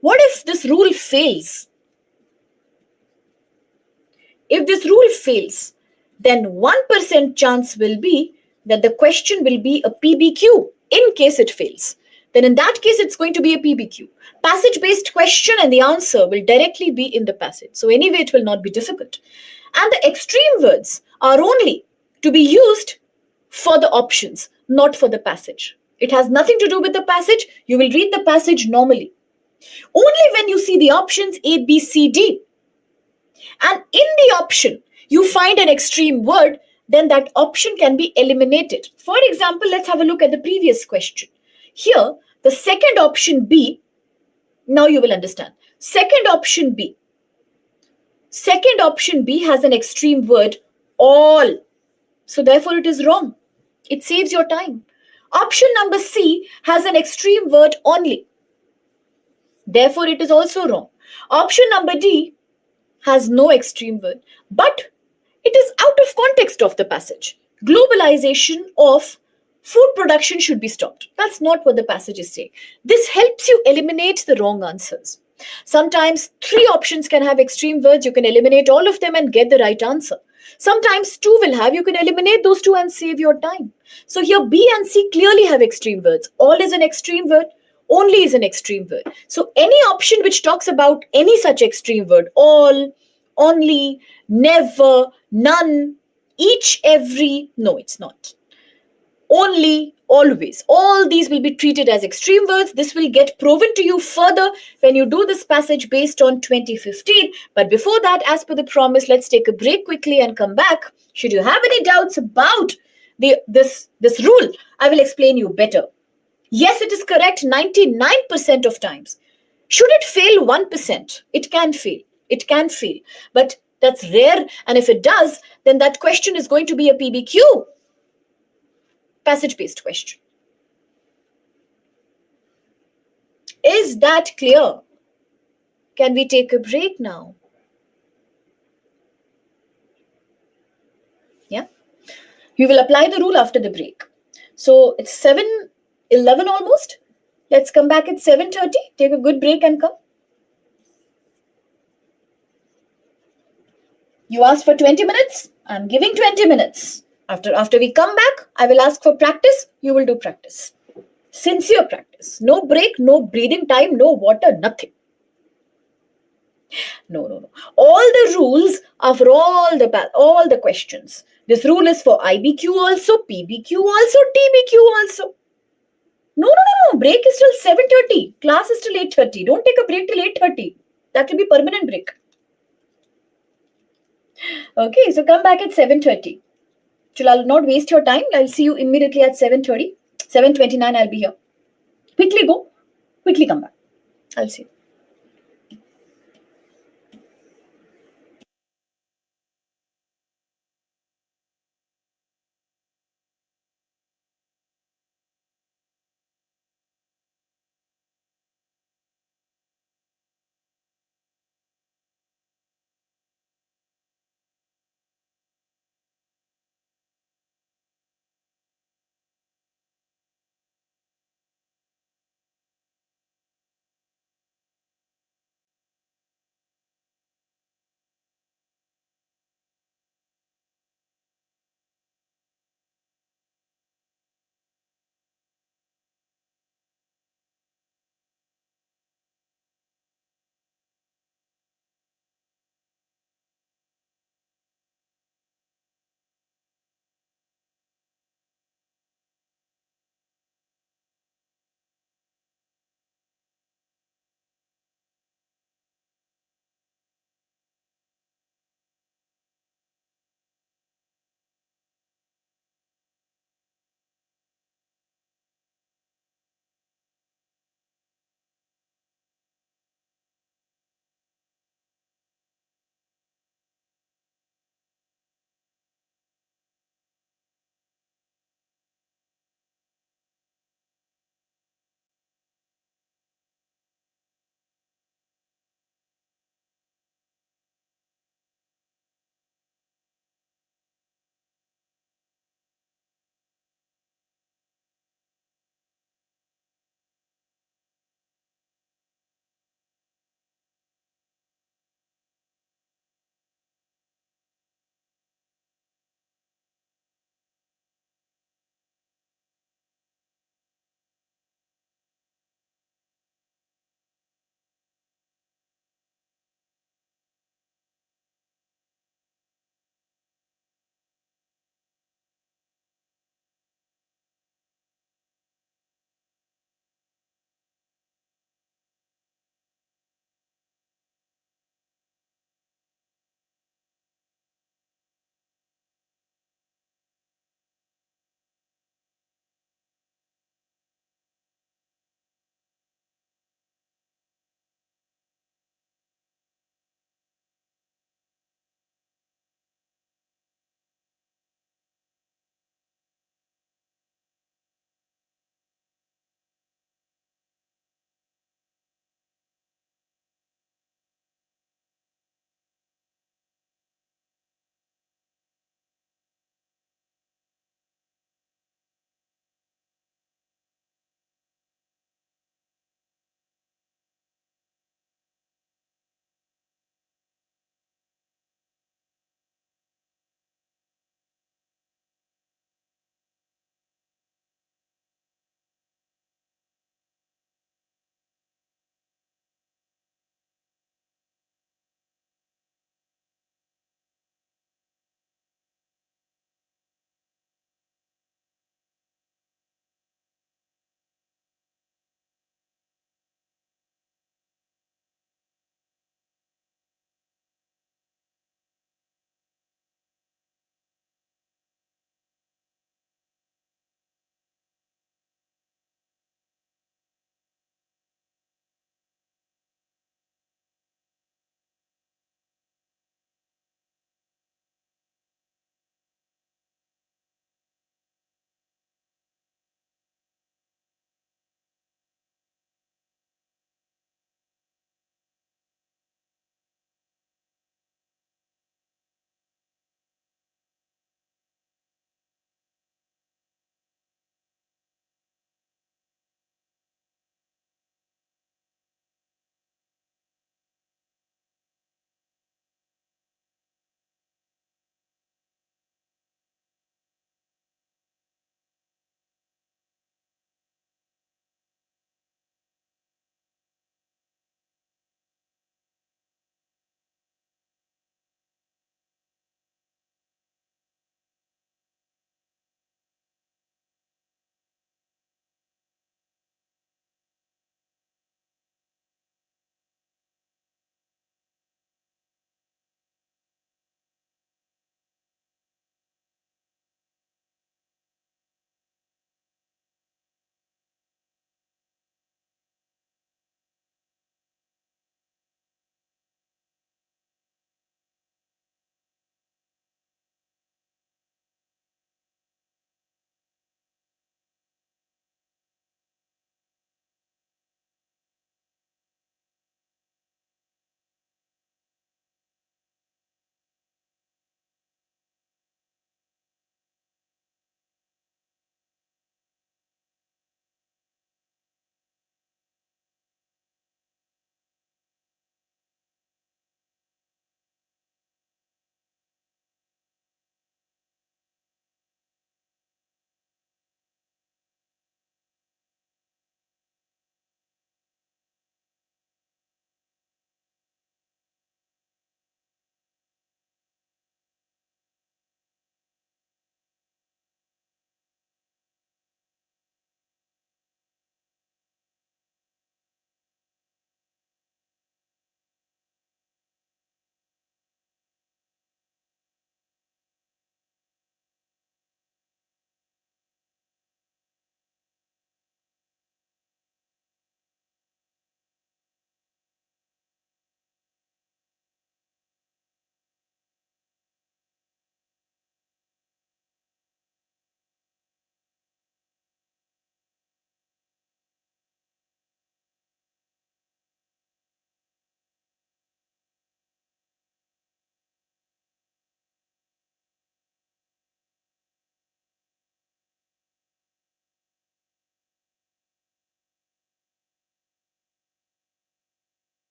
What if this rule fails? If this rule fails, then 1% chance will be that the question will be a PBQ in case it fails. Then in that case, it's going to be a PBQ. Passage-based question and the answer will directly be in the passage. So anyway, it will not be difficult. And the extreme words are only to be used for the options, not for the passage. It has nothing to do with the passage. You will read the passage normally. Only when you see the options A, B, C, D, and in the option you find an extreme word, then that option can be eliminated. For example, let's have a look at the previous question. Here, the second option B, now you will understand. Second option B has an extreme word, all. So therefore it is wrong. It saves your time. Option number C has an extreme word, only. Therefore it is also wrong. Option number D has no extreme word, but it is out of context of the passage. Globalization of food production should be stopped. That's not what the passage is saying. This helps you eliminate the wrong answers. Sometimes three options can have extreme words. You can eliminate all of them and get the right answer. Sometimes two will have, you can eliminate those two and save your time. So here B and C clearly have extreme words. All is an extreme word, only is an extreme word. So any option which talks about any such extreme word, all, only, never, none, each, every, no, it's not. Only, always. All these will be treated as extreme words. This will get proven to you further when you do this passage based on 2015. But before that, as per the promise, let's take a break quickly and come back. Should you have any doubts about this rule, I will explain you better. Yes, it is correct 99% of times. Should it fail 1%? It can fail. It can fail. But that's rare. And if it does, then that question is going to be a PBQ. Passage-based question. Is that clear? Can we take a break now? Yeah. We will apply the rule after the break. So it's 7:11 almost. Let's come back at 7:30. Take a good break and come. You asked for 20 minutes. I'm giving 20 minutes. After we come back, I will ask for practice. You will do practice. Sincere practice. No break, no breathing time, no water, nothing. No. All the rules are for all the questions. This rule is for IBQ also, PBQ also, TBQ also. No. Break is till 7:30. Class is till 8:30. Don't take a break till 8:30. That will be permanent break. Okay, so come back at 7:30. So I'll not waste your time. I'll see you immediately at 7:30. 7:29 I'll be here. Quickly go. Quickly come back. I'll see you.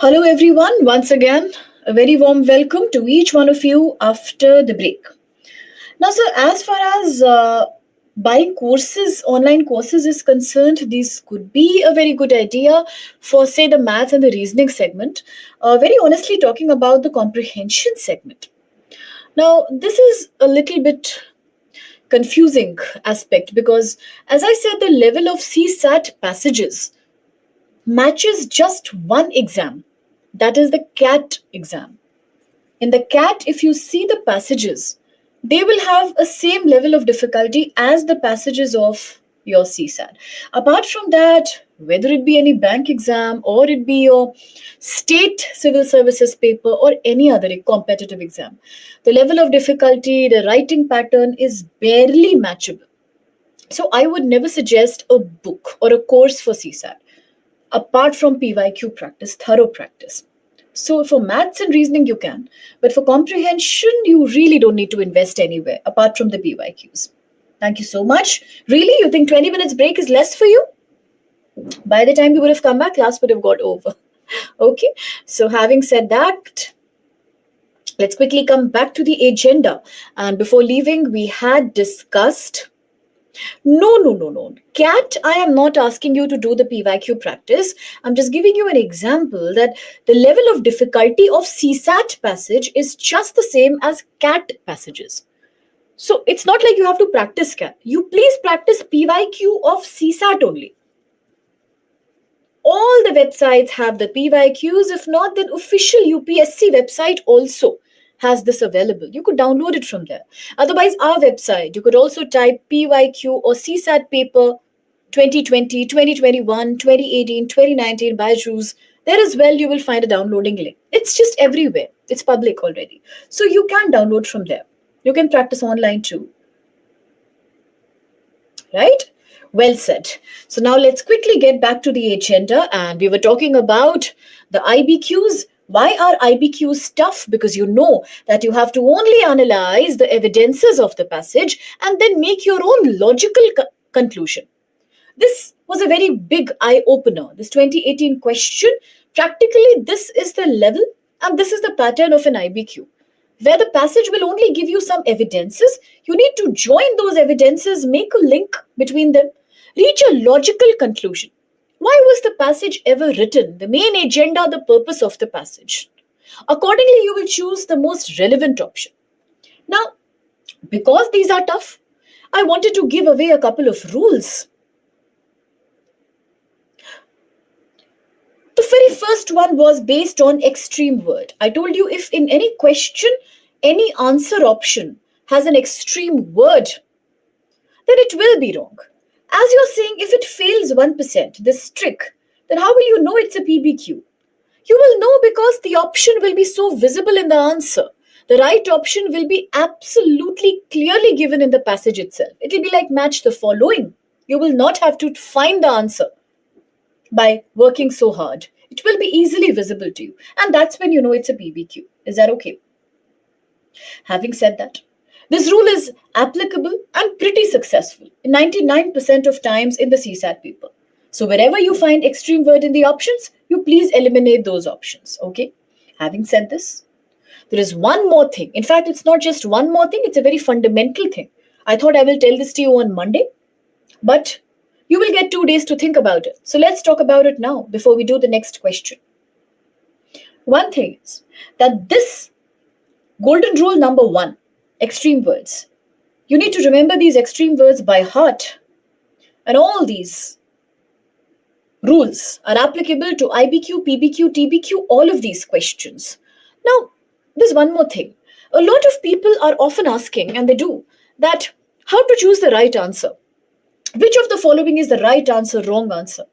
Hello, everyone. Once again, a very warm welcome to each one of you after the break. Now, sir, as far as buying courses, online courses is concerned, these could be a very good idea for, say, the maths and the reasoning segment. Very honestly, talking about the comprehension segment. Now, this is a little bit confusing aspect because, as I said, the level of CSAT passages matches just one exam, that is the CAT exam. In the CAT, if you see the passages, they will have a same level of difficulty as the passages of your CSAT. Apart from that, whether it be any bank exam or it be your state civil services paper or any other competitive exam, the level of difficulty, the writing pattern is barely matchable. So I would never suggest a book or a course for CSAT apart from PYQ practice, thorough practice. So for maths and reasoning, you can, but for comprehension, you really don't need to invest anywhere apart from the PYQs. Thank you so much. Really, you think 20 minutes break is less for you? By the time you would have come back, class would have got over. Okay, so having said that, let's quickly come back to the agenda. And before leaving, we had discussed no, no, no, no. Cat, I am not asking you to do the PYQ practice. I'm just giving you an example that the level of difficulty of CSAT passage is just the same as CAT passages. So it's not like you have to practice CAT. You please practice PYQ of CSAT only. All the websites have the PYQs. If not, then official UPSC website also has this available. You could download it from there. Otherwise, our website, you could also type PYQ or CSAT paper 2020, 2021, 2018, 2019 Byju's. There as well, you will find a downloading link. It's just everywhere. It's public already. So you can download from there. You can practice online too. Right? Well said. So now let's quickly get back to the agenda. And we were talking about the IBQs. Why are IBQs tough? Because you know that you have to only analyze the evidences of the passage and then make your own logical conclusion. This was a very big eye opener. This 2018 question, practically, this is the level and this is the pattern of an IBQ. Where the passage will only give you some evidences, you need to join those evidences, make a link between them, reach a logical conclusion. Why was the passage ever written? The main agenda, the purpose of the passage. Accordingly, you will choose the most relevant option. Now, because these are tough, I wanted to give away a couple of rules. The very first one was based on extreme word. I told you if in any question, any answer option has an extreme word, then it will be wrong. As you're saying, if it fails 1%, this trick, then how will you know it's a PBQ? You will know because the option will be so visible in the answer. The right option will be absolutely clearly given in the passage itself. It will be like match the following. You will not have to find the answer by working so hard. It will be easily visible to you. And that's when you know it's a PBQ. Is that okay? Having said that, this rule is applicable and pretty successful in 99% of times in the CSAT paper. So wherever you find extreme word in the options, you please eliminate those options. Okay? Having said this, there is one more thing. In fact, it's not just one more thing, it's a very fundamental thing. I thought I will tell this to you on Monday, but you will get 2 days to think about it. So let's talk about it now before we do the next question. One thing is that this golden rule number 1, extreme words. You need to remember these extreme words by heart. And all these rules are applicable to IBQ, PBQ, TBQ, all of these questions. Now, there's one more thing. A lot of people are often asking, and they do, that how to choose the right answer. Which of the following is the right answer, wrong answer?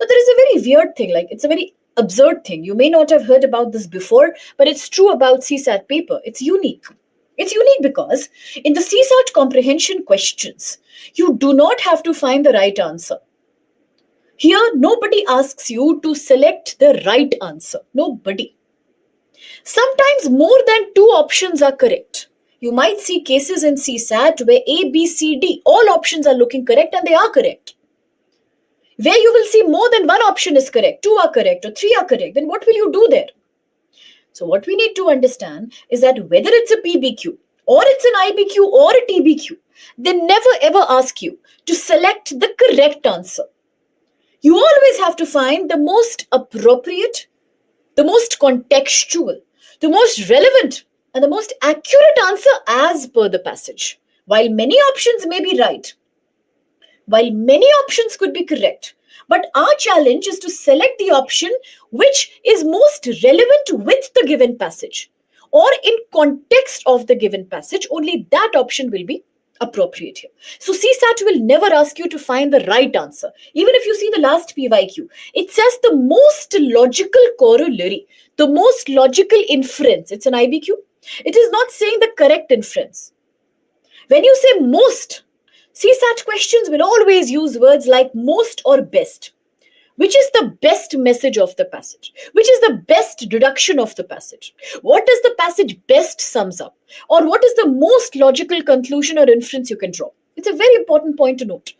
Now, there is a very weird thing, like it's a very absurd thing. You may not have heard about this before, but it's true about CSAT paper. It's unique. It's unique because in the CSAT comprehension questions, you do not have to find the right answer. Here, nobody asks you to select the right answer. Nobody. Sometimes more than 2 options are correct. You might see cases in CSAT where A, B, C, D, all options are looking correct and they are correct. where you will see more than one option is correct, two are correct, or three are correct, then what will you do there? So, what we need to understand is that whether it's a PBQ or it's an IBQ or a TBQ, they never ever ask you to select the correct answer. You always have to find the most appropriate, the most contextual, the most relevant, and the most accurate answer as per the passage. While many options may be right, while many options could be correct, but our challenge is to select the option which is most relevant with the given passage or in context of the given passage. Only that option will be appropriate here. So CSAT will never ask you to find the right answer. Even if you see the last PYQ, it says the most logical corollary, the most logical inference. It's an IBQ. It is not saying the correct inference. When you say most, CSAT questions will always use words like most or best. Which is the best message of the passage? Which is the best deduction of the passage? What does the passage best sums up? Or what is the most logical conclusion or inference you can draw? It's a very important point to note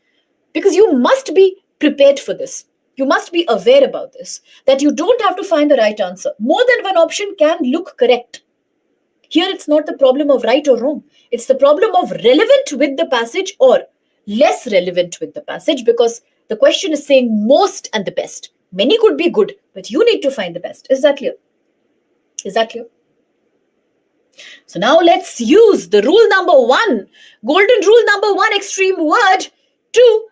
because you must be prepared for this. You must be aware about this, that you don't have to find the right answer. More than one option can look correct. Here, it's not the problem of right or wrong. It's the problem of relevant with the passage or less relevant with the passage, because the question is saying most and the best. Many could be good, but you need to find the best. Is that clear? Is that clear? So now let's use the rule number one, golden rule number one, extreme word, to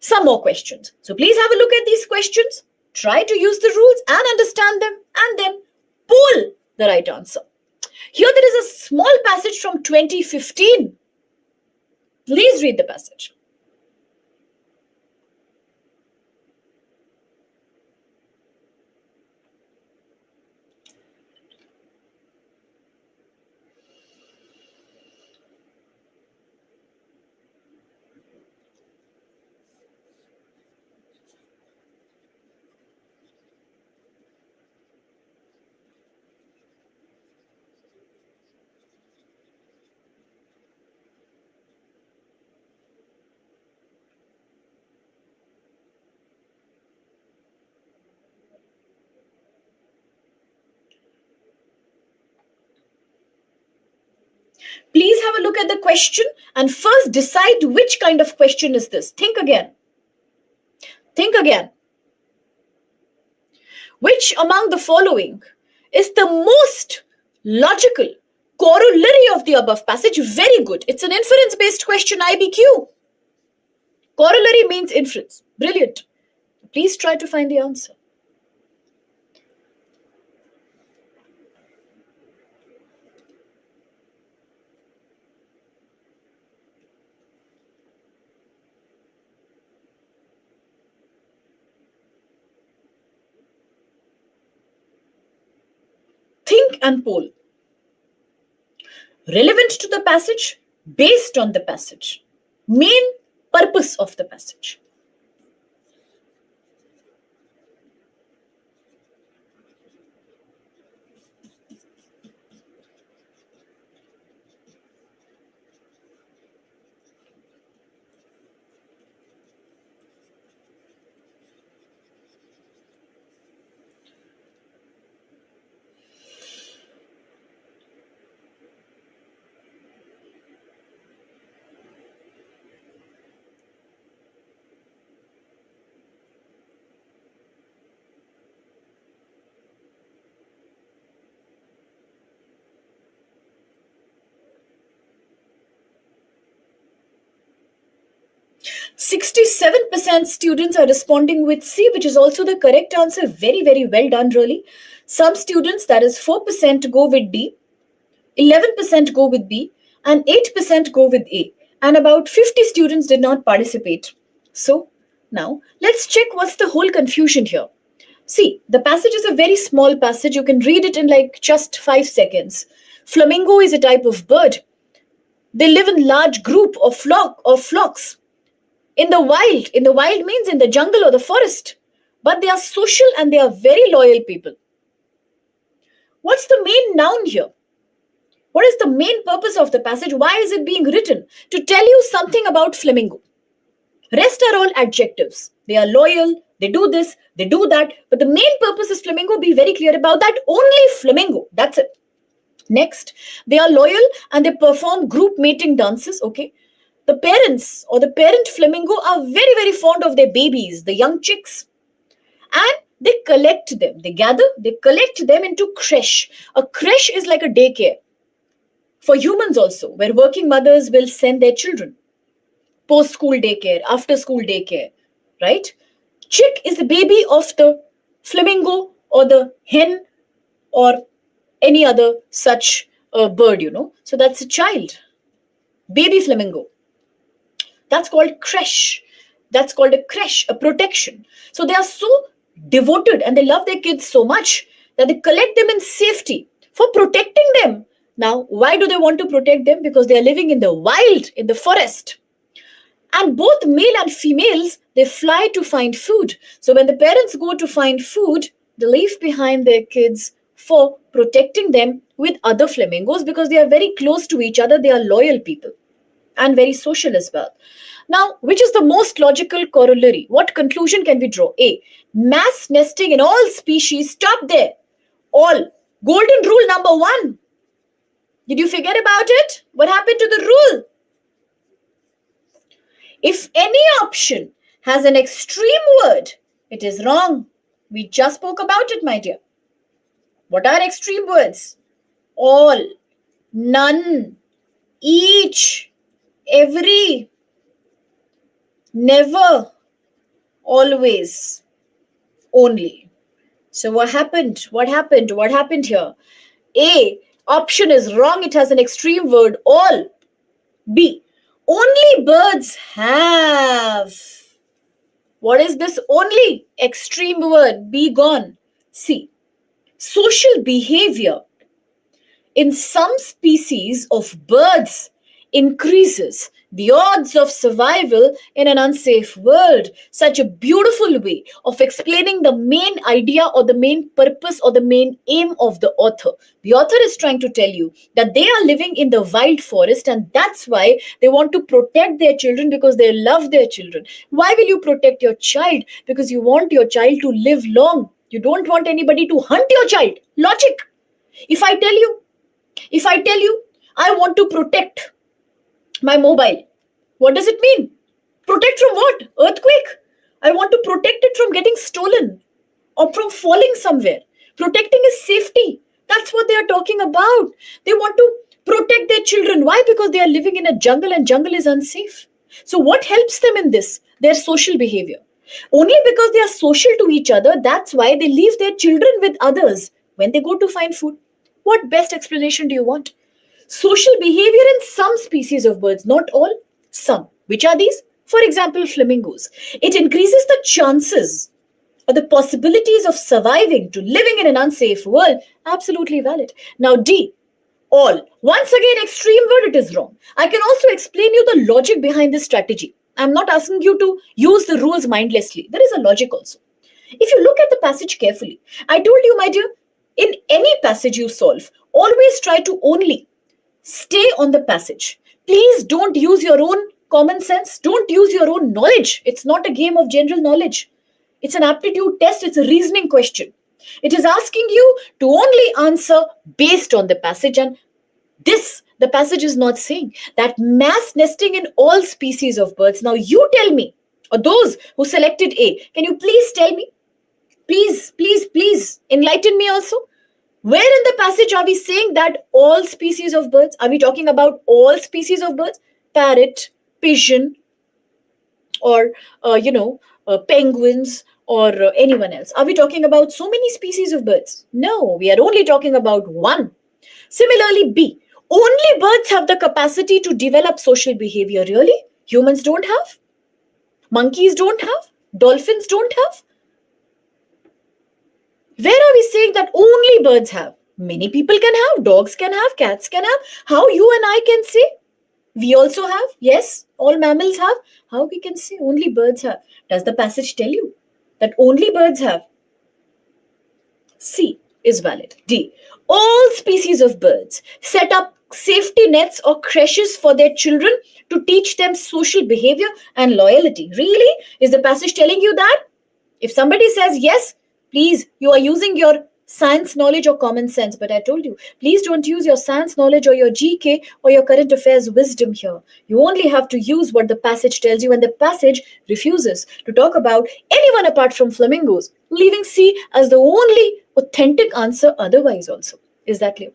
some more questions. So please have a look at these questions. Try to use the rules and understand them, and then poll the right answer. Here there is a small passage from 2015. Please read the passage. Please have a look at the question and first decide which kind of question is this. Think again. Think again. Which among the following is the most logical corollary of the above passage? Very good. It's an inference-based question, IBQ. Corollary means inference. Brilliant. Please try to find the answer. Think and poll. Relevant to the passage, based on the passage, main purpose of the passage. %67% students are responding with C, which is also the correct answer. Very, very well done, really. Some students, that is 4%, go with D, 11% go with B, and 8% go with A. And about 50 students did not participate. So now let's check what's the whole confusion here. See, the passage is a very small passage. You can read it in like just 5 seconds. Flamingo is a type of bird. They live in large group or flocks. In the wild means in the jungle or the forest. But they are social and they are very loyal people. What's the main noun here? What is the main purpose of the passage? Why is it being written? To tell you something about flamingo. Rest are all adjectives. They are loyal, they do this, they do that. But the main purpose is flamingo. Be very clear about that. Only flamingo. That's it. Next, they are loyal and they perform group mating dances. Okay. The parents or the parent flamingo are very, very fond of their babies, the young chicks, and they collect them. They gather, they collect them into creche. A creche is like a daycare for humans also, where working mothers will send their children. Post school daycare, after school daycare, right? Chick is the baby of the flamingo or the hen or any other such bird, So that's a child, baby flamingo. That's called creche. That's called a creche, a protection. So they are so devoted and they love their kids so much that they collect them in safety for protecting them. Now, why do they want to protect them? Because they are living in the wild, in the forest. And both male and females, they fly to find food. So when the parents go to find food, they leave behind their kids for protecting them with other flamingos because they are very close to each other. They are loyal people and very social as well. Now, which is the most logical corollary? What conclusion can we draw? A. Mass nesting in all species. Stop there. All. Golden rule number 1. Did you forget about it? What happened to the rule? If any option has an extreme word, it is wrong. We just spoke about it, my dear. What are extreme words? All, none, each, every, never, always, only. So what happened? What happened? What happened here? A, option is wrong. It has an extreme word, all. B, only birds have. What is this only? Extreme word. Be gone. C, social behavior in some species of birds increases the odds of survival in an unsafe world. Such a beautiful way of explaining the main idea or the main purpose or the main aim of the author. The author is trying to tell you that they are living in the wild forest and that's why they want to protect their children because they love their children. Why will you protect your child? Because you want your child to live long. You don't want anybody to hunt your child. Logic. If I tell you, I want to protect my mobile, what does it mean? Protect from what? Earthquake. I want to protect it from getting stolen or from falling somewhere. Protecting is safety. That's what they are talking about. They want to protect their children. Why? Because they are living in a jungle and jungle is unsafe. So what helps them in this? Their social behavior. Only because they are social to each other, that's why they leave their children with others when they go to find food. What best explanation do you want? Social behavior in some species of birds, not all, some. Which are these? For example, flamingos. It increases the chances or the possibilities of surviving to living in an unsafe world. Absolutely valid. Now, D, all. Once again, extreme word, it is wrong. I can also explain you the logic behind this strategy. I'm not asking you to use the rules mindlessly. There is a logic also. If you look at the passage carefully, I told you, my dear, in any passage you solve, always try to only stay on the passage. Please don't use your own common sense. Don't use your own knowledge. It's not a game of general knowledge. It's an aptitude test. It's a reasoning question. It is asking you to only answer based on the passage. And this, the passage is not saying that mass nesting in all species of birds. Now you tell me, or those who selected A, can you please tell me? Please enlighten me also. Where in the passage are we saying that all species of birds? Are we talking about all species of birds? Parrot, pigeon, or, penguins, or anyone else? Are we talking about so many species of birds? No, we are only talking about one. Similarly, B, only birds have the capacity to develop social behavior. Really? Humans don't have? Monkeys don't have? Dolphins don't have? Where are we saying that only birds have? Many people can have, dogs can have, cats can have. How you and I can say? We also have. Yes, all mammals have. How we can say only birds have? Does the passage tell you that only birds have? C is valid. D, all species of birds set up safety nets or creches for their children to teach them social behavior and loyalty. Really? Is the passage telling you that? If somebody says yes, please, you are using your science knowledge or common sense. But I told you, please don't use your science knowledge or your GK or your current affairs wisdom here. You only have to use what the passage tells you, and the passage refuses to talk about anyone apart from flamingos, leaving C as the only authentic answer otherwise also. Is that clear?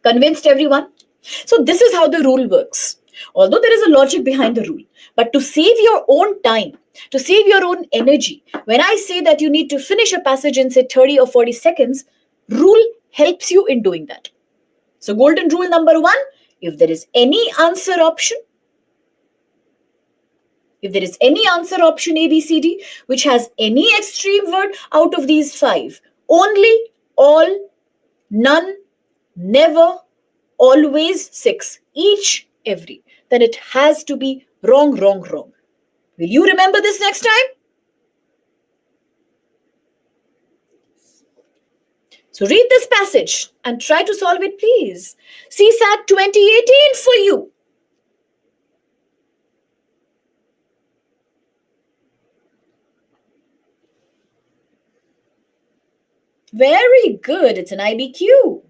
Convinced everyone? So this is how the rule works. Although there is a logic behind the rule, but to save your own time, to save your own energy, when I say that you need to finish a passage in say 30 or 40 seconds, rule helps you in doing that. So golden rule number 1, if there is any answer option, if there is any answer option A, B, C, D, which has any extreme word out of these 5, only, all, none, never, always, 6, each, every, then it has to be wrong, wrong, wrong. Will you remember this next time? So read this passage and try to solve it, please. CSAT 2018 for you. Very good. It's an IBQ.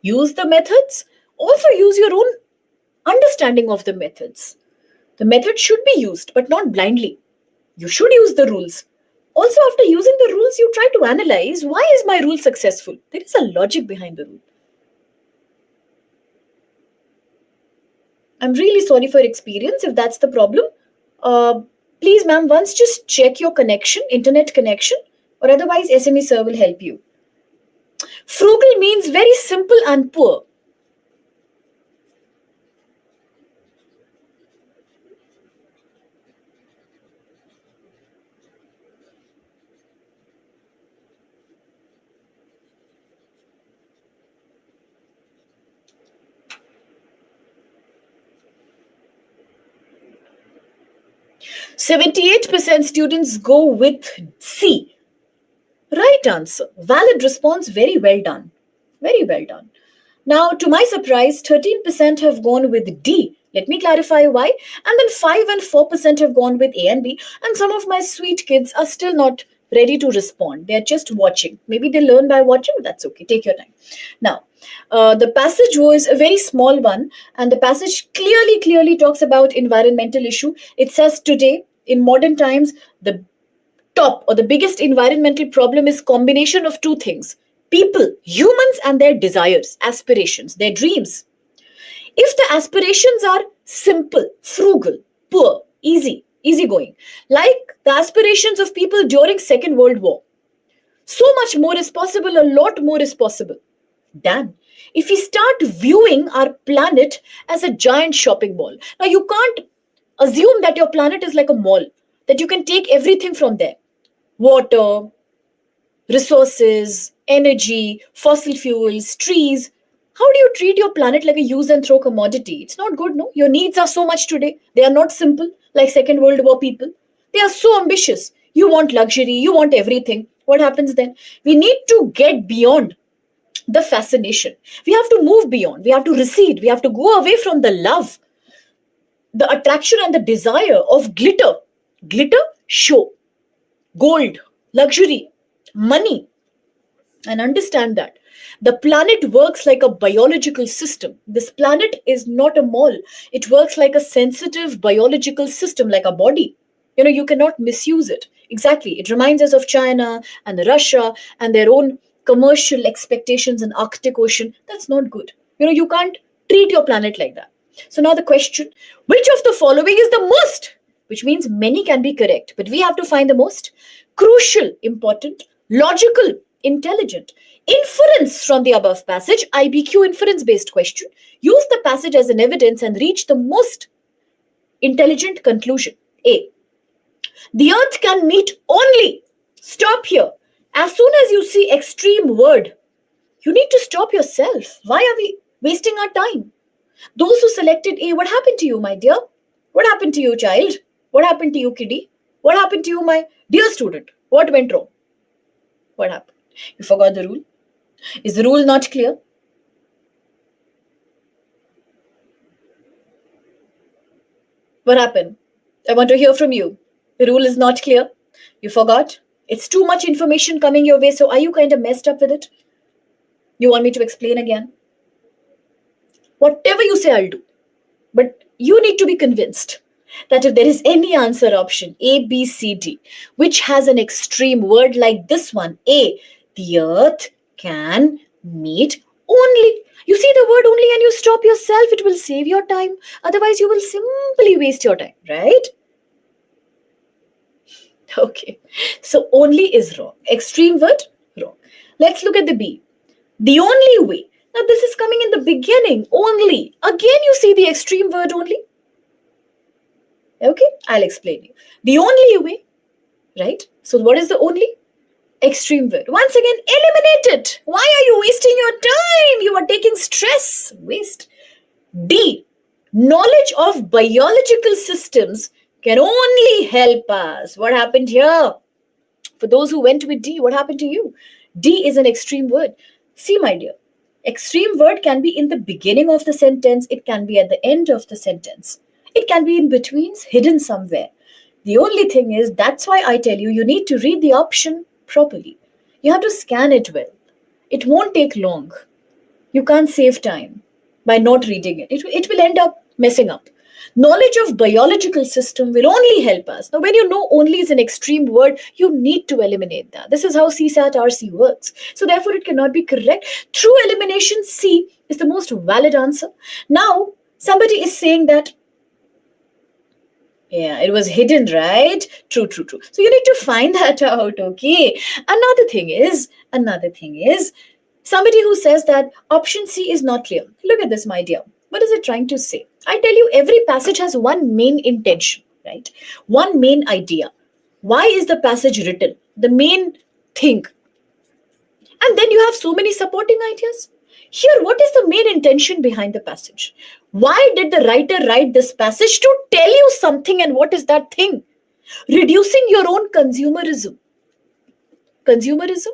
Use the methods. Also use your own understanding of the methods. The method should be used, but not blindly. You should use the rules. Also, after using the rules, you try to analyze, why is my rule successful? There is a logic behind the rule. I'm really sorry for your experience if that's the problem. Please, ma'am, once just check your connection, internet connection, or otherwise SME sir will help you. Frugal means very simple and poor. %78% students go with C. Right answer. Valid response. Very well done. Very well done. Now, to my surprise, 13% have gone with D. Let me clarify why. And then 5 and 4% have gone with A and B. And some of my sweet kids are still not ready to respond. They're just watching. Maybe they learn by watching. That's okay. Take your time. Now, the passage was a very small one. And the passage clearly talks about environmental issue. It says today, in modern times, the top or the biggest environmental problem is combination of two things: people, humans, and their desires, aspirations, their dreams. If the aspirations are simple, frugal, poor, easygoing, like the aspirations of people during Second World War, so much more is possible, a lot more is possible. Then, if we start viewing our planet as a giant shopping mall, now you can't assume that your planet is like a mall, that you can take everything from there: water, resources, energy, fossil fuels, trees. How do you treat your planet like a use and throw commodity? It's not good, no? Your needs are so much today. They are not simple like Second World War people. They are so ambitious. You want luxury, you want everything. What happens then? We need to get beyond the fascination. We have to move beyond. We have to recede. We have to go away from the love, the attraction, and the desire of glitter. Glitter, show, gold, luxury, money. And understand that the planet works like a biological system. This planet is not a mall. It works like a sensitive biological system, like a body. You cannot misuse it. Exactly. It reminds us of China and Russia and their own commercial expectations in Arctic Ocean. That's not good. You can't treat your planet like that. So now the question, which of the following is the most? Which means many can be correct, but we have to find the most. crucial, important, logical, intelligent. Inference from the above passage, IBQ inference based question. Use the passage as an evidence and reach the most intelligent conclusion. A. The earth can meet only. Stop here. As soon as you see extreme word, you need to stop yourself. Why are we wasting our time? Those who selected A, what happened to you, my dear? What happened to you, child? What happened to you, kiddie? What happened to you, my dear student? What went wrong? What happened? You forgot the rule? Is the rule not clear? What happened? I want to hear from you. The rule is not clear. You forgot? It's too much information coming your way, so are you kind of messed up with it? You want me to explain again? Whatever you say, I'll do. But you need to be convinced that if there is any answer option, A, B, C, D, which has an extreme word like this one, A, the earth can meet only. You see the word only and you stop yourself, it will save your time. Otherwise, you will simply waste your time, right? Okay. So only is wrong. Extreme word, wrong. Let's look at the B. The only way. Now this is coming in the beginning, only. Again, you see the extreme word only. Okay, I'll explain you. The only way, right? So what is the only? Extreme word. Once again, eliminate it. Why are you wasting your time? You are taking stress. Waste. D. Knowledge of biological systems can only help us. What happened here? For those who went with D, what happened to you? D is an extreme word. See, my dear, extreme word can be in the beginning of the sentence. It can be at the end of the sentence. It can be in between, hidden somewhere. The only thing is, that's why I tell you, you need to read the option properly. You have to scan it well. It won't take long. You can't save time by not reading it. It will end up messing up. Knowledge of biological system will only help us. Now, when you know only is an extreme word, you need to eliminate that. This is how CSAT RC works. So therefore, it cannot be correct. Through elimination, C is the most valid answer. Now, somebody is saying that, yeah, it was hidden, right? True, true, true. So you need to find that out, okay? Another thing is, somebody who says that option C is not clear. Look at this, my dear. What is it trying to say? I tell you, every passage has one main intention, right? One main idea. Why is the passage written? The main thing. And then you have so many supporting ideas. Here, what is the main intention behind the passage? Why did the writer write this passage? To tell you something, and what is that thing? Reducing your own consumerism. Consumerism?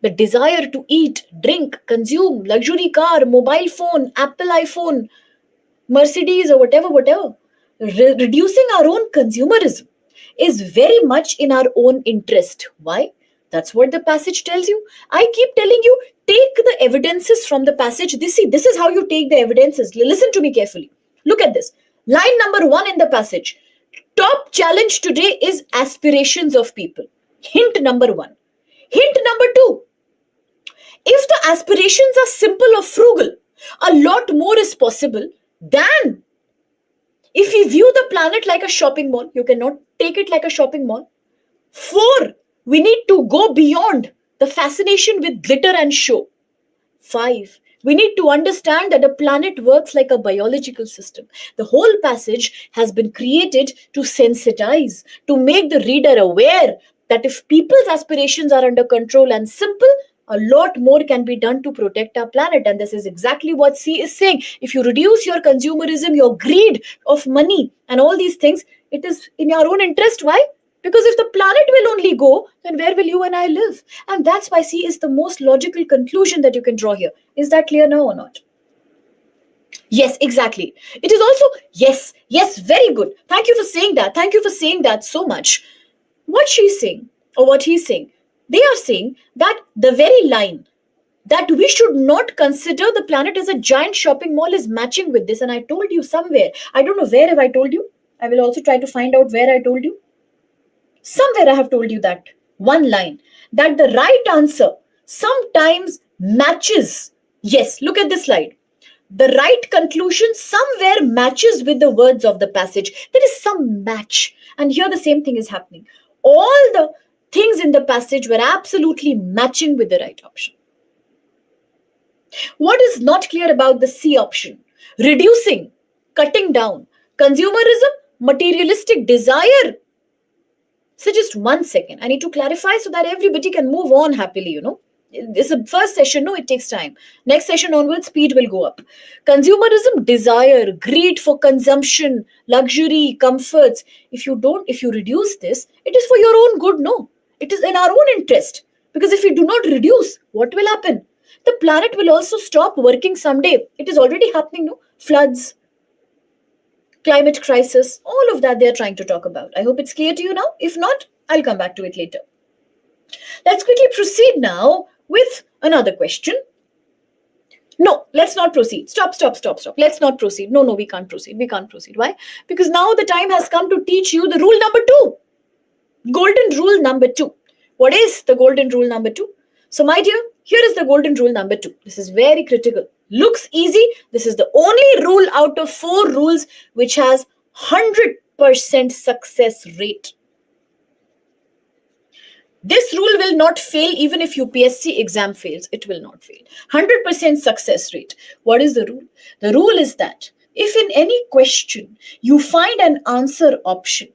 The desire to eat, drink, consume, luxury car, mobile phone, Apple iPhone, Mercedes or whatever. Reducing our own consumerism is very much in our own interest. Why? That's what the passage tells you. I keep telling you, take the evidences from the passage. This is how you take the evidences. Listen to me carefully. Look at this. Line number 1 in the passage. Top challenge today is aspirations of people. Hint number 1. Hint number 2. If the aspirations are simple or frugal, a lot more is possible than if we view the planet like a shopping mall. You cannot take it like a shopping mall. 4. We need to go beyond the fascination with glitter and show. 5. We need to understand that a planet works like a biological system. The whole passage has been created to sensitize, to make the reader aware that if people's aspirations are under control and simple, a lot more can be done to protect our planet. And this is exactly what C is saying. If you reduce your consumerism, your greed of money and all these things, it is in your own interest. Why? Because if the planet will only go, then where will you and I live? And that's why C is the most logical conclusion that you can draw here. Is that clear now or not? Yes, exactly. It is also, yes, very good. Thank you for saying that. Thank you for saying that so much. What she's saying, or what he's saying, they are saying that the very line that we should not consider the planet as a giant shopping mall is matching with this. And I told you somewhere, I don't know where have I told you. I will also try to find out where I told you. Somewhere I have told you that one line, that the right answer sometimes matches. Yes, look at this slide. The right conclusion somewhere matches with the words of the passage. There is some match. And here the same thing is happening. All the things in the passage were absolutely matching with the right option. What is not clear about the C option? Reducing, cutting down, consumerism, materialistic desire. So just 1 second. I need to clarify so that everybody can move on happily. This is the first session, no, it takes time. Next session onwards, speed will go up. Consumerism, desire, greed for consumption, luxury, comforts. If you reduce this, it is for your own good, no. It is in our own interest. Because if we do not reduce, what will happen? The planet will also stop working someday. It is already happening, no? Floods, climate crisis, all of that they are trying to talk about. I hope it's clear to you now. If not, I'll come back to it later. Let's quickly proceed now with another question. No, let's not proceed. Stop. Let's not proceed. No, we can't proceed. We can't proceed. Why? Because now the time has come to teach you the rule number 2. Golden rule number 2. What is the golden rule number 2? So, my dear, here is the golden rule number 2. This is very critical. Looks easy. This is the only rule out of 4 rules which has 100% success rate. This rule will not fail even if UPSC exam fails. It will not fail. 100% success rate. What is the rule? The rule is that if in any question you find an answer option,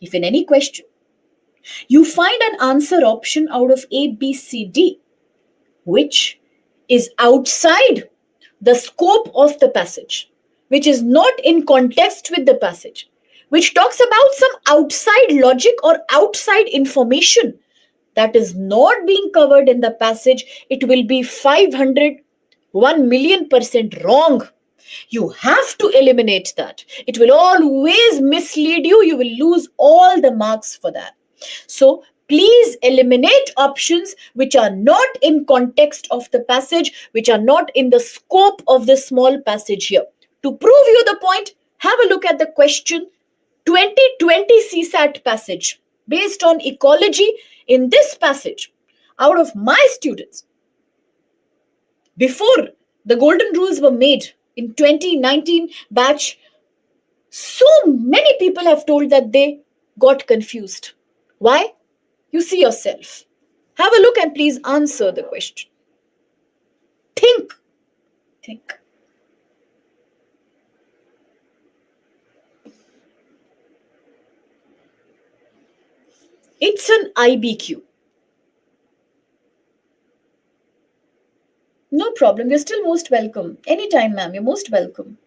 if in any question you find an answer option out of A, B, C, D, which is outside the scope of the passage, which is not in context with the passage, which talks about some outside logic or outside information that is not being covered in the passage, it will be 1,000,000% wrong. You have to eliminate that. It will always mislead you. You will lose all the marks for that. So please eliminate options which are not in context of the passage, which are not in the scope of the small passage here. To prove you the point, have a look at the question 2020 CSAT passage based on ecology. In this passage, out of my students, before the golden rules were made in 2019 batch, so many people have told that they got confused. Why? You see yourself. Have a look and please answer the question. Think. It's an IBQ. No problem. You're still most welcome. Anytime, ma'am. You're most welcome.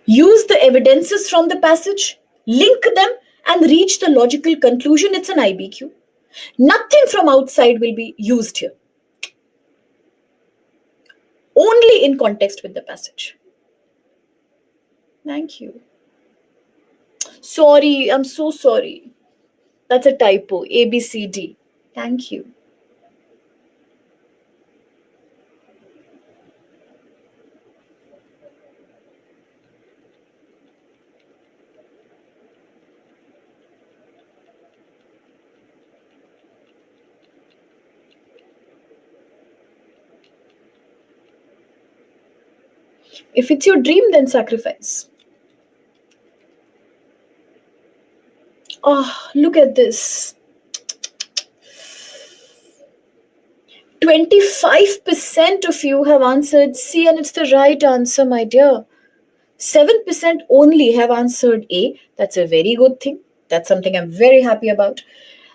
Use the evidences from the passage, link them, and reach the logical conclusion. It's an IBQ. Nothing from outside will be used here. Only in context with the passage. Thank you. Sorry, I'm so sorry. That's a typo. A, B, C, D. Thank you. If it's your dream, then sacrifice. Oh, look at this. 25% of you have answered C, and it's the right answer, my dear. 7% only have answered A. That's a very good thing. That's something I'm very happy about.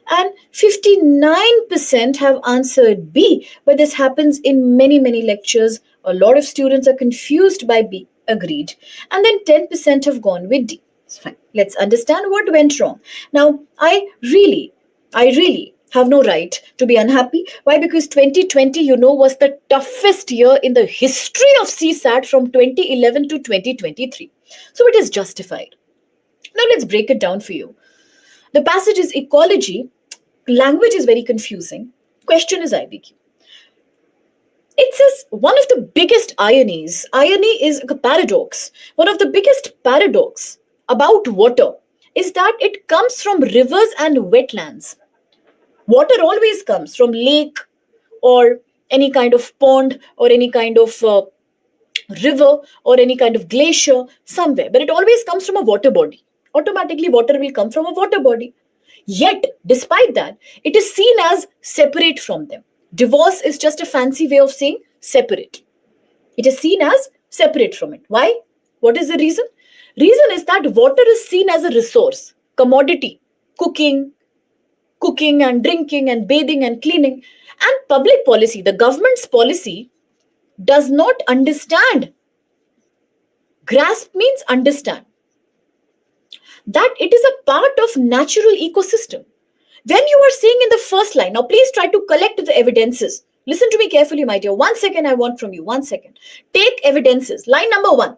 And 59% have answered B. But this happens in many, many lectures. A lot of students are confused by B. Agreed. And then 10% have gone with D. It's fine. Let's understand what went wrong. Now, I really have no right to be unhappy. Why? Because 2020, was the toughest year in the history of CSAT from 2011 to 2023. So it is justified. Now let's break it down for you. The passage is ecology. Language is very confusing. Question is IBQ. It says one of the biggest irony is a paradox. One of the biggest paradox about water is that it comes from rivers and wetlands. Water always comes from lake or any kind of pond or any kind of river or any kind of glacier somewhere, but it always comes from a water body. Automatically, water will come from a water body. Yet, despite that, it is seen as separate from them. Divorce is just a fancy way of saying separate. It is seen as separate from it. Why? What is the reason? Reason is that water is seen as a resource, commodity, cooking, cooking and drinking and bathing and cleaning. And public policy, the government's policy does not understand. Grasp means understand that it is a part of natural ecosystem. When you are saying in the first line, now please try to collect the evidences. Listen to me carefully, my dear. 1 second I want from you. 1 second. Take evidences. Line number 1.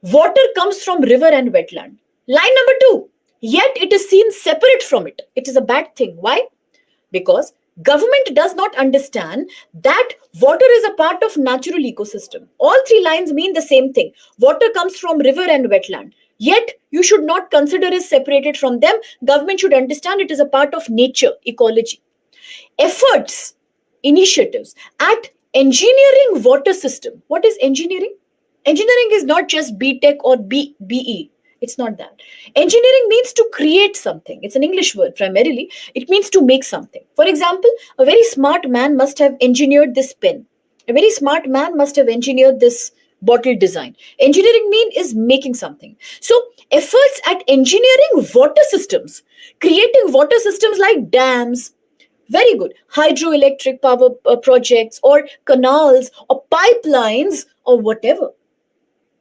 Water comes from river and wetland. Line number 2. Yet it is seen separate from it. It is a bad thing. Why? Because government does not understand that water is a part of natural ecosystem. All 3 lines mean the same thing. Water comes from river and wetland. Yet you should not consider it separated from them. Government should understand it is a part of nature, ecology. Efforts, initiatives at engineering water system. What is engineering? Engineering is not just BTech or BE. It's not that. Engineering means to create something. It's an English word primarily. It means to make something. For example, a very smart man must have engineered this pen. A very smart man must have engineered this bottle design. Engineering mean is making something. So efforts at engineering water systems, creating water systems like dams, very good, hydroelectric power projects or canals or pipelines or whatever.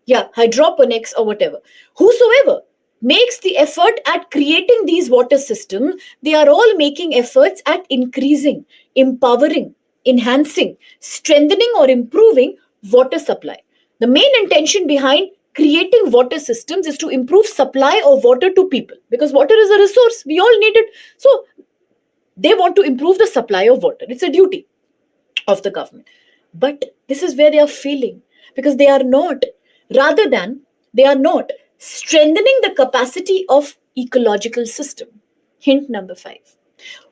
Yeah, hydroponics or whatever. Whosoever makes the effort at creating these water systems, they are all making efforts at increasing, empowering, enhancing, strengthening or improving water supply. The main intention behind creating water systems is to improve supply of water to people, because water is a resource. We all need it. So they want to improve the supply of water. It's a duty of the government. But this is where they are failing, because they are not strengthening the capacity of ecological system. Hint number 5.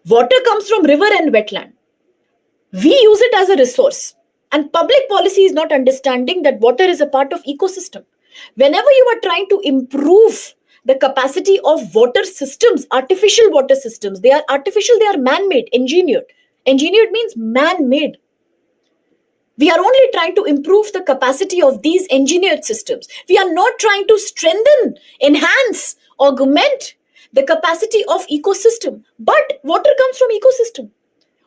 Water comes from river and wetland. We use it as a resource. And public policy is not understanding that water is a part of ecosystem. Whenever you are trying to improve the capacity of water systems, artificial water systems, they are artificial, they are man-made, engineered. Engineered means man-made. We are only trying to improve the capacity of these engineered systems. We are not trying to strengthen, enhance, augment the capacity of ecosystem. But water comes from ecosystem.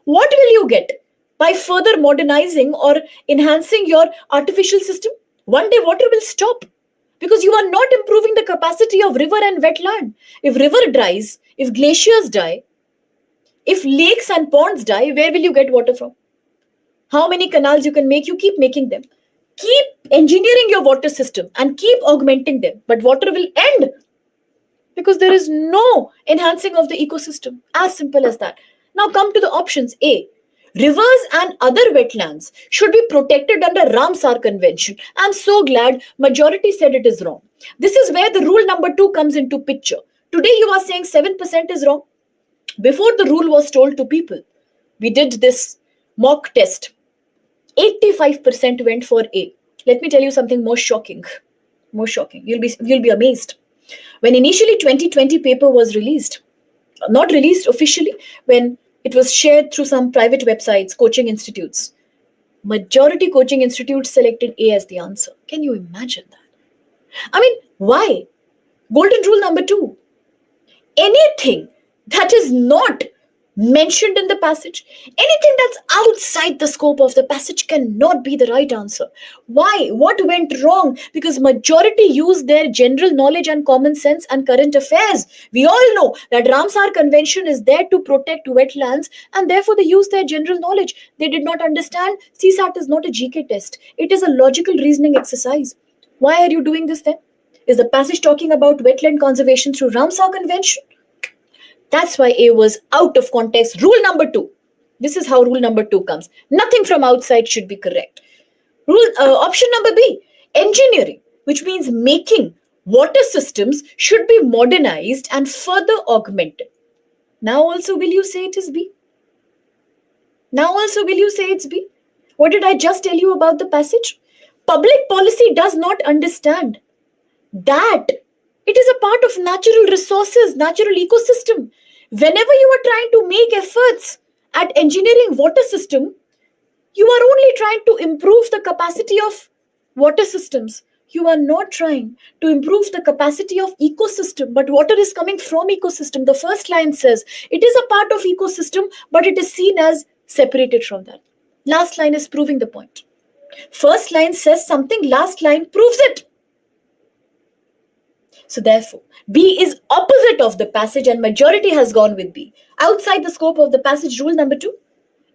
What will you get by further modernizing or enhancing your artificial system? One day water will stop, because you are not improving the capacity of river and wetland. If river dries, if glaciers die, if lakes and ponds die, where will you get water from? How many canals you can make, you keep making them. Keep engineering your water system and keep augmenting them. But water will end because there is no enhancing of the ecosystem. As simple as that. Now come to the options. A. Rivers and other wetlands should be protected under Ramsar Convention. I'm so glad majority said it is wrong. This is where the rule number 2 comes into picture. Today you are saying 7% is wrong. Before the rule was told to people, we did this mock test. 85% went for A. Let me tell you something more shocking. More shocking. You'll be amazed. When initially 2020 paper was released, not released officially, when it was shared through some private websites, coaching institutes, majority coaching institutes selected A as the answer. Can you imagine that? I mean, why? Golden rule number two: anything that is not mentioned in the passage, anything that's outside the scope of the passage cannot be the right answer. Why? What went wrong? Because majority used their general knowledge and common sense and current affairs. We all know that Ramsar Convention is there to protect wetlands, and therefore they use their general knowledge. They did not understand CSAT is not a GK test. It is a logical reasoning exercise. Why are you doing this then? Is the passage talking about wetland conservation through Ramsar Convention? That's why A was out of context. Rule number two. This is how rule number two comes. Nothing from outside should be correct. Option number B. Engineering, which means making water systems, should be modernized and further augmented. Now also will you say it is B? Now also will you say it's B? What did I just tell you about the passage? Public policy does not understand that it is a part of natural resources, natural ecosystem. Whenever you are trying to make efforts at engineering water system, you are only trying to improve the capacity of water systems. You are not trying to improve the capacity of ecosystem, but water is coming from ecosystem. The first line says it is a part of ecosystem, but it is seen as separated from that. Last line is proving the point. First line says something, last line proves it. So therefore, B is opposite of the passage and majority has gone with B. Outside the scope of the passage, rule number two,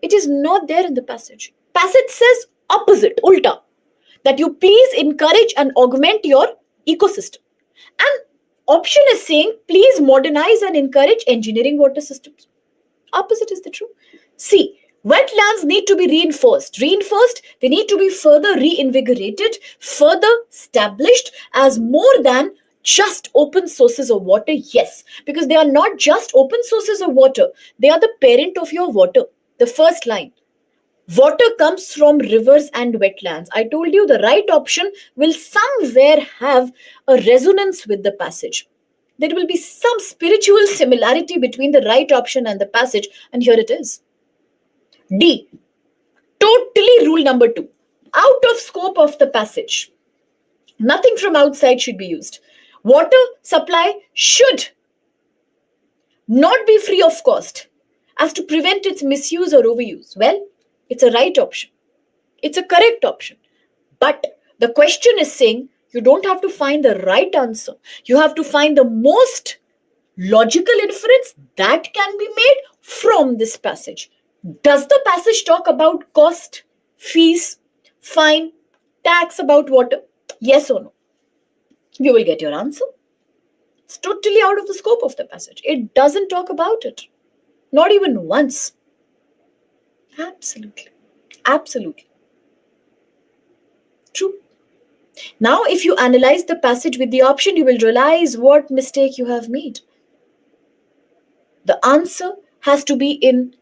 it is not there in the passage. Passage says opposite, ulta, that you please encourage and augment your ecosystem. And option is saying please modernize and encourage engineering water systems. Opposite is the true. C, wetlands need to be reinforced. They need to be further reinvigorated, further established as more than just open sources of water. Yes, because they are not just open sources of water. They are the parent of your water. The first line. Water comes from rivers and wetlands. I told you the right option will somewhere have a resonance with the passage. There will be some spiritual similarity between the right option and the passage, and here it is. D, totally rule number two. Out of scope of the passage. Nothing from outside should be used. Water supply should not be free of cost as to prevent its misuse or overuse. Well, it's a right option. It's a correct option. But the question is saying you don't have to find the right answer. You have to find the most logical inference that can be made from this passage. Does the passage talk about cost, fees, fine, tax about water? Yes or no? You will get your answer. It's totally out of the scope of the passage. It doesn't talk about it. Not even once. Absolutely. Absolutely. True. Now, if you analyze the passage with the option, you will realize what mistake you have made. The answer has to be in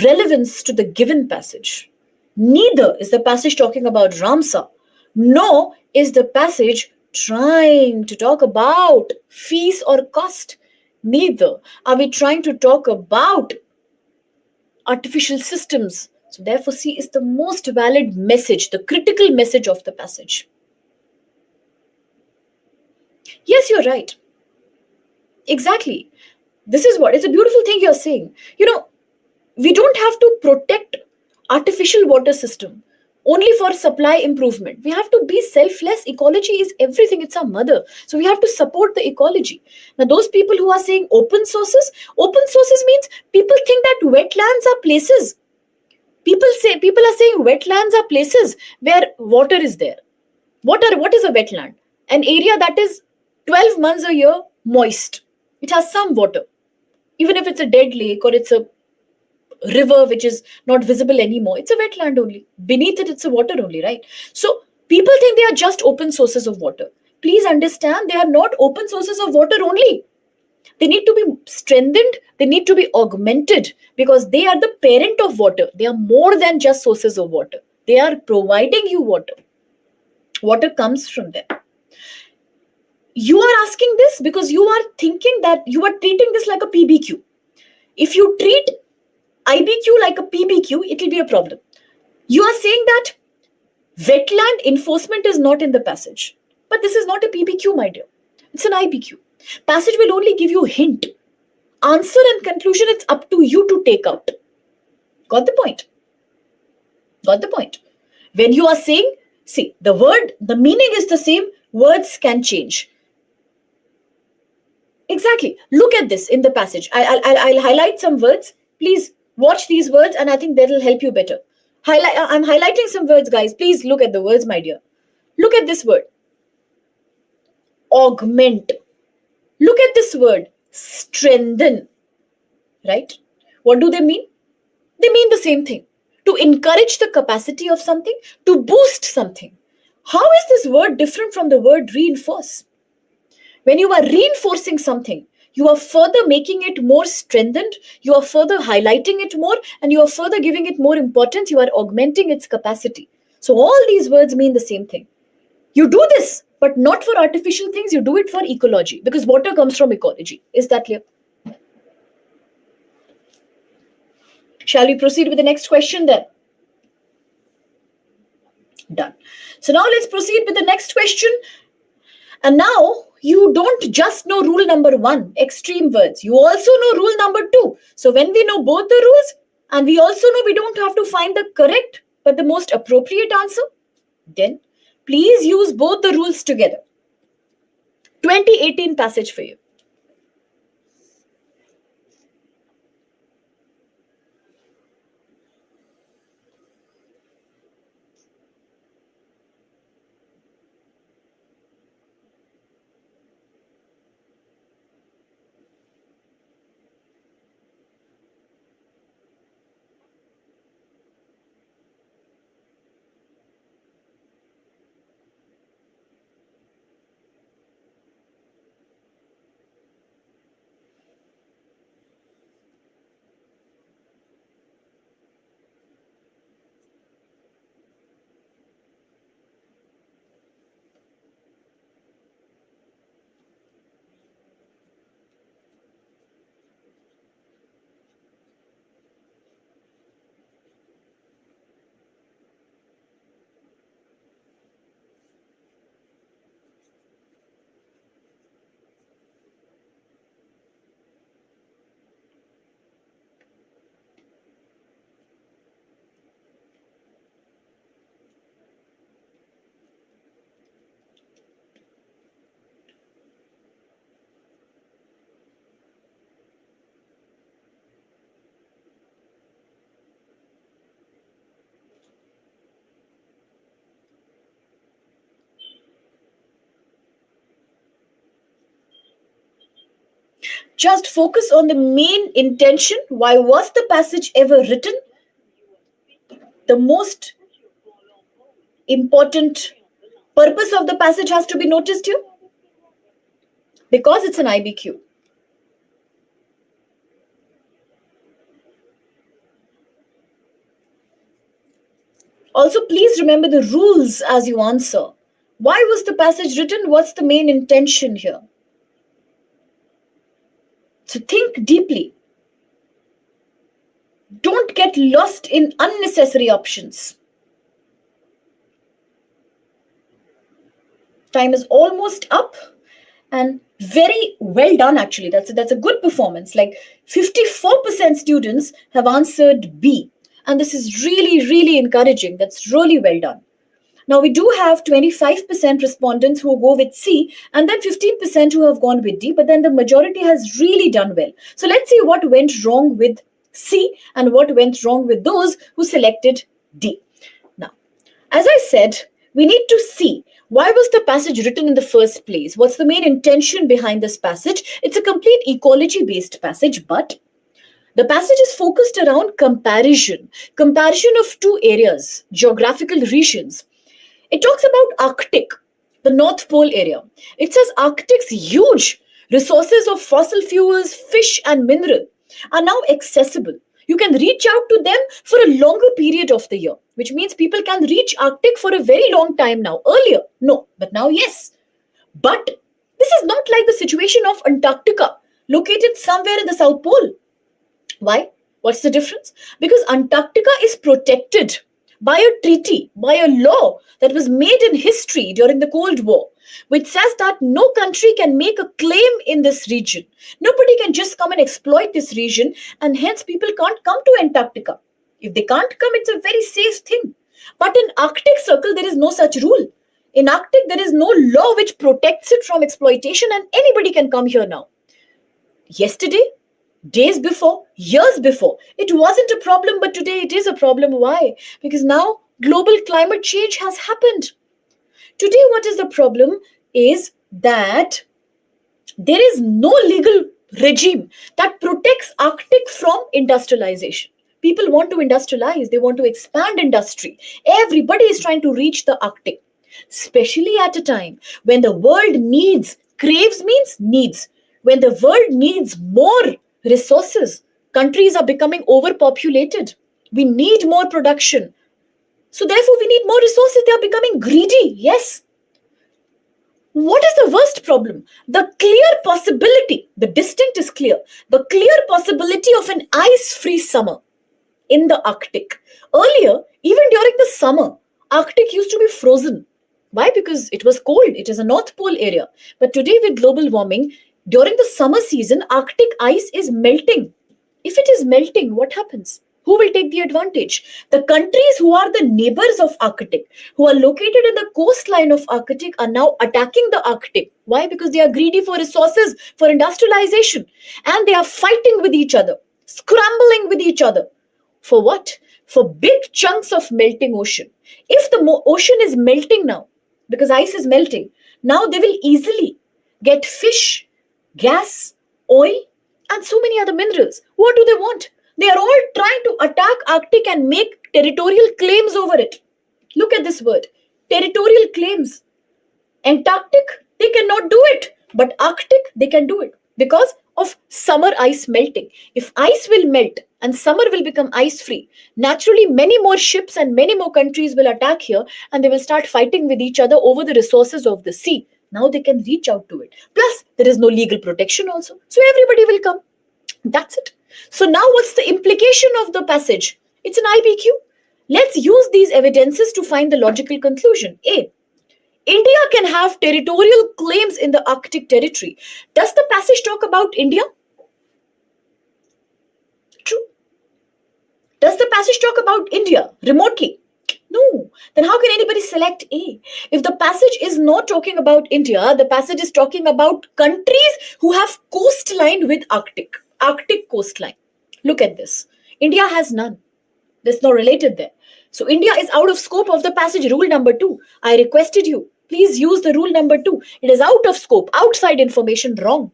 relevance to the given passage. Neither is the passage talking about Ramsar, nor is the passage trying to talk about fees or cost. Neither are we trying to talk about artificial systems. So therefore, C is the most valid message, the critical message of the passage. Yes, you're right. Exactly. This is what, it's a beautiful thing you're saying. We don't have to protect artificial water system only for supply improvement. We have to be selfless. Ecology is everything. It's our mother. So we have to support the ecology. Now, those people who are saying open sources means people think that wetlands are places. People are saying wetlands are places where water is there. What is a wetland? An area that is 12 months a year moist. It has some water. Even if it's a dead lake or it's a river which is not visible anymore, it's a wetland only. Beneath it, it's a water only, right? So people think they are just open sources of water. Please understand, they are not open sources of water only. They need to be strengthened, they need to be augmented, because they are the parent of water. They are more than just sources of water. They are providing you water. Water comes from them. You are asking this because you are thinking that you are treating this like a PBQ. If you treat IBQ like a PBQ, it will be a problem. You are saying that wetland enforcement is not in the passage. But this is not a PBQ, my dear. It's an IBQ. Passage will only give you a hint. Answer and conclusion, it's up to you to take out. Got the point? Got the point? When you are saying, see, the word, the meaning is the same, words can change. Exactly. Look at this in the passage. I'll highlight some words. Please watch these words, and I think that will help you better. I'm highlighting some words, guys. Please look at the words, my dear. Look at this word. Augment. Look at this word. Strengthen. Right? What do they mean? They mean the same thing. To encourage the capacity of something, to boost something. How is this word different from the word reinforce? When you are reinforcing something, you are further making it more strengthened, you are further highlighting it more, and you are further giving it more importance, you are augmenting its capacity. So all these words mean the same thing. You do this, but not for artificial things, you do it for ecology, because water comes from ecology. Is that clear? Shall we proceed with the next question then? Done. So now let's proceed with the next question. And now you don't just know rule number 1, extreme words. You also know rule number 2. So when we know both the rules, and we also know we don't have to find the correct but the most appropriate answer, then please use both the rules together. 2018 passage for you. Just focus on the main intention. Why was the passage ever written? The most important purpose of the passage has to be noticed here, because it's an IBQ. Also, please remember the rules as you answer. Why was the passage written? What's the main intention here? So think deeply. Don't get lost in unnecessary options. Time is almost up, and very well done actually. That's a good performance. Like 54% students have answered B, and this is really encouraging. That's really well done. Now we do have 25% respondents who go with C, and then 15% who have gone with D, but then the majority has really done well. So let's see what went wrong with C and what went wrong with those who selected D. Now, as I said, we need to see why was the passage written in the first place? What's the main intention behind this passage? It's a complete ecology-based passage, but the passage is focused around comparison of two areas, geographical regions. It talks about Arctic, the North Pole area. It says Arctic's huge resources of fossil fuels, fish, and mineral are now accessible. You can reach out to them for a longer period of the year, which means people can reach Arctic for a very long time now. Earlier, no, but now, yes. But this is not like the situation of Antarctica, located somewhere in the South Pole. Why? What's the difference? Because Antarctica is protected by a treaty, by a law that was made in history during the Cold War, which says that no country can make a claim in this region. Nobody can just come and exploit this region, and hence people can't come to Antarctica. If they can't come, it's a very safe thing. But in Arctic Circle, there is no such rule. In Arctic, there is no law which protects it from exploitation, and anybody can come here now. Yesterday, days before, years before, it wasn't a problem, but today it is a problem. Why? Because now global climate change has happened. Today, what is the problem is that there is no legal regime that protects Arctic from industrialization. People want to industrialize, they want to expand industry. Everybody is trying to reach the Arctic, especially at a time when the world needs, craves means needs, when the world needs more resources. Countries are becoming overpopulated. We need more production. So therefore, we need more resources. They are becoming greedy. Yes. What is the worst problem? The clear possibility, the distinct is clear, the clear possibility of an ice-free summer in the Arctic. Earlier, even during the summer, Arctic used to be frozen. Why? Because it was cold. It is a North Pole area. But today with global warming, during the summer season, Arctic ice is melting. If it is melting, what happens? Who will take the advantage? The countries who are the neighbors of Arctic, who are located in the coastline of Arctic, are now attacking the Arctic. Why? Because they are greedy for resources, for industrialization. And they are fighting with each other, scrambling with each other. For what? For big chunks of melting ocean. If the ocean is melting now, because ice is melting, now they will easily get fish, gas, oil, and so many other minerals. What do they want? They are all trying to attack Arctic and make territorial claims over it. Look at this word, territorial claims. Antarctic, they cannot do it. But Arctic, they can do it because of summer ice melting. If ice will melt and summer will become ice-free, naturally many more ships and many more countries will attack here, and they will start fighting with each other over the resources of the sea. Now they can reach out to it. Plus, there is no legal protection also. So everybody will come. That's it. So now what's the implication of the passage? It's an IBQ. Let's use these evidences to find the logical conclusion. A. India can have territorial claims in the Arctic territory. Does the passage talk about India? True. Does the passage talk about India remotely? No. Then how can anybody select A? If the passage is not talking about India, the passage is talking about countries who have coastline with Arctic coastline. Look at this. India has none. There's no related there. So India is out of scope of the passage. Rule number 2. I requested you, please use the rule number 2. It is out of scope, outside information, wrong.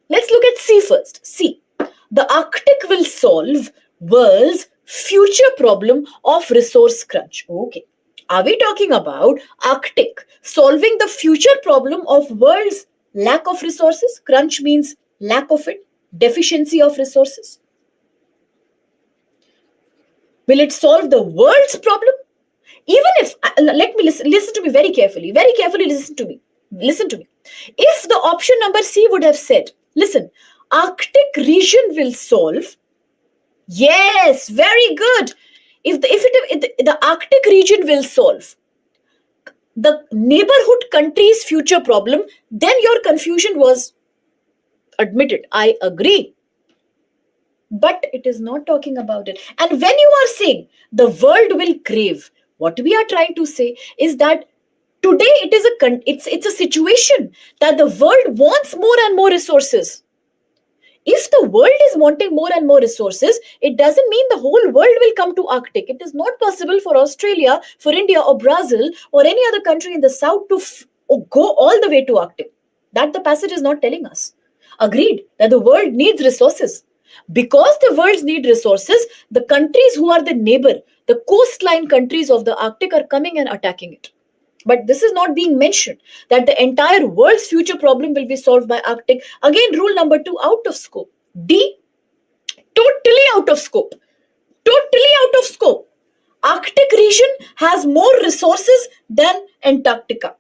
Let's look at C first. C. The Arctic will solve world's future problem of resource crunch. Okay. Are we talking about Arctic solving the future problem of world's lack of resources? Crunch means lack of it, deficiency of resources. Will it solve the world's problem? Even if, let me listen to me very carefully listen to me. If the option number C would have said, listen, Arctic region will solve, yes, very good. If the Arctic region will solve the neighborhood country's future problem, then your confusion was admitted. I agree. But it is not talking about it. And when you are saying the world will crave, what we are trying to say is that today it's a situation that the world wants more and more resources. If the world is wanting more and more resources, it doesn't mean the whole world will come to Arctic. It is not possible for Australia, for India or Brazil or any other country in the south to go all the way to Arctic. That the passage is not telling us. Agreed that the world needs resources. Because the world needs resources, the countries who are the neighbor, the coastline countries of the Arctic are coming and attacking it. But this is not being mentioned, that the entire world's future problem will be solved by Arctic. Again, rule number 2, out of scope. D, totally out of scope. Totally out of scope. Arctic region has more resources than Antarctica.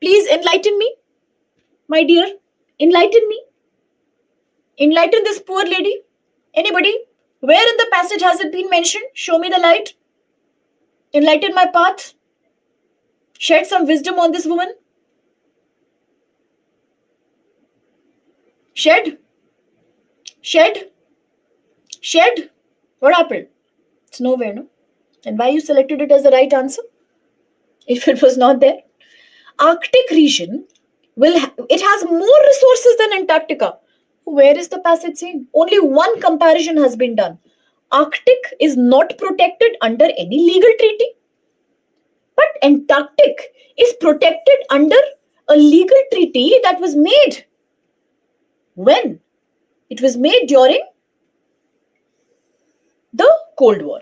Please enlighten me, my dear. Enlighten me. Enlighten this poor lady. Anybody? Where in the passage has it been mentioned? Show me the light. Enlighten my path. Shed some wisdom on this woman. Shed. Shed. Shed. What happened? It's nowhere, no? And why you selected it as the right answer? If it was not there. Arctic region it has more resources than Antarctica. Where is the passage saying? Only one comparison has been done. Arctic is not protected under any legal treaty, but Antarctic is protected under a legal treaty that was made. When? It was made during the Cold War.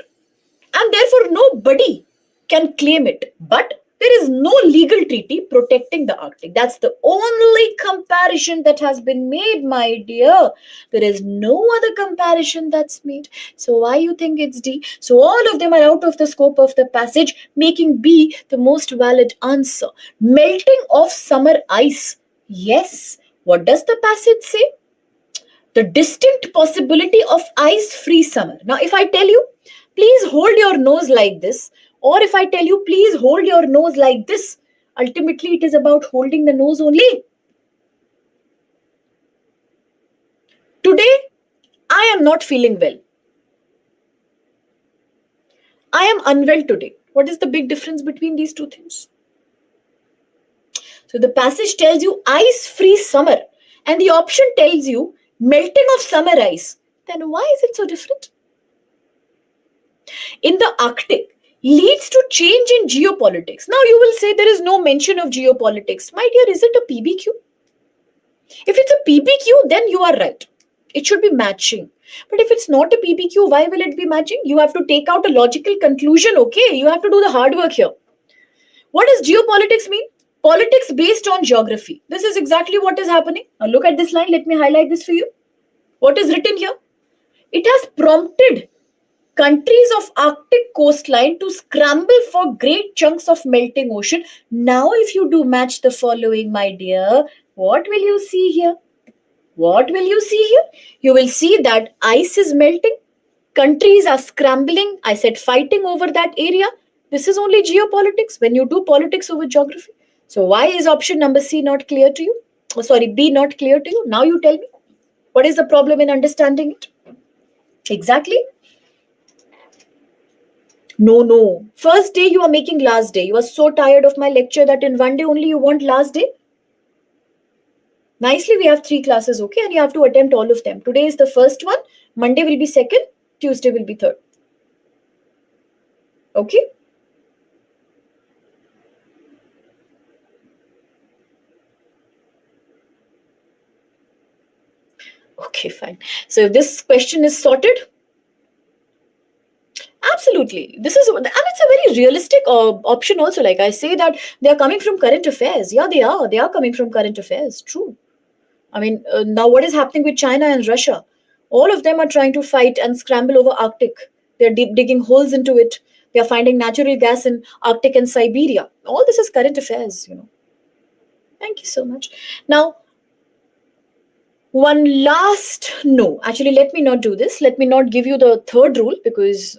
And therefore nobody can claim it. But there is no legal treaty protecting the Arctic. That's the only comparison that has been made, my dear. There is no other comparison that's made. So why you think it's D? So all of them are out of the scope of the passage, making B the most valid answer. Melting of summer ice. Yes. What does the passage say? The distinct possibility of ice-free summer. Now, if I tell you, please hold your nose like this, or if I tell you, please hold your nose like this, ultimately it is about holding the nose only. Today, I am not feeling well. I am unwell today. What is the big difference between these two things? So the passage tells you ice-free summer, and the option tells you melting of summer ice. Then why is it so different? In the Arctic leads to change in geopolitics. Now you will say there is no mention of geopolitics. My dear, is it a PBQ? If it's a PBQ, then you are right. It should be matching. But if it's not a PBQ, why will it be matching? You have to take out a logical conclusion, okay? You have to do the hard work here. What does geopolitics mean? Politics based on geography. This is exactly what is happening. Now look at this line. Let me highlight this for you. What is written here? It has prompted countries of Arctic coastline to scramble for great chunks of melting ocean. Now, if you do match the following, my dear, what will you see here? What will you see here? You will see that ice is melting. Countries are scrambling. I said fighting over that area. This is only geopolitics when you do politics over geography. So why is option number C not clear to you? Oh, sorry, B not clear to you? Now you tell me. What is the problem in understanding it? Exactly. No. First day you are making last day. You are so tired of my lecture that in one day only you want last day. Nicely, we have 3 classes, okay? And you have to attempt all of them. Today is the first one. Monday will be second. Tuesday will be third. Okay? Okay, fine. So if this question is sorted, absolutely. This is, and it's a very realistic option also. Like I say that they are coming from current affairs. Yeah, they are. They are coming from current affairs. True. I mean, now what is happening with China and Russia? All of them are trying to fight and scramble over Arctic. They're digging holes into it. They are finding natural gas in Arctic and Siberia. All this is current affairs, you know. Thank you so much. Now, one last, no, actually, let me not do this. Let me not give you the third rule because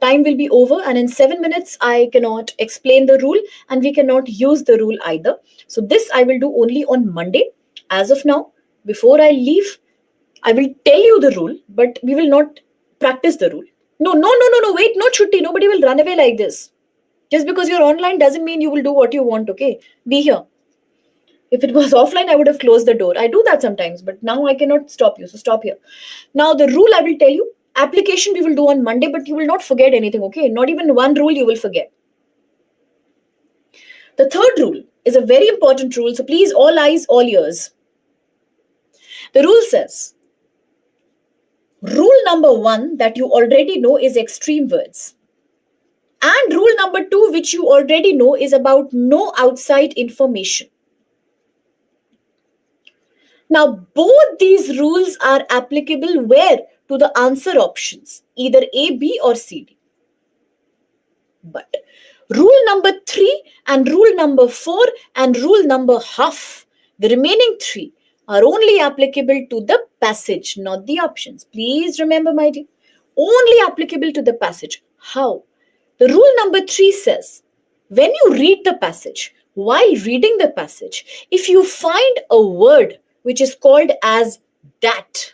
time will be over. And in 7 minutes, I cannot explain the rule and we cannot use the rule either. So this I will do only on Monday. As of now, before I leave, I will tell you the rule, but we will not practice the rule. No, wait, no chutti. Nobody will run away like this. Just because you're online doesn't mean you will do what you want, okay? Be here. If it was offline, I would have closed the door. I do that sometimes, but now I cannot stop you. So stop here. Now the rule I will tell you, application we will do on Monday, but you will not forget anything, okay? Not even one rule you will forget. The third rule is a very important rule. So please, all eyes, all ears. The rule says, rule number 1 that you already know is extreme words. And rule number 2, which you already know, is about no outside information. Now, both these rules are applicable where? To the answer options, either A, B or C, D. But rule number 3 and rule number 4 and rule number half, the remaining 3 are only applicable to the passage, not the options. Please remember, my dear, only applicable to the passage. How? The rule number 3 says, when you read the passage, while reading the passage, if you find a word which is called as that,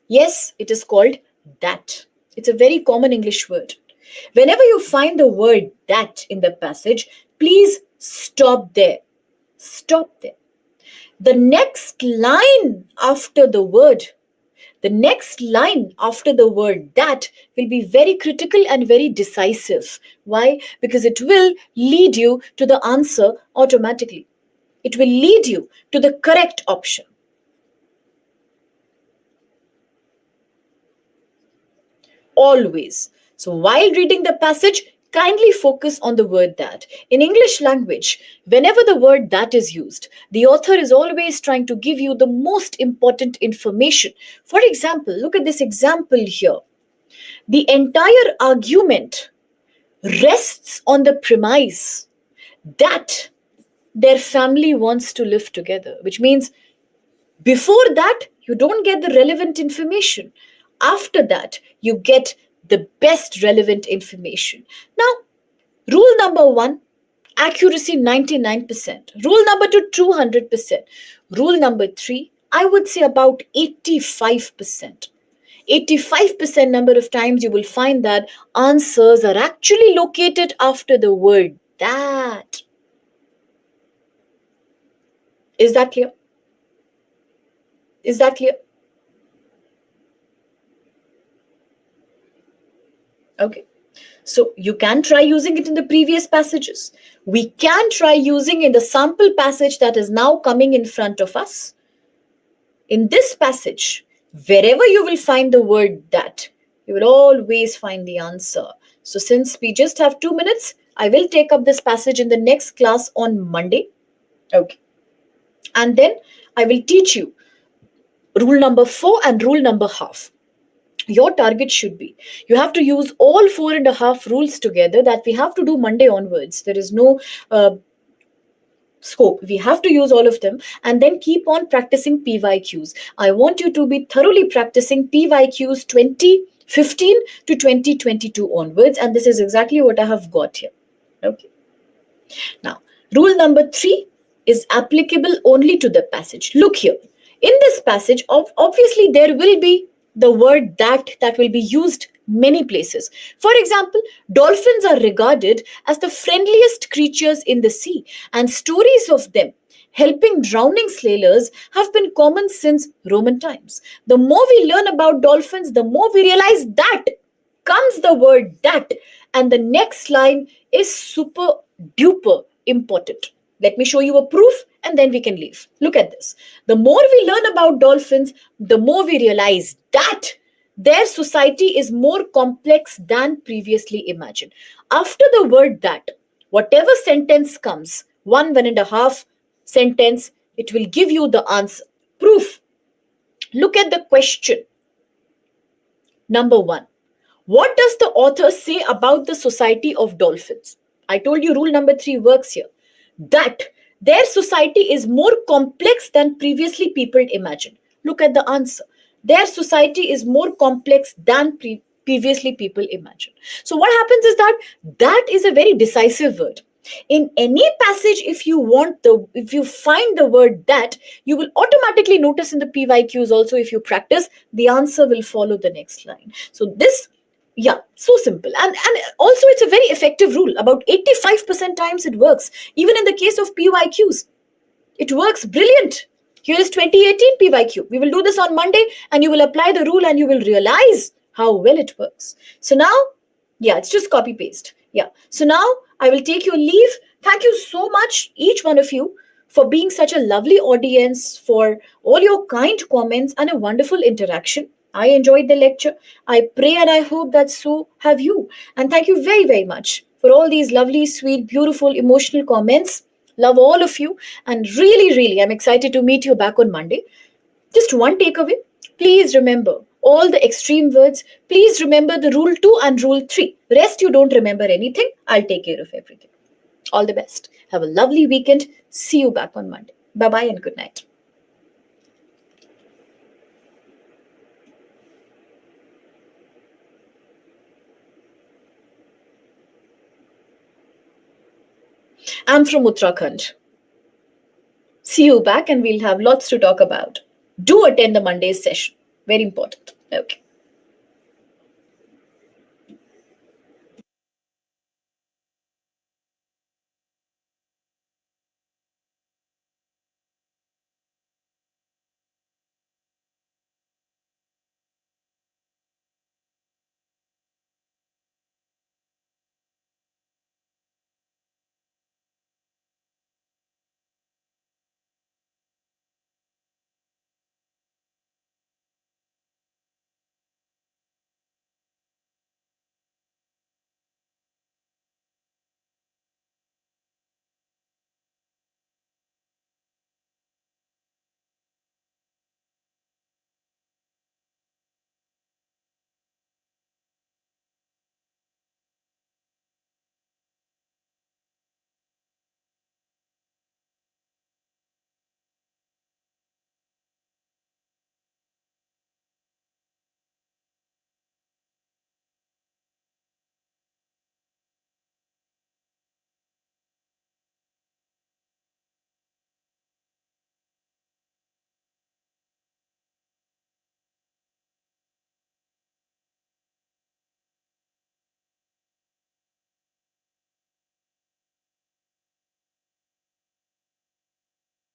yes, it is called that. It's a very common English word. Whenever you find the word that in the passage, please stop there. Stop there. The next line after the word, the next line after the word that will be very critical and very decisive. Why? Because it will lead you to the answer automatically. It will lead you to the correct option. Always. So while reading the passage, kindly focus on the word that. In English language, whenever the word that is used, the author is always trying to give you the most important information. For example, look at this example here. The entire argument rests on the premise that their family wants to live together, which means before that, you don't get the relevant information. After that, you get the best relevant information. Now, rule number 1, accuracy 99%. Rule number 2, 200%. Rule number 3, I would say about 85%. 85% number of times you will find that answers are actually located after the word that. Is that clear? Is that clear? Okay. So you can try using it in the previous passages. We can try using in the sample passage that is now coming in front of us. In this passage, wherever you will find the word that, you will always find the answer. So since we just have 2 minutes, I will take up this passage in the next class on Monday. Okay. And then I will teach you rule number 4 and rule number half. Your target should be, you have to use all 4.5 rules together that we have to do Monday onwards. There is no scope. We have to use all of them and then keep on practicing PYQs. I want you to be thoroughly practicing PYQs 2015 to 2022 onwards, and this is exactly what I have got here. Okay. Now, rule number 3 is applicable only to the passage. Look here. In this passage, obviously there will be the word that will be used many places. For example, dolphins are regarded as the friendliest creatures in the sea, and stories of them helping drowning sailors have been common since Roman times. The more we learn about dolphins, the more we realize that comes the word that, and the next line is super duper important. Let me show you a proof and then we can leave. Look at this. The more we learn about dolphins, the more we realize that their society is more complex than previously imagined. After the word that, whatever sentence comes, one and a half sentence, it will give you the answer. Proof. Look at the question. Number 1. What does the author say about the society of dolphins? I told you rule number 3 works here. That their society is more complex than previously people imagined. Look at the answer. Their society is more complex than previously people imagined. So what happens is that is a very decisive word. In any passage, if you find the word that, you will automatically notice in the PYQs also, if you practice, the answer will follow the next line. So this, yeah, so simple. And also it's a very effective rule. About 85% times it works. Even in the case of PYQs, it works brilliant. Here is 2018 PYQ. We will do this on Monday and you will apply the rule and you will realize how well it works. So now, yeah, it's just copy paste. Yeah. So now I will take your leave. Thank you so much, each one of you, for being such a lovely audience, for all your kind comments and a wonderful interaction. I enjoyed the lecture. I pray and I hope that so have you. And thank you very, very much for all these lovely, sweet, beautiful, emotional comments. Love all of you. And really, really, I'm excited to meet you back on Monday. Just one takeaway. Please remember all the extreme words. Please remember the rule 2 and rule 3. Rest you don't remember anything. I'll take care of everything. All the best. Have a lovely weekend. See you back on Monday. Bye-bye and good night. I'm from Uttarakhand. See you back, and we'll have lots to talk about. Do attend the Monday's session. Very important. Okay.